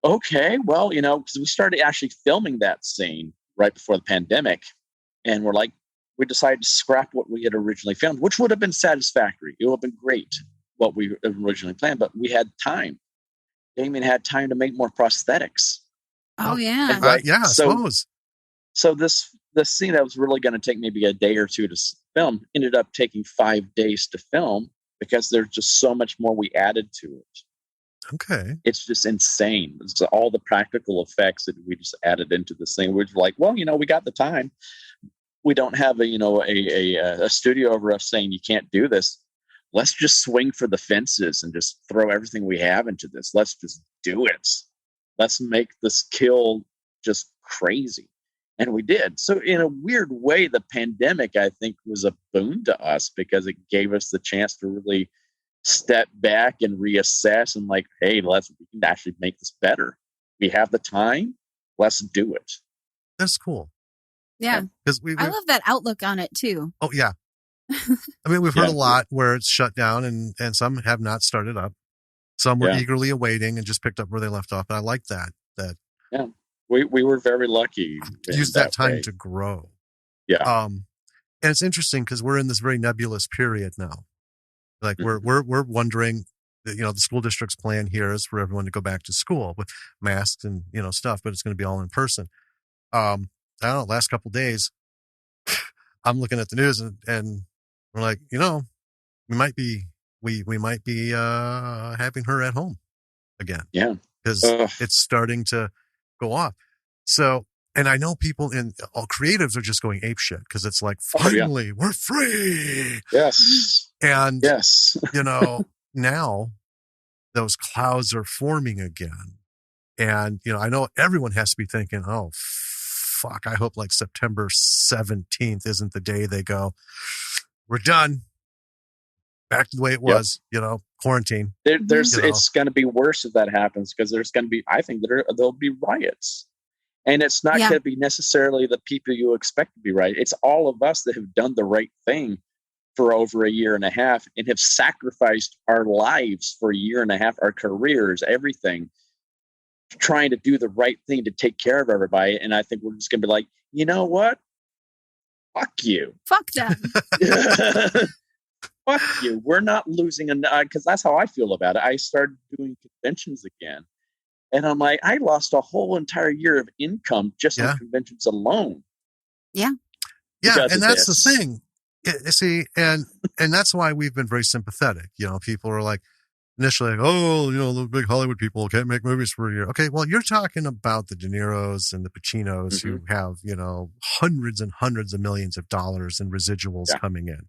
Okay, well, because we started actually filming that scene right before the pandemic, and we decided to scrap what we had originally filmed, which would have been satisfactory. It would have been great, what we originally planned, but we had time. Damien had time to make more prosthetics. Oh, yeah. I suppose. So this scene that was really going to take maybe a day or 2 to film ended up taking 5 days to film because there's just so much more we added to it. Okay. It's just insane. It's all the practical effects that we just added into this thing. We're like, well, we got the time. We don't have a studio over us saying you can't do this. Let's just swing for the fences and just throw everything we have into this. Let's just do it. Let's make this kill just crazy. And we did. So in a weird way, the pandemic, I think, was a boon to us because it gave us the chance to really step back and reassess and like, hey, we can actually make this better. We have the time. Let's do it. That's cool. Yeah. Because I love that outlook on it too. Oh yeah. I mean, we've heard a lot where it's shut down and some have not started up. Some were eagerly awaiting and just picked up where they left off. And I like that. Yeah. We were very lucky. Use that time to grow. Yeah. And it's interesting because we're in this very nebulous period now. Like we're wondering, the school district's plan here is for everyone to go back to school with masks and, stuff, but it's going to be all in person. I don't know, last couple of days, I'm looking at the news and we're like, we might be having her at home again. Yeah. Because it's starting to go off. So, and I know people all creatives are just going apeshit because it's like, finally, we're free. Yes. And, now those clouds are forming again. And, I know everyone has to be thinking, oh, fuck, I hope like September 17th isn't the day they go, we're done. Back to the way it was, quarantine. It's going to be worse if that happens because there's going to be, I think there'll be riots. And it's not going to be necessarily the people you expect to be right. It's all of us that have done the right thing for over a year and a half and have sacrificed our lives for a year and a half, our careers, everything, trying to do the right thing to take care of everybody. And I think we're just going to be like, you know what? Fuck you. Fuck them. Fuck you. We're not losing because that's how I feel about it. I started doing conventions again. And I'm like, I lost a whole entire year of income just on conventions alone. Yeah. Yeah. And that's the thing. See, and that's why we've been very sympathetic. You know, people are like, initially, like, oh, you know, the big Hollywood people can't make movies for a year. Okay, well, you're talking about the De Niros and the Pacinos who have, you know, hundreds and hundreds of millions of dollars in residuals coming in.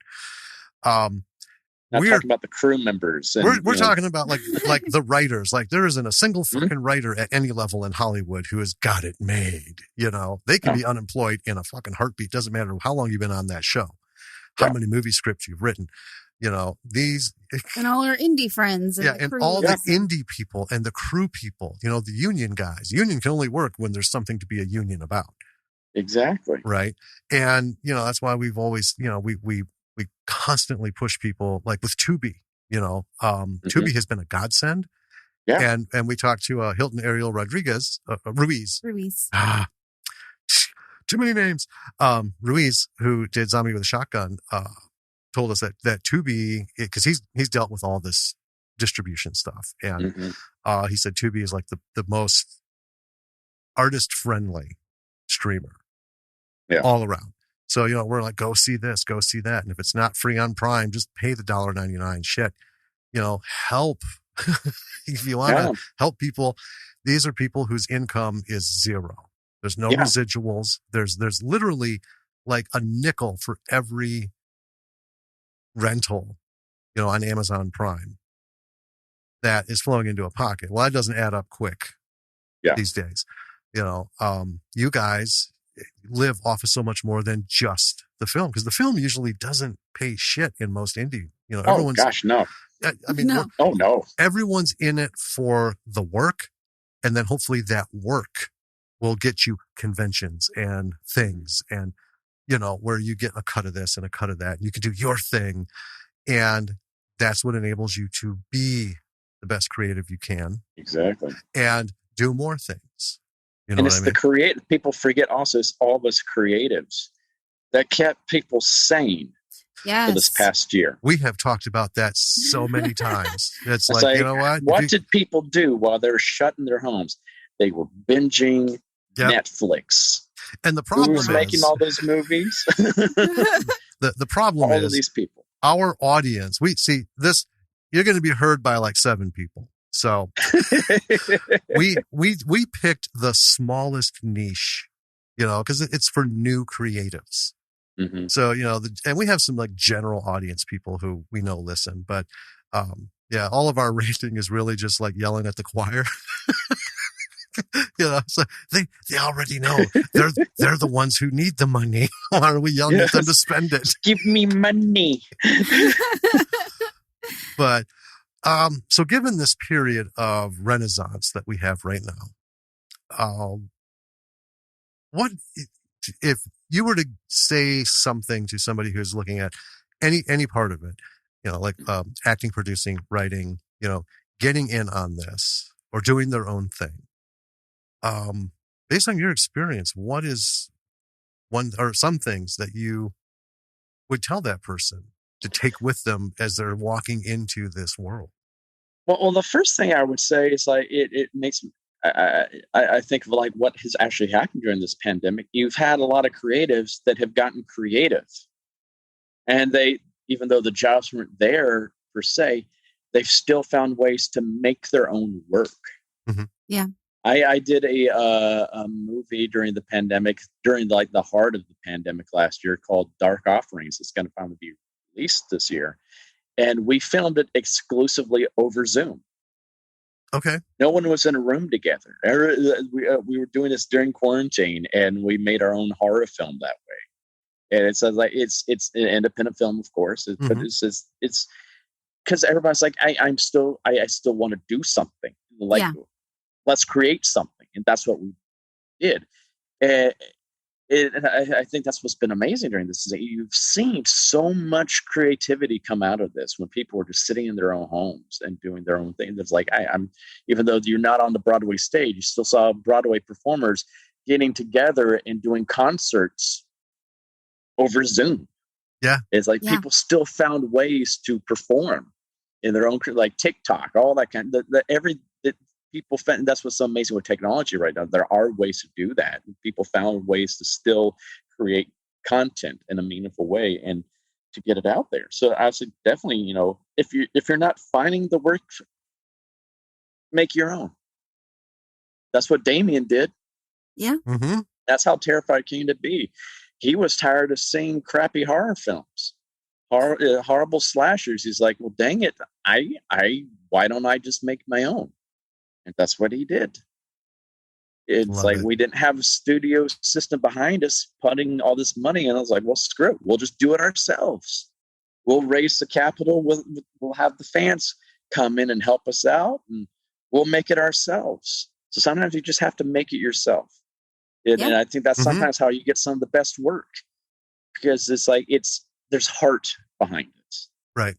We're talking about the crew members. And, we're talking about like the writers. Like there isn't a single fucking writer at any level in Hollywood who has got it made. You know, they can be unemployed in a fucking heartbeat. Doesn't matter how long you've been on that show, how many movie scripts you've written. You know, these and all our indie friends. And all the indie people and the crew people, you know, the union guys. Union can only work when there's something to be a union about. Exactly. Right. And, you know, that's why we've always, you know, we constantly push people like with Tubi, you know, Tubi has been a godsend. Yeah. And we talked to Hilton Ariel Ruiz. Too many names. Ruiz, who did Zombie with a Shotgun, told us that Tubi, because he's dealt with all this distribution stuff, and he said Tubi is like the most artist friendly streamer all around. So, you know, we're like, go see this, go see that, and if it's not free on Prime, just pay the $1.99. Shit, you know, help if you want to help people. These are people whose income is zero. There's no residuals. There's literally like a nickel for every rental, you know, on Amazon Prime that is flowing into a pocket. Well, that doesn't add up quick these days. You know, you guys live off of so much more than just the film, because the film usually doesn't pay shit in most indie. You know, everyone's. Oh gosh, no. I mean, no. Everyone's in it for the work, and then hopefully that work will get you conventions and things, and you know, where you get a cut of this and a cut of that, and you can do your thing, and that's what enables you to be the best creative you can. Exactly. And do more things. You know, and it's the creative. People forget also it's all of us creatives that kept people sane. For this past year. We have talked about that so many times. It's like, you know what? What did people do while they were shut in their homes? They were binging Netflix. And the problem is making all those movies. the problem is all of these people. Our audience. We see this. You're going to be heard by like 7 people. So we picked the smallest niche, you know, because it's for new creatives. So, you know, and we have some like general audience people who we know listen, but all of our rating is really just like yelling at the choir. You know, so they already know they're the ones who need the money. Why are we yelling at them to spend it? Give me money. But so given this period of renaissance that we have right now, what if you were to say something to somebody who's looking at any part of it, you know, like acting, producing, writing, you know, getting in on this or doing their own thing, based on your experience, what is one or some things that you would tell that person to take with them as they're walking into this world? Well, the first thing I would say is like it makes me. I think of like what has actually happened during this pandemic. You've had a lot of creatives that have gotten creative, and they, even though the jobs weren't there per se, they've still found ways to make their own work. Yeah, I did a movie during the pandemic, during like the heart of the pandemic last year, called Dark Offerings. It's going to finally be released this year, and we filmed it exclusively over Zoom. Okay. No one was in a room together. We were doing this during quarantine, and we made our own horror film that way. And it's like it's an independent film, of course, but it's because everybody's like, I still want to do something. Like, let's create something, and that's what we did. And I think that's what's been amazing during this is that you've seen so much creativity come out of this when people were just sitting in their own homes and doing their own thing. It's like, I'm even though you're not on the Broadway stage, you still saw Broadway performers getting together and doing concerts over Zoom. Yeah. It's like people still found ways to perform in their own, like TikTok, all that kind of, people found, that's what's so amazing with technology right now. There are ways to do that. People found ways to still create content in a meaningful way and to get it out there. So I would definitely, you know, if you're not finding the work, make your own. That's what Damien did. Yeah. Mm-hmm. That's how Terrifier came to be. He was tired of seeing crappy horror films, horrible slashers. He's like, well, dang it, why don't I just make my own? And that's what he did. It's like we didn't have a studio system behind us putting all this money, and I was like, well, screw it, we'll just do it ourselves. We'll raise the capital. We'll have the fans come in and help us out, and we'll make it ourselves. So sometimes you just have to make it yourself. And I think that's sometimes how you get some of the best work, because it's like there's heart behind it. Right.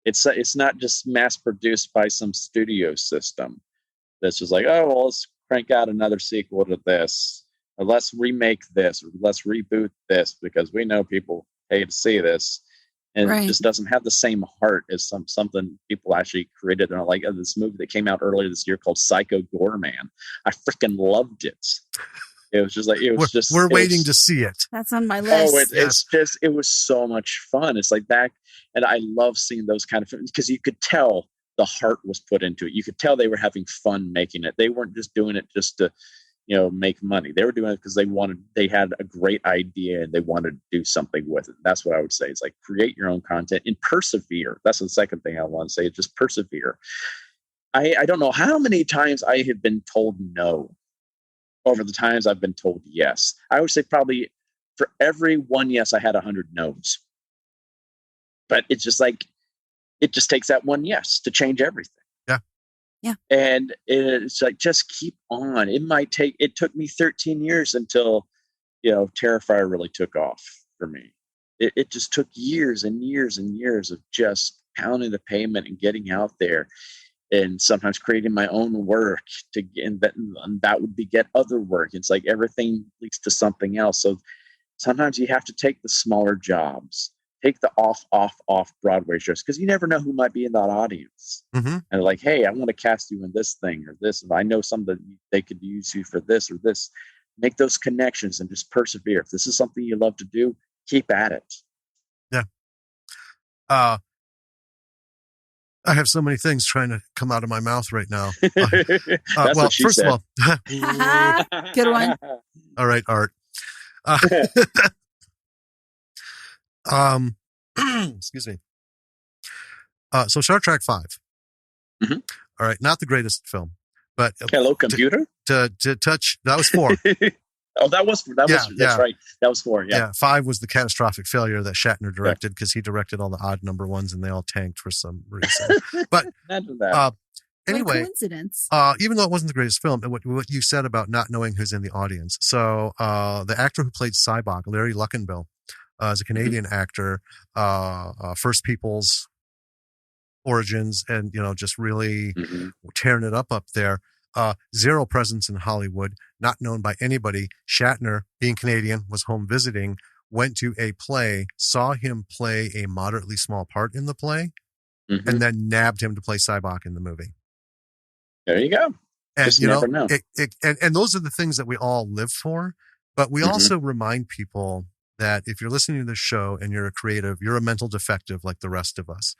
It's not just mass produced by some studio system that's just like, oh, well, let's crank out another sequel to this, or let's remake this, or let's reboot this because we know people pay to see this. And it just doesn't have the same heart as something people actually created. And like this movie that came out earlier this year called Psycho Goreman. I freaking loved it. It was just like, we're waiting to see it. That's on my list. It was so much fun. It's like that. And I love seeing those kind of films because you could tell the heart was put into it. You could tell they were having fun making it. They weren't just doing it just to, you know, make money. They were doing it because they had a great idea and they wanted to do something with it. That's what I would say. It's like create your own content and persevere. That's the second thing I want to say. Just persevere. I don't know how many times I have been told no over the times I've been told yes. I would say probably for every one yes, I had 100 no's. But it's just like, it just takes that one yes to change everything. Yeah. And it's like, just keep on. It took me 13 years until, you know, Terrifier really took off for me. It just took years and years and years of just pounding the pavement and getting out there, and sometimes creating my own work and that would beget other work. It's like everything leads to something else. So sometimes you have to take the smaller jobs. Take the off Broadway shows, because you never know who might be in that audience. Mm-hmm. And like, hey, I want to cast you in this thing or this. And I know they could use you for this or this. Make those connections and just persevere. If this is something you love to do, keep at it. Yeah. I have so many things trying to come out of my mouth right now. Well, first of all, good one. All right, Art. Excuse me. So Star Trek 5. Mm-hmm. All right, not the greatest film, but hello, computer. To touch, that was 4. Oh, that's right. That was 4. Yeah. 5 was the catastrophic failure that Shatner directed, because he directed all the odd number ones and they all tanked for some reason. But anyway, coincidence. Even though it wasn't the greatest film, what you said about not knowing who's in the audience. So the actor who played Cybok, Larry Luckenbill, is a Canadian actor, First Peoples origins, and just really tearing it up there. Zero presence in Hollywood, not known by anybody. Shatner, being Canadian, was home visiting, went to a play, saw him play a moderately small part in the play, and then nabbed him to play Cybok in the movie. There you go. And just never know. And those are the things that we all live for. But we also remind people that if you're listening to this show and you're a creative, you're a mental defective like the rest of us.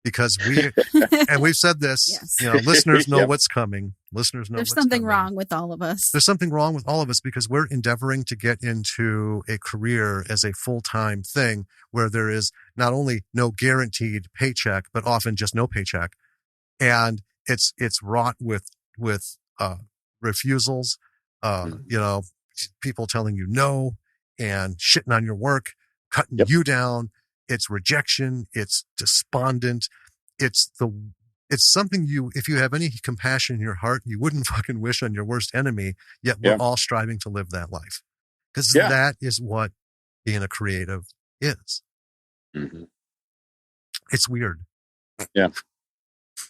Because we've said this, listeners know what's coming. Listeners know there's something wrong with all of us. There's something wrong with all of us because we're endeavoring to get into a career as a full-time thing where there is not only no guaranteed paycheck, but often just no paycheck. And it's wrought with refusals, people telling you no and shitting on your work, cutting you down. It's rejection. It's despondent. It's something if you have any compassion in your heart, you wouldn't fucking wish on your worst enemy, yet we're all striving to live that life. Because that is what being a creative is. Mm-hmm. It's weird. Yeah.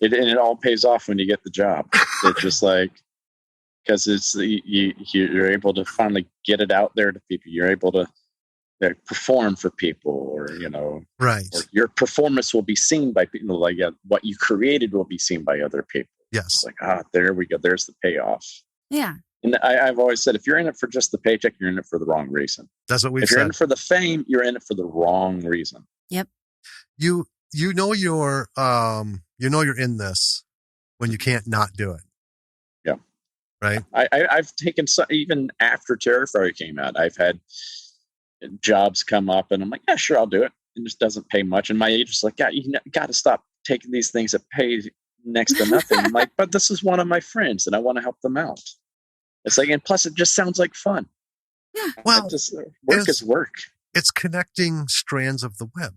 It all pays off when you get the job. It's just like, because you're able to finally get it out there to people. You're able to perform for people, or right, or your performance will be seen by people. Like what you created will be seen by other people. Yes. It's like, there we go. There's the payoff. Yeah. And I've always said, if you're in it for just the paycheck, you're in it for the wrong reason. That's what we've said. If you're in it for the fame, you're in it for the wrong reason. Yep. You know you're in this when you can't not do it. Yeah. Right. I've taken even after Terrifier came out, I've had jobs come up, and I'm like, yeah, sure, I'll do it. It just doesn't pay much, and my agent's like, God, you got to stop taking these things that pay next to nothing. I'm like, but this is one of my friends, and I want to help them out. It's like, and plus, it just sounds like fun. Yeah. Well, work is work. It's connecting strands of the web.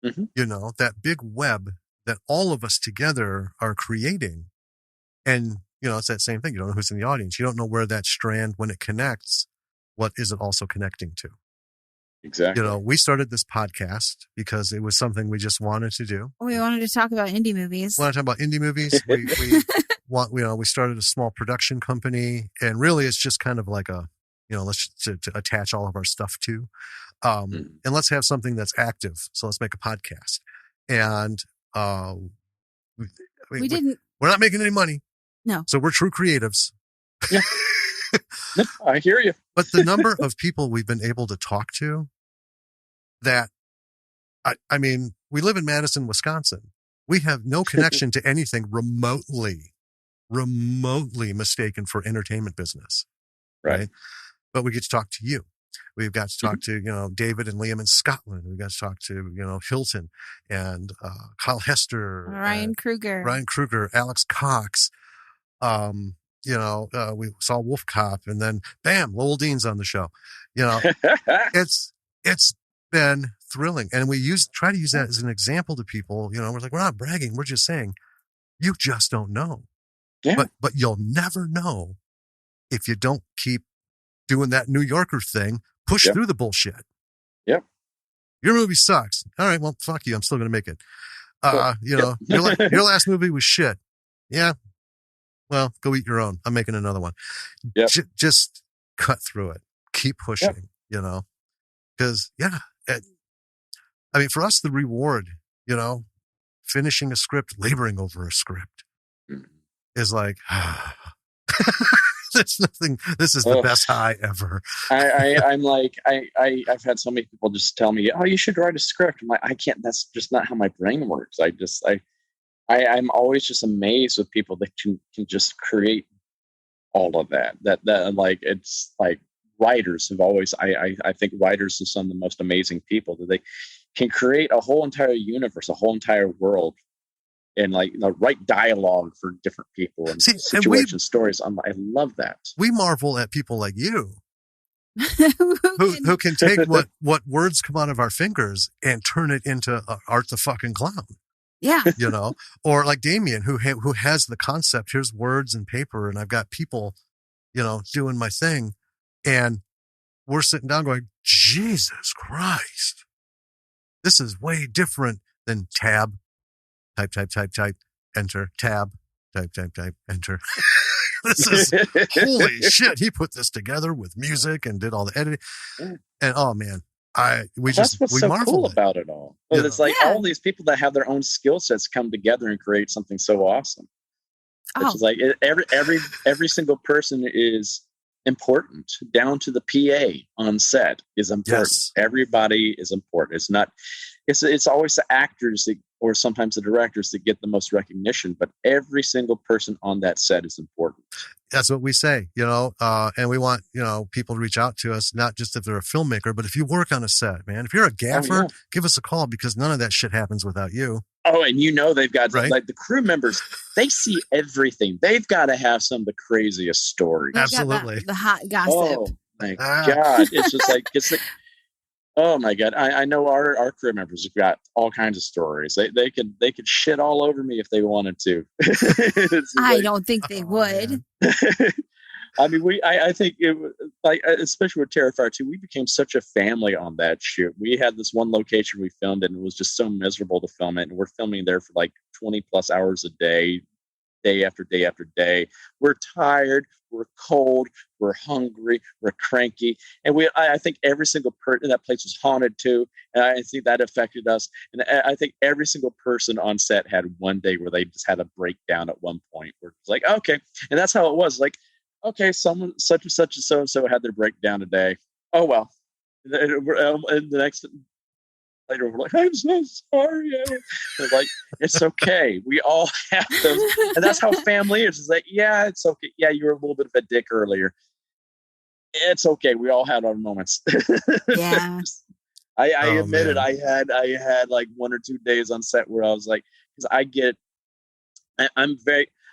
Mm-hmm. You know, that big web that all of us together are creating. And, you know, it's that same thing. You don't know who's in the audience. You don't know where that strand, when it connects, what is it also connecting to? Exactly. You know, we started this podcast because it was something we just wanted to do. We wanted to talk about indie movies. We want to talk about indie movies. We started a small production company, and really it's just kind of like let's to attach all of our stuff to. And let's have something that's active. So let's make a podcast. And we're not making any money. No. So we're true creatives. Yeah. I hear you. But the number of people we've been able to talk to that, I mean, we live in Madison, Wisconsin. We have no connection to anything remotely mistaken for entertainment business. Right. But we get to talk to you. We've got to talk to, you know, David and Liam in Scotland. We've got to talk to, you know, Hilton and Kyle Hester. Ryan Kruger, Alex Cox. You know, we saw Wolf Cop, and then bam, Lowell Dean's on the show. You know, it's been thrilling. And we try to use that as an example to people. You know, we're not bragging. We're just saying, you just don't know. Yeah. But you'll never know if you don't keep doing that New Yorker thing, push through the bullshit. Yep. Your movie sucks. All right, well, fuck you. I'm still going to make it. You know, your last movie was shit. Yeah. Well, go eat your own. I'm making another one. Yep. Just cut through it. Keep pushing, you know, because I mean, for us, the reward, you know, finishing a script, laboring over a script is like, there's nothing. This is the best high ever. I'm like, I've had so many people just tell me, oh, you should write a script. I'm like, I can't. That's just not how my brain works. I'm always just amazed with people that can just create all of that. That like, it's like writers have always. I think writers are some of the most amazing people that they can create a whole entire universe, a whole entire world. And like write dialogue for different people and situation stories. I love that. We marvel at people like you who can take what words come out of our fingers and turn it into Art the fucking Clown. Yeah. You know, or like Damien who has the concept. Here's words and paper, and I've got people, you know, doing my thing, and we're sitting down going, Jesus Christ, this is way different than tab. Type, enter, tab, type, enter. This is, holy shit, he put this together with music and did all the editing. And oh man, that's what's so cool about it all. Well, it's like all these people that have their own skill sets come together and create something so awesome. It's like every single person is important, down to the PA on set is important. Yes. Everybody is important. It's always the actors or sometimes the directors that get the most recognition, but every single person on that set is important. That's what we say, you know, and we want, you know, people to reach out to us, not just if they're a filmmaker, but if you work on a set, man, if you're a gaffer, give us a call, because none of that shit happens without you. Oh, and you know, they've got like the crew members, they see everything. They've got to have some of the craziest stories. Absolutely. The hot gossip. Oh my God. It's just like, oh my God. I know our crew members have got all kinds of stories. They could shit all over me if they wanted to. I don't think they would. I mean, I think it was like, especially with Terrifier 2, we became such a family on that shoot. We had this one location we filmed, and it was just so miserable to film it. And we're filming there for like 20 plus hours a day, day after day after day. We're tired, we're cold, we're hungry, we're cranky. And I think every single person, that place was haunted too. And I think that affected us. And I think every single person on set had one day where they just had a breakdown at one point where it's like, okay. And that's how it was. Like, okay, someone such and such and so-and-so had their breakdown today. Oh, well. And the next later, we're like, I'm so sorry. They're like, it's okay. We all have those. And that's how family is. It's like, yeah, it's okay. Yeah, you were a little bit of a dick earlier. It's okay. We all had our moments. Yeah. I admitted I had like 1 or 2 days on set where I was like, because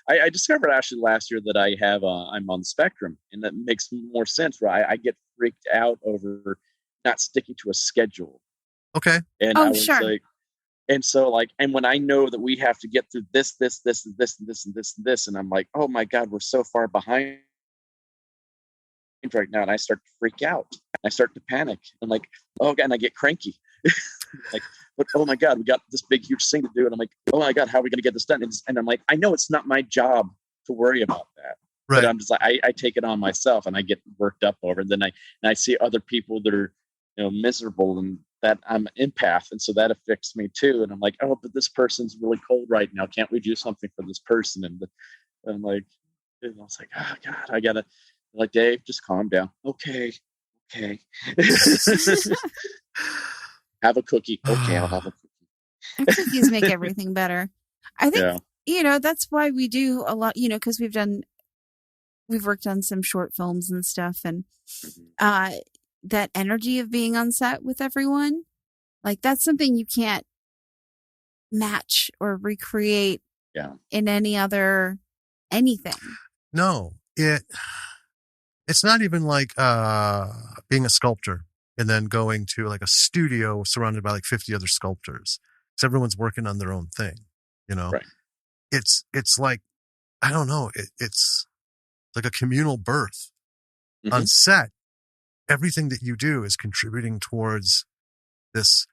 I discovered actually last year that I'm on the spectrum, and that makes more sense. Where I get freaked out over not sticking to a schedule. Okay. And I was sure. Like, and so like, and when I know that we have to get through this, and this, and I'm like, oh my God, we're so far behind right now. And I start to freak out. I start to panic. I'm like, oh God, and I get cranky. Like, but oh my God, we got this big, huge thing to do. And I'm like, oh my God, how are we going to get this done? And I'm like, I know it's not my job to worry about that. Right. But I'm just like, I take it on myself, and I get worked up over it. And then I see other people that are, miserable, and that I'm an empath. And so that affects me too. And I'm like, oh, but this person's really cold right now. Can't we do something for this person? And I'm like, and I was like, oh God, I gotta, like, Dave, just calm down. Okay. Have a cookie. Okay, I'll have a cookie. And cookies make everything better. I think, that's why we do a lot, because we've worked on some short films and stuff, and that energy of being on set with everyone, like, that's something you can't match or recreate in any other anything. No, it's not even like being a sculptor and then going to like a studio surrounded by like 50 other sculptors. Because everyone's working on their own thing, Right. It's like, I don't know, it's like a communal birth. Mm-hmm. On set. Everything that you do is contributing towards this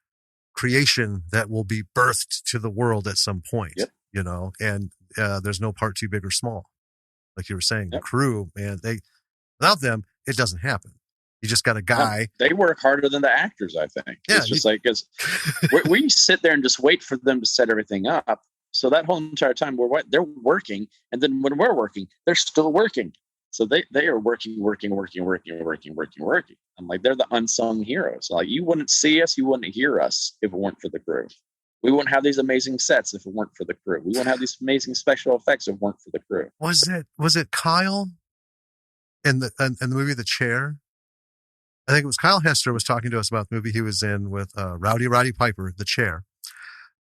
creation that will be birthed to the world at some point, and there's no part too big or small. Like you were saying, the crew, man, without them, it doesn't happen. You just got a guy. They work harder than the actors, I think. Yeah, it's just like, because we sit there and just wait for them to set everything up. So that whole entire time they're working. And then when we're working, they're still working. So they are working. I'm like, they're the unsung heroes. Like, you wouldn't see us, you wouldn't hear us if it weren't for the crew. We wouldn't have these amazing sets if it weren't for the crew. We wouldn't have these amazing special effects if it weren't for the crew. Was it Kyle in the movie The Chair? I think it was Kyle Hester was talking to us about the movie he was in with Roddy Piper, The Chair,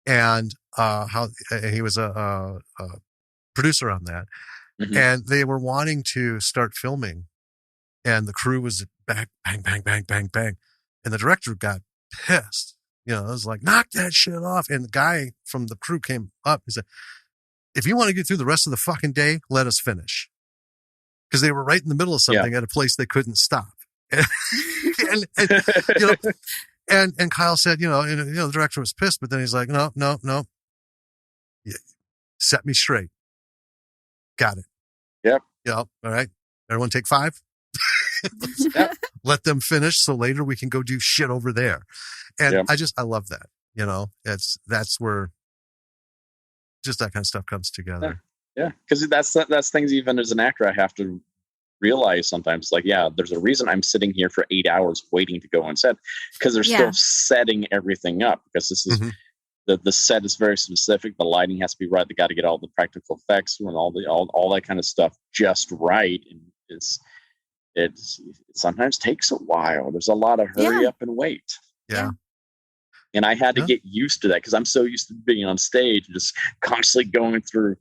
and how he was a producer on that. Mm-hmm. And they were wanting to start filming, and the crew was bang, bang, bang, bang, bang, bang. And the director got pissed. It was like, knock that shit off. And the guy from the crew came up and said, if you want to get through the rest of the fucking day, let us finish. Because they were right in the middle of something at a place they couldn't stop. And Kyle said, the director was pissed, but then he's like, no. Yeah, set me straight. Got it. Yep. All right. Everyone take 5. Let them finish so later we can go do shit over there. And I love that. That's where just that kind of stuff comes together. Yeah. Because that's things even as an actor I have to realize sometimes. Like, there's a reason I'm sitting here for 8 hours waiting to go on set, because they're still setting everything up, because this is the set is very specific. The lighting has to be right. They got to get all the practical effects and all that kind of stuff just right. And it sometimes takes a while. There's a lot of hurry up and wait. Yeah. And I had to get used to that, because I'm so used to being on stage and just constantly going through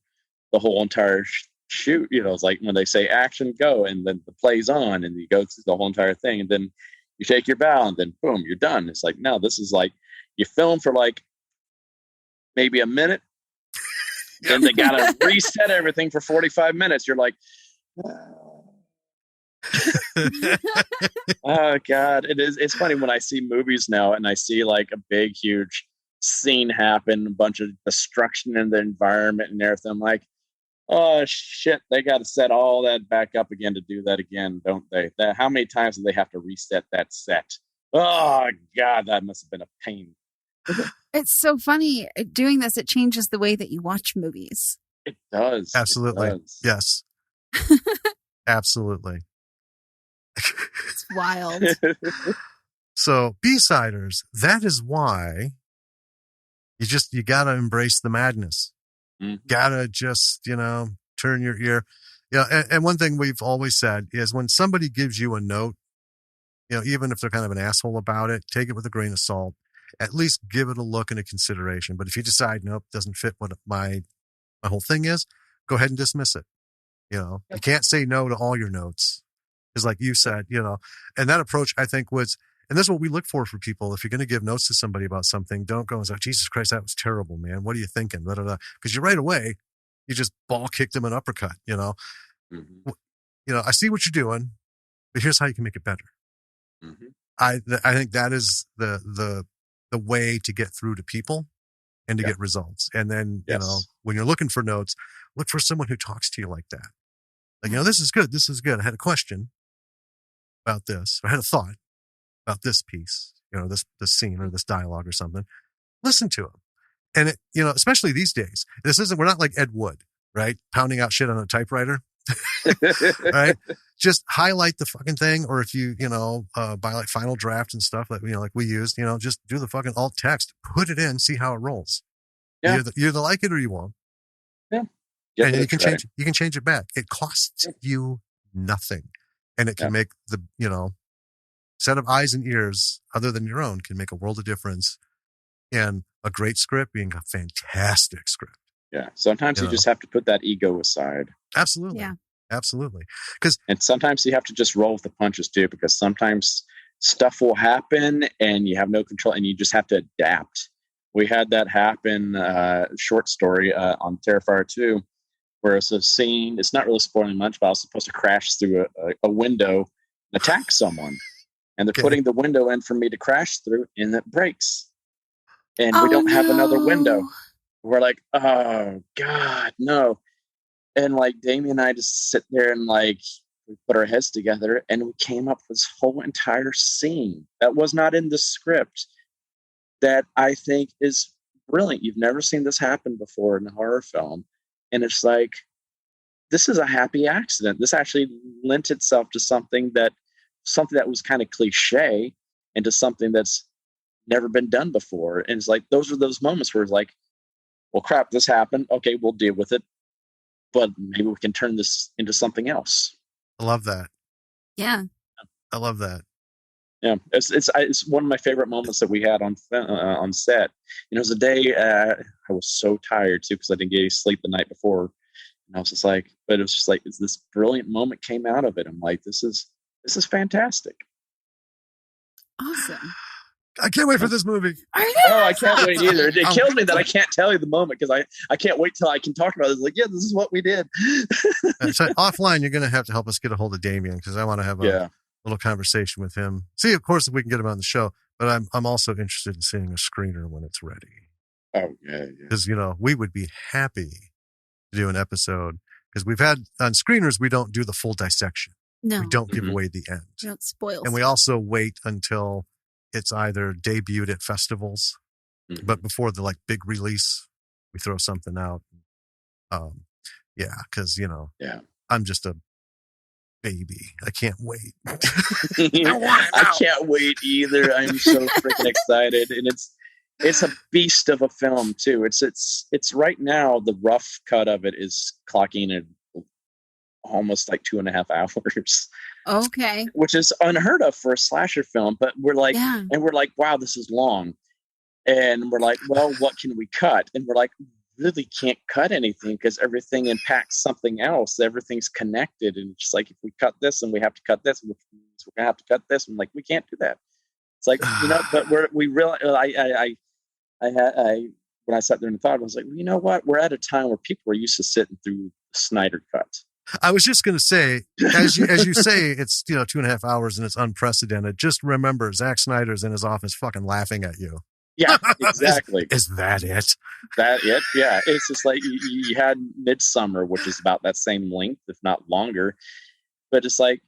the whole entire shoot. It's like when they say action, go, and then the play's on, and you go through the whole entire thing, and then you take your bow, and then boom, you're done. It's like, no, this is like you film for like maybe a minute, then they gotta reset everything for 45 minutes. You're like, oh God. It's funny when I see movies now and I see like a big, huge scene happen, a bunch of destruction in the environment and everything. I'm like, Oh shit! They got to set all that back up again to do that again, don't they? How many times do they have to reset that set? Oh God, that must have been a pain. It's so funny doing this. It changes the way that you watch movies. It does. Absolutely. It does. Yes. Absolutely. It's wild. So B-siders, that is why you got to embrace the madness. Mm-hmm. Got to just, turn your ear. Yeah. And one thing we've always said is when somebody gives you a note, even if they're kind of an asshole about it, take it with a grain of salt. At least give it a look and a consideration. But if you decide, nope, doesn't fit what my whole thing is, go ahead and dismiss it. You can't say no to all your notes. Because like you said, and that approach I think was, and that's what we look for people. If you're going to give notes to somebody about something, don't go and say, Jesus Christ, that was terrible, man. What are you thinking? Because you right away, you just ball kicked them an uppercut, Mm-hmm. I see what you're doing, but here's how you can make it better. Mm-hmm. I think that is the way to get through to people and to get results. And then, when you're looking for notes, look for someone who talks to you like that. Like, this is good. This is good. I had a question about this. I had a thought about this piece, this scene or this dialogue or something. Listen to them. And it, especially these days, we're not like Ed Wood, right? Pounding out shit on a typewriter, right? Just highlight the fucking thing. Or if you, buy like Final Draft and stuff that, like we used, just do the fucking alt text, put it in, see how it rolls. Yeah. You either like it or you won't. Yeah. And you can change it back. It costs you nothing. And it can make the, set of eyes and ears other than your own can make a world of difference in a great script being a fantastic script. Yeah. Sometimes you just have to put that ego aside. Absolutely. Yeah. Absolutely. And sometimes you have to just roll with the punches too, because sometimes stuff will happen and you have no control and you just have to adapt. We had that happen, short story on Terrifier 2, where it's a scene, it's not really spoiling much, but I was supposed to crash through a window and attack someone. And they're putting the window in for me to crash through, and it breaks. And we don't have another window. We're like, oh, God, no. And like Damien and I just sit there and like we put our heads together and we came up with this whole entire scene that was not in the script that I think is brilliant. You've never seen this happen before in a horror film. And it's like, this is a happy accident. This actually lent itself to something that was kind of cliche into something that's never been done before. And it's like, those are those moments where it's like, well, crap, this happened. Okay, we'll deal with it. But maybe we can turn this into something else. I love that. Yeah. I love that. Yeah. It's one of my favorite moments that we had on set. It was a day I was so tired too, because I didn't get any sleep the night before. And I was just like, but it was just like, this brilliant moment came out of it. I'm like, this is fantastic. Awesome. I can't wait for this movie. I can't wait either. It kills me that I can't tell you the moment because I can't wait till I can talk about it. It's like, yeah, this is what we did. So offline, you're going to have to help us get a hold of Damien because I want to have a little conversation with him. See, of course, if we can get him on the show, but I'm also interested in seeing a screener when it's ready. Oh, yeah. Because, we would be happy to do an episode because we've had on screeners, we don't do the full dissection. No. We don't give away the end. We don't spoil. And we also wait until it's either debuted at festivals, but before the big release, we throw something out. Because I'm just a baby. I can't wait. I can't wait either. I'm so freaking excited, and it's a beast of a film too. It's right now the rough cut of it is clocking at almost like 2.5 hours. Okay. Which is unheard of for a slasher film, but we're like, wow, this is long. And we're like, well, what can we cut? And we're like, really can't cut anything because everything impacts something else. Everything's connected. And it's just like, if we cut this and we have to cut this, we're going to have to cut this. And like, we can't do that. It's like, but we realize, when I sat there and thought, I was like, well, you know what? We're at a time where people are used to sitting through the Snyder cut. I was just going to say, as you say, it's 2.5 hours and it's unprecedented. Just remember, Zack Snyder's in his office fucking laughing at you. Yeah, exactly. Is that it? That it? Yeah. It's just like you had Midsummer, which is about that same length, if not longer. But it's like,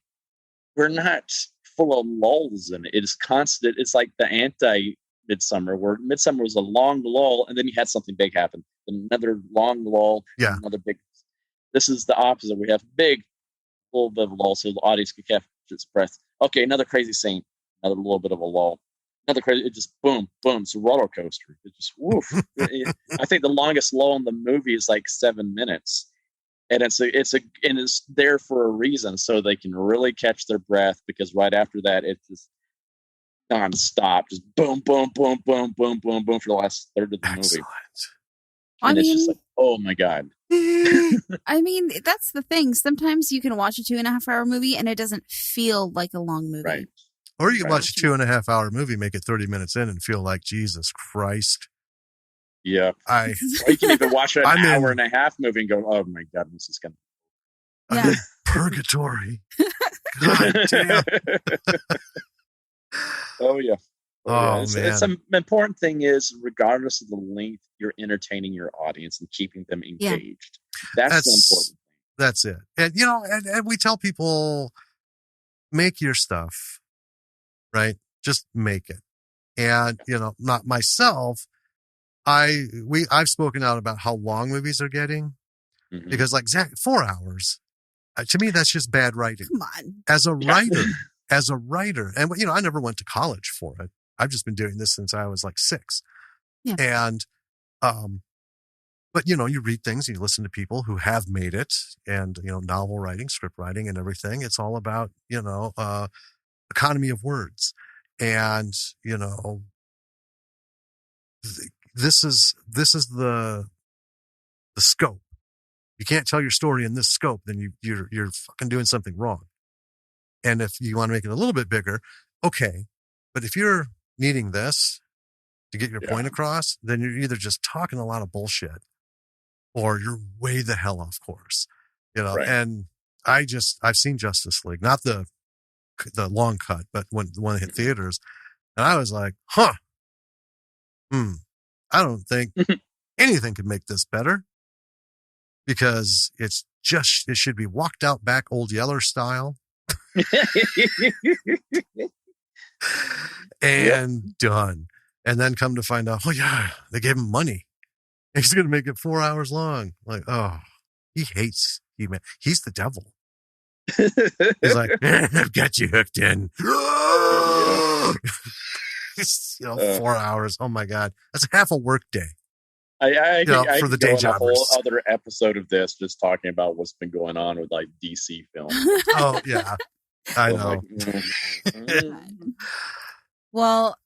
we're not full of lulls in it. It is constant. It's like the anti Midsummer, where Midsummer was a long lull, and then you had something big happen. Another long lull, another big. This is the opposite. We have big, little bit of a lull, so the audience can catch its breath. Okay, another crazy scene, another little bit of a lull. Another crazy, it just boom, boom. It's a roller coaster. It just woof. I think the longest lull in the movie is like 7 minutes, and it's there for a reason, so they can really catch their breath, because right after that, it's just nonstop, just boom, boom, boom, boom, boom, boom, boom for the last third of the movie. And it's just like, oh my god. I mean, that's the thing. Sometimes you can watch a 2.5-hour movie and it doesn't feel like a long movie. Right. Or you can watch a 2.5-hour movie, make it 30 minutes in, and feel like, Jesus Christ. Yeah. Or you can even watch an hour and a half movie and go, oh my God, this is going to... I'm in purgatory. God damn. Oh, yeah. Man. It's an important thing is, regardless of the length, you're entertaining your audience and keeping them engaged. That's the important thing. That's it. And, and we tell people, make your stuff. Right? Just make it. And, not myself, I've spoken out about how long movies are getting, because 4 hours, to me, that's just bad writing. Come on. As a writer, and, I never went to college for it. I've just been doing this since I was like 6. Yeah. And, but you read things, you listen to people who have made it, and, novel writing, script writing, and everything. It's all about, economy of words. And, this is the scope. You can't tell your story in this scope, then you're fucking doing something wrong. And if you want to make it a little bit bigger, okay. But if you're needing this to get your point across, then you're either just talking a lot of bullshit, or you're way the hell off course, Right. And I've seen Justice League, not the long cut, but when the one that hit theaters, and I was like, I don't think anything could make this better, because it should be walked out back Old Yeller style and done. And then come to find out, they gave him money. He's going to make it 4 hours long. Like, he hates He-Man. He's the devil. He's like, I've got you hooked in. 4 hours. Oh my God. That's half a work day. I for the day job. A whole other episode of this, just talking about what's been going on with like DC films. Oh yeah. I know. Well,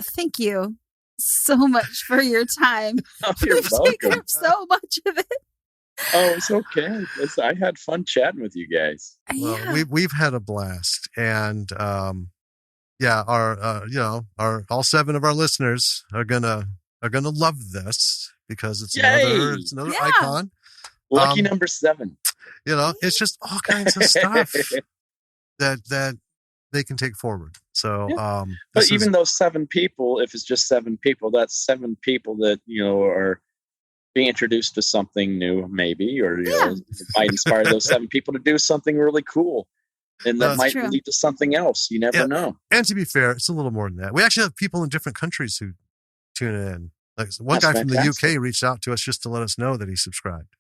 thank you so much for your time. You're welcome. Taken up so much of it. Oh, it's okay. I had fun chatting with you guys. Well, we've had a blast, and our all 7 of our listeners are gonna love this, because it's another icon. Lucky number 7. It's just all kinds of stuff that they can take forward. So, but even those 7 people, if it's just 7 people, that's 7 people that are being introduced to something new, maybe, or might inspire those 7 people to do something really cool, and that might lead to something else. You never know. And to be fair, it's a little more than that. We actually have people in different countries who tune in. Like one guy from the UK reached out to us just to let us know that he subscribed.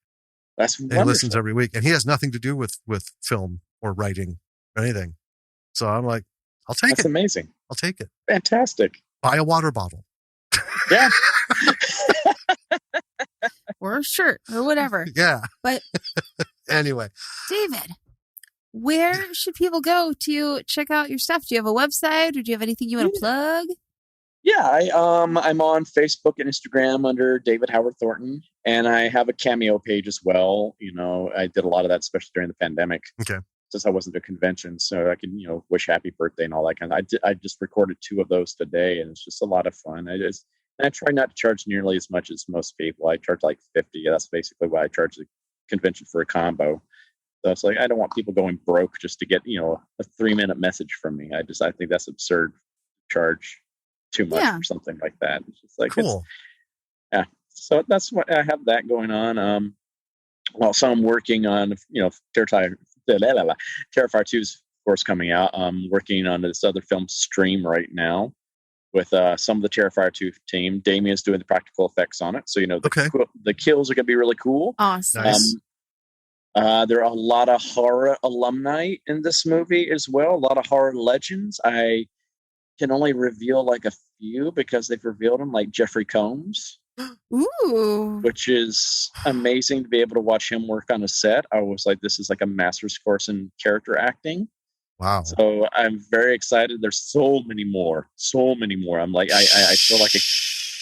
That's wonderful. And he listens every week, and he has nothing to do with film or writing or anything. So I'm like, I'll take it. That's amazing. I'll take it. Fantastic. Buy a water bottle. Yeah. Or a shirt or whatever. Yeah. But anyway, David, where should people go to check out your stuff? Do you have a website, or do you have anything you want to plug? Yeah, I'm on Facebook and Instagram under David Howard Thornton, and I have a Cameo page as well. I did a lot of that, especially during the pandemic. Okay. Since I wasn't at a convention, so I can, wish happy birthday and all that kind of. I just recorded 2 of those today, and it's just a lot of fun. I try not to charge nearly as much as most people. I charge like $50. That's basically what I charge the convention for a combo. So it's like, I don't want people going broke just to get, a 3-minute message from me. I think that's absurd charge too much or something like that. It's just like, cool. Yeah. So that's what I have that going on. Also, I'm working on, Terrifier 2 is, of course, coming out. I'm working on this other film, Stream, right now with some of the Terrifier 2 team. Damien's doing the practical effects on it. So, the kills are going to be really cool. Awesome. Nice. There are a lot of horror alumni in this movie as well. A lot of horror legends. I can only reveal like a few because they've revealed them, like Jeffrey Combs. Ooh. Which is amazing to be able to watch him work on a set. I was like, this is like a master's course in character acting. Wow. So I'm very excited. There's so many more. I'm like, I feel like a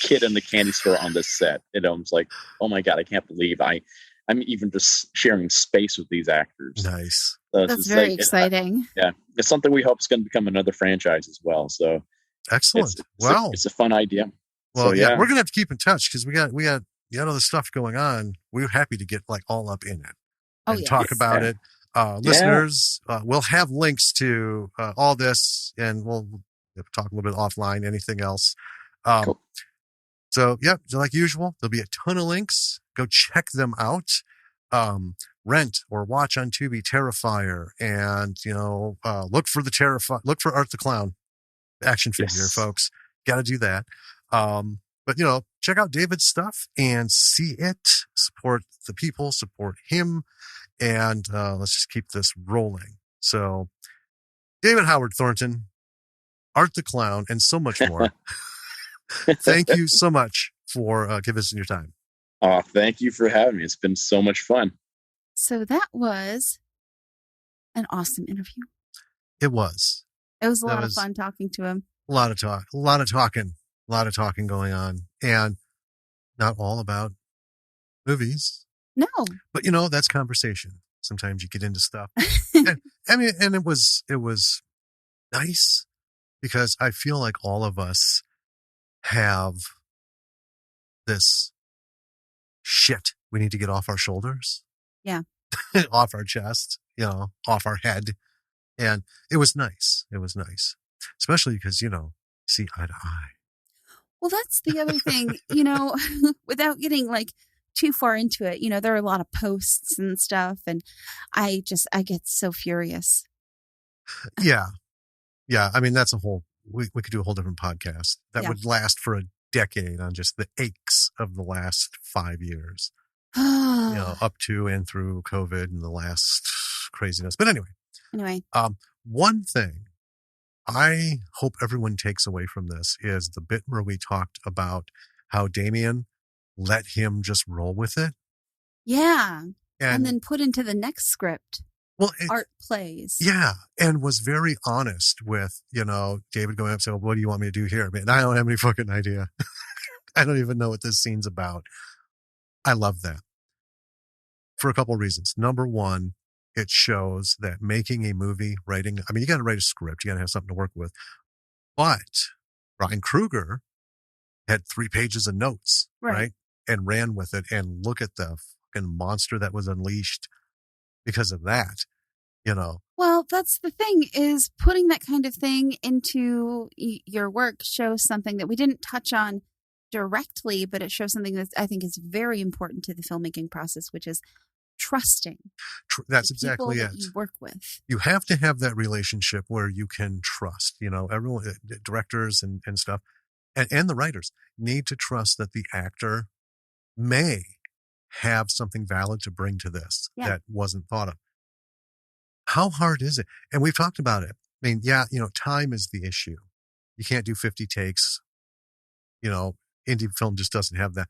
kid in the candy store on this set. I'm like, oh my God, I can't believe I'm even just sharing space with these actors. Nice. So that's very exciting. It's something we hope is going to become another franchise as well. So excellent. It's a fun idea. Well, we're gonna have to keep in touch because we got other stuff going on. We're happy to get like all up in it and talk about it. Listeners, we'll have links to all this, and we'll talk a little bit offline. Anything else? Cool. So like usual, there'll be a ton of links. Go check them out. Rent or watch on Tubi Terrifier, and look for Art the Clown action figure, folks. Got to do that. But check out David's stuff and see it. Support the people, support him, and let's just keep this rolling. So, David Howard Thornton, Art the Clown, and so much more. Thank you so much for giving us your time. Thank you for having me. It's been so much fun. So that was an awesome interview. It was. It was a lot of fun talking to him. A lot of talking going on, and not all about movies. No, but that's conversation. Sometimes you get into stuff. and it was nice because I feel like all of us have this shit we need to get off our shoulders. Yeah. Off our chest, off our head. And it was nice. Especially because, see eye to eye. Well, that's the other thing, without getting like too far into it, there are a lot of posts and stuff, and I get so furious. Yeah. I mean, that's we could do a whole different podcast that would last for a decade on just the aches of the last 5 years, up to and through COVID and the last craziness. But anyway, one thing I hope everyone takes away from this is the bit where we talked about how Damien let him just roll with it. Yeah. And then put into the next script. Well, art plays. Yeah. And was very honest with, David going up and saying, well, what do you want me to do here? Man, I don't have any fucking idea. I don't even know what this scene's about. I love that for a couple of reasons. Number one, it shows that making a movie, you got to write a script. You got to have something to work with. But Ryan Kruger had 3 pages of notes, right? And ran with it. And look at the fucking monster that was unleashed because of that, Well, that's the thing, is putting that kind of thing into your work shows something that we didn't touch on directly, but it shows something that I think is very important to the filmmaking process, which is trusting. That's exactly it. You work with. You have to have that relationship where you can trust, everyone, directors and stuff, and the writers need to trust that the actor may have something valid to bring to this that wasn't thought of. How hard is it? And we've talked about it. I mean, time is the issue. You can't do 50 takes. Indie film just doesn't have that.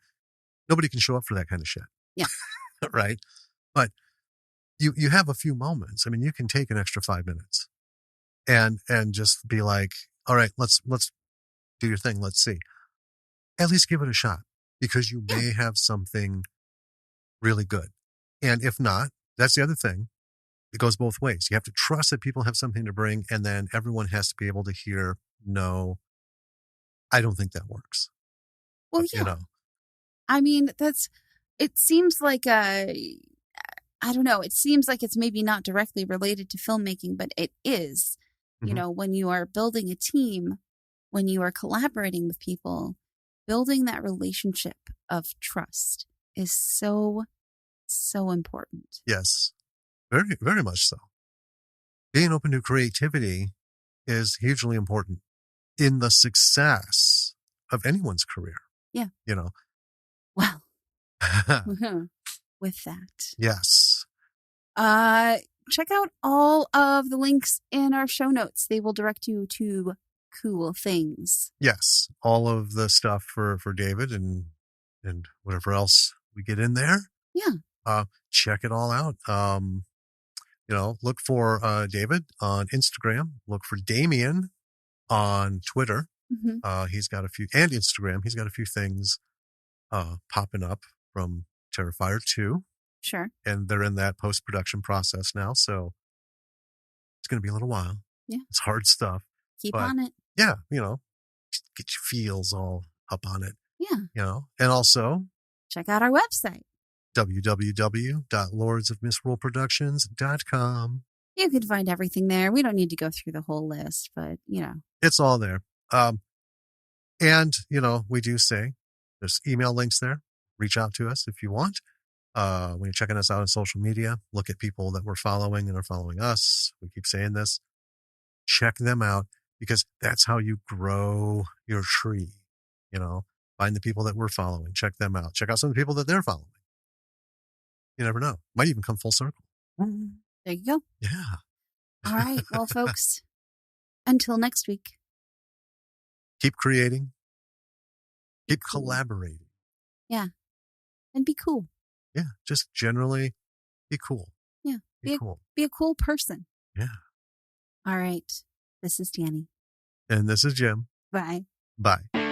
Nobody can show up for that kind of shit. Yeah. Right. But you have a few moments. I mean, you can take an extra 5 minutes and just be like, all right, let's do your thing. Let's see. At least give it a shot, because you may have something really good. And if not, that's the other thing. It goes both ways. You have to trust that people have something to bring, and then everyone has to be able to hear, no, I don't think that works. Well, I mean, it seems like I don't know. It seems like it's maybe not directly related to filmmaking, but it is. Mm-hmm. When you are building a team, when you are collaborating with people, building that relationship of trust is so, so important. Yes, very, very much so. Being open to creativity is hugely important in the success of anyone's career. Yeah. You know. Well, with that. Yes. Check out all of the links in our show notes. They will direct you to cool things. Yes. All of the stuff for David and whatever else we get in there. Yeah. Check it all out. Look for David on Instagram. Look for Damien on Twitter. Mm-hmm. He's got a few, and Instagram. He's got a few things popping up from Terrifier 2. Sure. And they're in that post-production process now, so it's going to be a little while. Yeah. It's hard stuff. Keep on it. Yeah, just get your feels all up on it. Yeah. And also check out our website. www.lordsofmisrulproductions.com. You can find everything there. We don't need to go through the whole list, but, It's all there. And, we do say there's email links there. Reach out to us if you want. When you're checking us out on social media, look at people that we're following and are following us. We keep saying this. Check them out because that's how you grow your tree. Find the people that we're following. Check them out. Check out some of the people that they're following. You never know. Might even come full circle. There you go. Yeah. All right. Well, folks, until next week. Keep creating. Keep collaborating. Yeah. And be cool. Yeah. Just generally be cool. Yeah. Be cool. Be a cool person. Yeah. All right. This is Danny. And this is Jim. Bye. Bye.